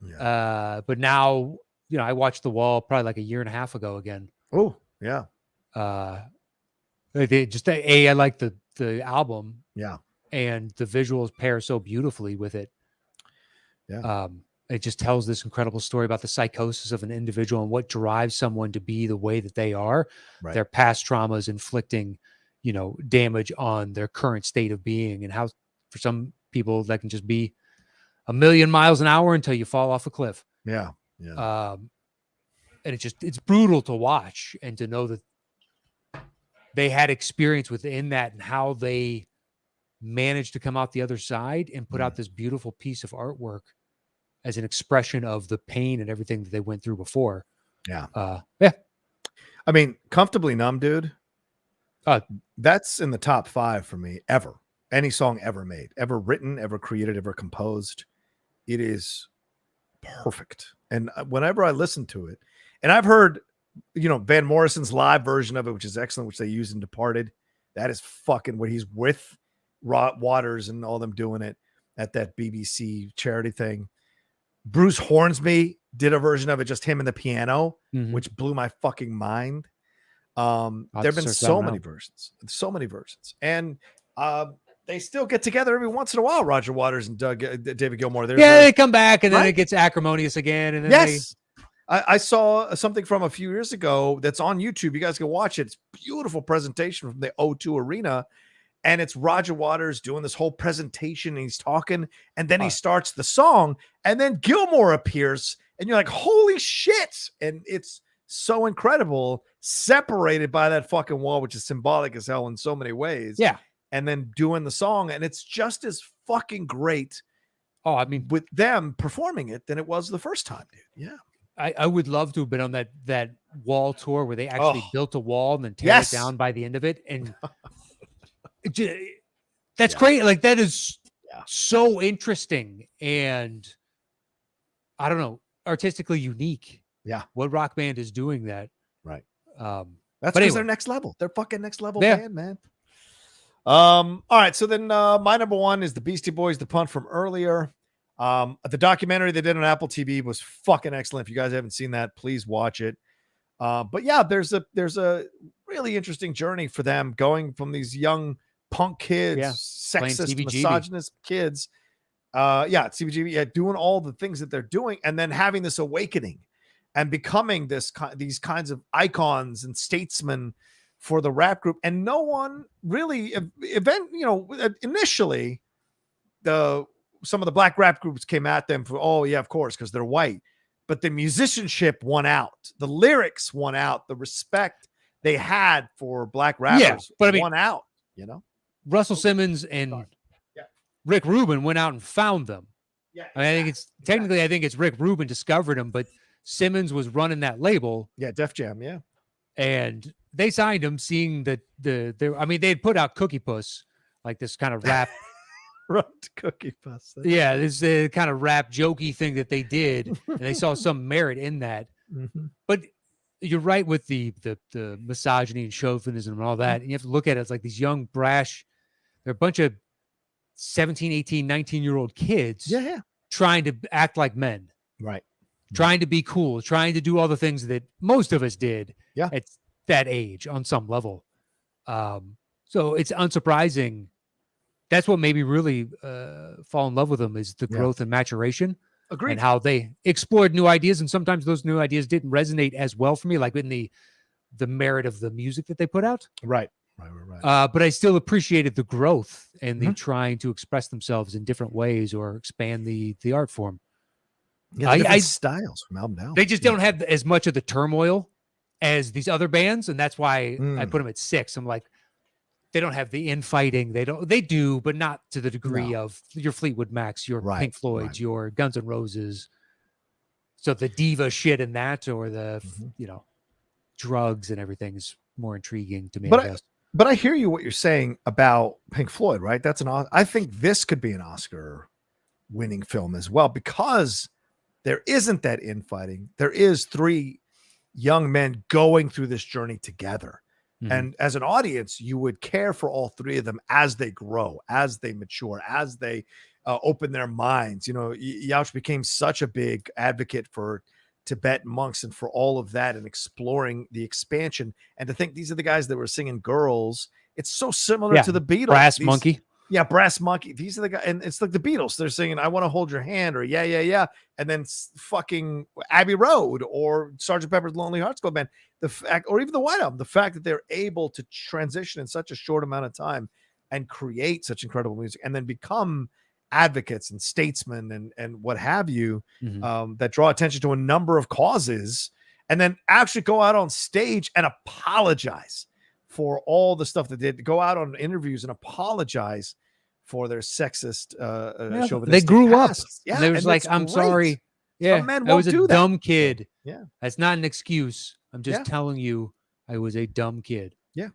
Yeah. But now, I watched The Wall probably like a year and a half ago again. Oh, yeah. I like the album. Yeah. And the visuals pair so beautifully with it. Yeah. It just tells this incredible story about the psychosis of an individual and what drives someone to be the way that they are. Right. Their past traumas inflicting, damage on their current state of being, and how for some people that can just be a million miles an hour until you fall off a cliff. Yeah. Yeah. And it's brutal to watch and to know that they had experience within that and how they managed to come out the other side and put out this beautiful piece of artwork as an expression of the pain and everything that they went through before. Yeah. I mean, Comfortably Numb, dude. That's in the top 5 for me ever. Any song ever made, ever written, ever created, ever composed. It is perfect. And whenever I listen to it, and I've heard, Van Morrison's live version of it, which is excellent, which they use in Departed. That is fucking what he's with Waters and all them doing it at that BBC charity thing. Bruce Hornsby did a version of it, just him and the piano, which blew my fucking mind. There have been so many versions, and they still get together every once in a while. Roger Waters and David Gilmour. They come back, and then it gets acrimonious again. And then I saw something from a few years ago that's on YouTube. You guys can watch it. It's a beautiful presentation from the O2 Arena. And it's Roger Waters doing this whole presentation, and he's talking, and then he starts the song, and then Gilmour appears, and you're like, holy shit. And it's so incredible, separated by that fucking wall, which is symbolic as hell in so many ways. Yeah. And then doing the song, and it's just as fucking great. With them performing it than it was the first time, dude. Yeah. I would love to have been on that wall tour where they actually built a wall and then tear it down by the end of it. And that's great. Like, that is so interesting and, I don't know, artistically unique. Yeah. What rock band is doing that? Right. That's because they're next level. They're fucking next level band, man. All right. So then my number 1 is the Beastie Boys, The Punt from earlier. The documentary they did on Apple TV was fucking excellent. If you guys haven't seen that, please watch it. But yeah, there's a really interesting journey for them, going from these young punk kids, sexist, misogynist kids. CBGB, doing all the things that they're doing, and then having this awakening and becoming these kinds of icons and statesmen for the rap group. And no one really initially some of the black rap groups came at them for, of course, because they're white. But the musicianship won out. The lyrics won out. The respect they had for black rappers won out, Russell Simmons and Rick Rubin went out and found them. Yeah, I think it's Rick Rubin discovered them, but Simmons was running that label. Yeah, Def Jam, yeah. And they signed him, seeing that they had put out Cookie Puss, like this kind of rap. Cookie Puss. Yeah, this kind of rap jokey thing that they did, and they saw some merit in that. But you're right with the misogyny and chauvinism and all that. And you have to look at it as like these young, brash, they're a bunch of 17, 18, 19-year-old kids trying to act like men. Right. Trying to be cool, trying to do all the things that most of us did at that age on some level. So it's unsurprising. That's what made me really fall in love with them, is the growth and maturation. Agreed. And how they explored new ideas. And sometimes those new ideas didn't resonate as well for me, like in the merit of the music that they put out. Right. But I still appreciated the growth and the trying to express themselves in different ways or expand the art form. Yeah, I styles from album to album. They just don't have as much of the turmoil as these other bands, and that's why I put them at 6. I'm like, they don't have the infighting. They do, but not to the degree of your Fleetwood Macs, your Pink Floyds, your Guns N' Roses. So the diva shit in that, or the drugs and everything, is more intriguing to me. But I hear you what you're saying about Pink Floyd, right? I think this could be an Oscar-winning film as well, because there isn't that infighting. There is 3 young men going through this journey together. And as an audience, you would care for all 3 of them as they grow, as they mature, as they open their minds. Yauch became such a big advocate for Tibetan monks and for all of that, and exploring the expansion. And to think these are the guys that were singing Girls, it's so similar to the Beatles. Brass Monkey. Yeah, Brass Monkey. These are the guys, and it's like the Beatles. They're singing "I Want to Hold Your Hand" or "Yeah, Yeah, Yeah," and then fucking Abbey Road or Sgt. Pepper's Lonely Hearts Club Band. The fact, or even the White Album, the fact that they're able to transition in such a short amount of time and create such incredible music, and then become advocates and statesmen and what have you, that draw attention to a number of causes, and then actually go out on stage and apologize for all the stuff that they did, go out on interviews and apologize for their sexist chauvinistic they grew past. up. Yeah, they was like, I'm great. sorry. Yeah, I was a dumb kid. Yeah, that's not an excuse. I'm just telling you, I was a dumb kid. Yeah.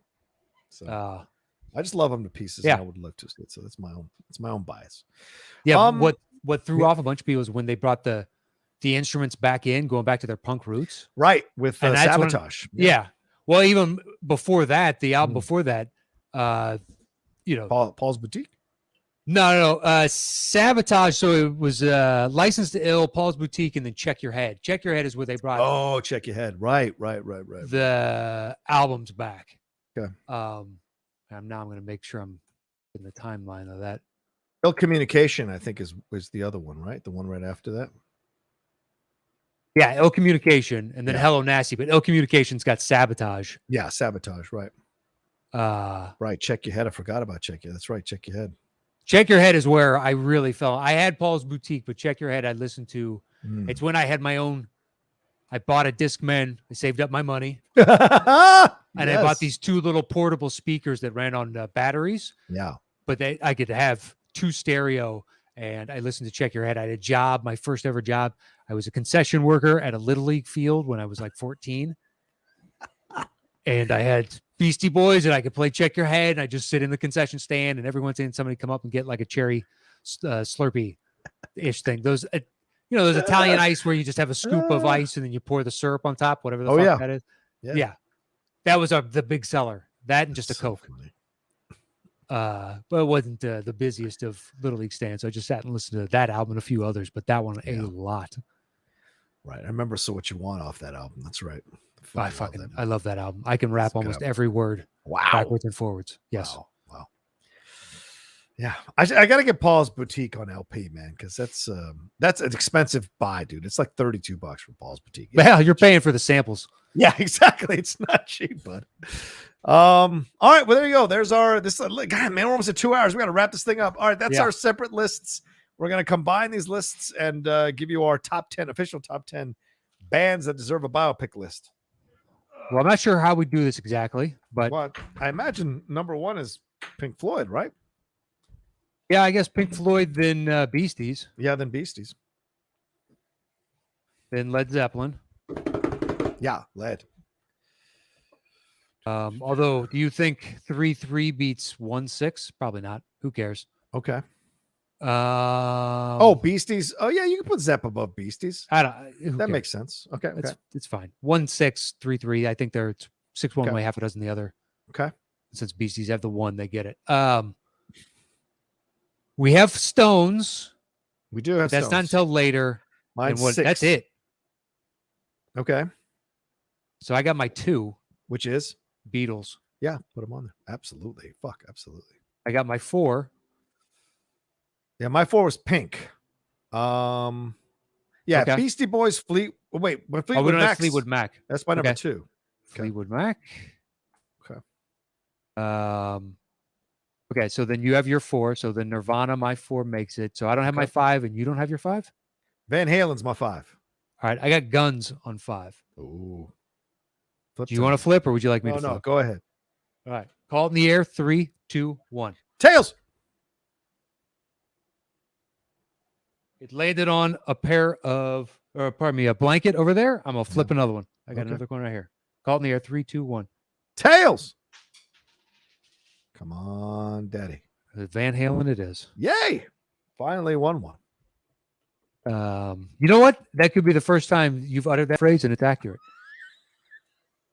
So I just love them to pieces. And I would love to see it. So that's my own bias. Yeah. What threw off a bunch of people is when they brought the instruments back in, going back to their punk roots. Right. With Sabotage. Yeah. Well, even before that, the album before that, Paul's Boutique. No, Sabotage. So it was License to Ill, Paul's Boutique, and then Check Your Head. Check Your Head is where they brought. Oh, Check Your Head. Right. The albums back. Okay. I'm going to make sure I'm in the timeline of that. Ill Communication, I think, was the other one, right? The one right after that. Yeah, Ill Communication, and then Hello Nasty, but Ill Communication's got Sabotage. Yeah, Sabotage, right. Right, Check Your Head. I forgot about Check Your Head. That's right, Check Your Head. Check Your Head is where I really fell. I had Paul's Boutique, but Check Your Head I listened to. It's when I had my own. I bought a Discman. I saved up my money. And I bought these 2 little portable speakers that ran on batteries. Yeah. But I could have 2 stereo, and I listened to Check Your Head. I had a job, my first ever job. I was a concession worker at a Little League field when I was like 14. And I had Beastie Boys, and I could play Check Your Head, and I just sit in the concession stand, and every once in somebody come up and get like a cherry Slurpee-ish thing. Those, those Italian ice where you just have a scoop of ice and then you pour the syrup on top, whatever the fuck that is. Yeah. That was the big seller. That and just a Coke. But it wasn't the busiest of Little League stands. So I just sat and listened to that album and a few others, but that one a lot. Right. I remember So What You Want off that album. That's right. I love that album. I can rap almost every word. Wow. Backwards and forwards. Yes. Wow. Yeah. I got to get Paul's Boutique on LP, man, because that's an expensive buy, dude. It's like $32 for Paul's Boutique. Well, you're paying for the samples. Yeah, exactly. It's not cheap, bud. All right. Well, there you go. There's God, man, we're almost at 2 hours. We got to wrap this thing up. All right. That's our separate lists. We're going to combine these lists and give you our official top 10 bands that deserve a biopic list. Well, I'm not sure how we do this exactly, but I imagine number 1 is Pink Floyd, right? Yeah, I guess Pink Floyd, then Beasties. Yeah, then Beasties. Then Led Zeppelin. Yeah, Led. Although, do you think 3-3 beats 1-6? Probably not. Who cares? Okay. Oh, Beasties. Oh, yeah, you can put Zepp above Beasties. That makes sense. Okay. It's fine. 1-6, 3-3. I think they're 6 one way, half a dozen the other. Okay. Since Beasties have the 1, they get it. We have Stones. We do have That's Stones. not until later. Mine's 6. That's it. Okay. So I got my 2. which is Beatles. Yeah, put them on there. Absolutely. Fuck, absolutely. I got my 4. Yeah, my 4 was Pink. Yeah, Okay. Beastie Boys, we Fleetwood don't have Mac. Fleetwood Mac. That's my number Okay. 2. Fleetwood Mac. Okay. Okay, so then you have your 4. So then Nirvana, my 4 makes it. So I don't have my 5, and you don't have your 5? Van Halen's my 5. All right, I got Guns on 5. Ooh. Do you want to flip, or would you like me to flip? No, go ahead. All right. Call it in the air. 3, 2, 1. Tails. It landed on a a blanket over there. I'm going to flip another one. I got Okay. another one right here. Call it in the air. 3, 2, 1. Tails. Come on, Daddy. Van Halen it is. Yay. Finally won one. You know what? That could be the first time you've uttered that phrase and it's accurate.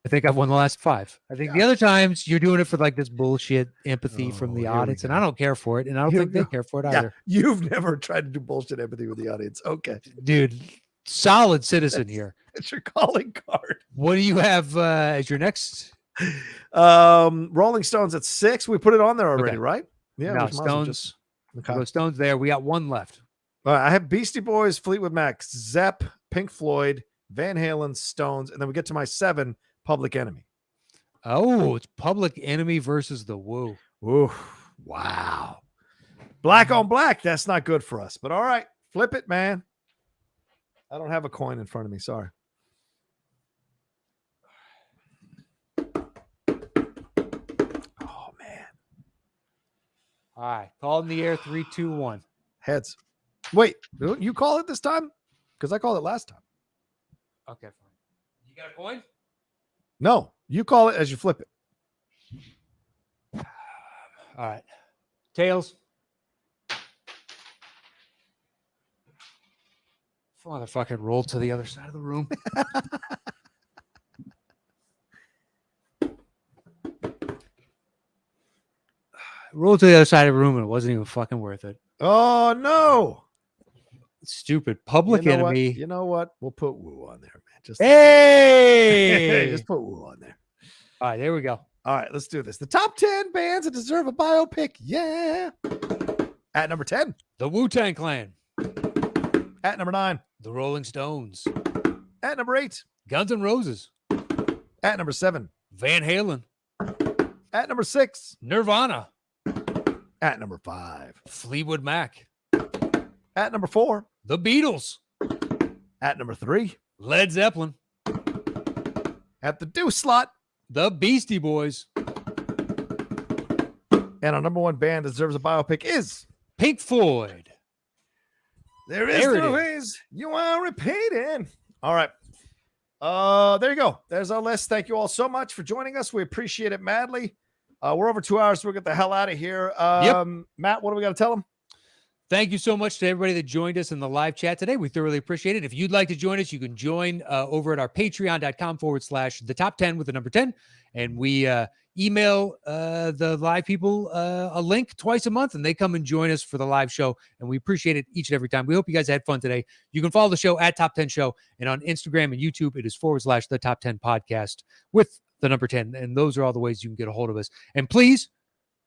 I think I've won the last 5. I think the other times you're doing it for like this bullshit empathy from the audience, and I don't care for it, and I don't think they care for it either. You've never tried to do bullshit empathy with the audience. Okay. Dude, solid citizen here. It's your calling card. What do you have as your next? Rolling Stones at 6. We put it on there already, right? Yeah. No, Stones. Go Stones there. We got 1 left. All right, I have Beastie Boys, Fleetwood Mac, Zepp, Pink Floyd, Van Halen, Stones, and then we get to my 7, Public Enemy. Oh, it's Public Enemy versus the Woo. Ooh, wow. Black on black. That's not good for us, but all right. Flip it, man. I don't have a coin in front of me. Sorry. Oh, man. All right. Call in the air. 3, 2, 1. Heads. Wait, you call it this time? Because I called it last time. Okay, fine. You got a coin? No, you call it as you flip it. All right. Tails. Motherfucking roll to the other side of the room. Roll to the other side of the room, and it wasn't even fucking worth it. Oh, no. Stupid. Public Enemy. You know what? We'll put Woo on there, man. Just hey! Just put Woo on there. All right, there we go. All right, let's do this. The top 10 bands that deserve a biopic. Yeah. At number 10. The Wu-Tang Clan. At number 9. The Rolling Stones. At number 8. Guns N' Roses. At number 7. Van Halen. At number 6. Nirvana. At number 5. Fleetwood Mac. At number 4. The Beatles. At number 3. Led Zeppelin. At the deuce slot. The Beastie Boys. And our number 1 band that deserves a biopic is Pink Floyd. There is no ways you are repeating. All right. There you go. There's our list. Thank you all so much for joining us. We appreciate it madly. We're over 2 hours, so we'll get the hell out of here. Matt, what do we got to tell them? Thank you so much to everybody that joined us in the live chat today. We thoroughly appreciate it. If you'd like to join us, you can join over at our patreon.com/the top 10 with the number 10. And we email the live people a link twice a month, and they come and join us for the live show. And we appreciate it each and every time. We hope you guys had fun today. You can follow the show at Top 10 Show. And on Instagram and YouTube, it is /the top 10 podcast with the number 10. And those are all the ways you can get a hold of us. And please,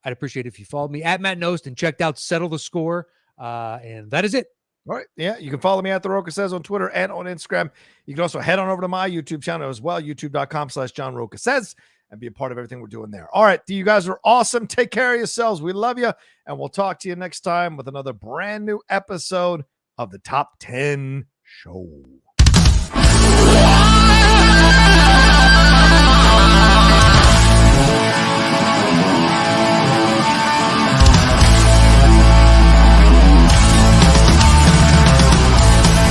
I'd appreciate it if you followed me at Matt Nost and checked out Settle the Score. And that is it. All right. Yeah. You can follow me at The Roca Says on Twitter and on Instagram. You can also head on over to my YouTube channel as well, youtube.com/John Roca Says, and be a part of everything we're doing there. All right. You guys are awesome. Take care of yourselves. We love you. And we'll talk to you next time with another brand new episode of the Top 10 Show.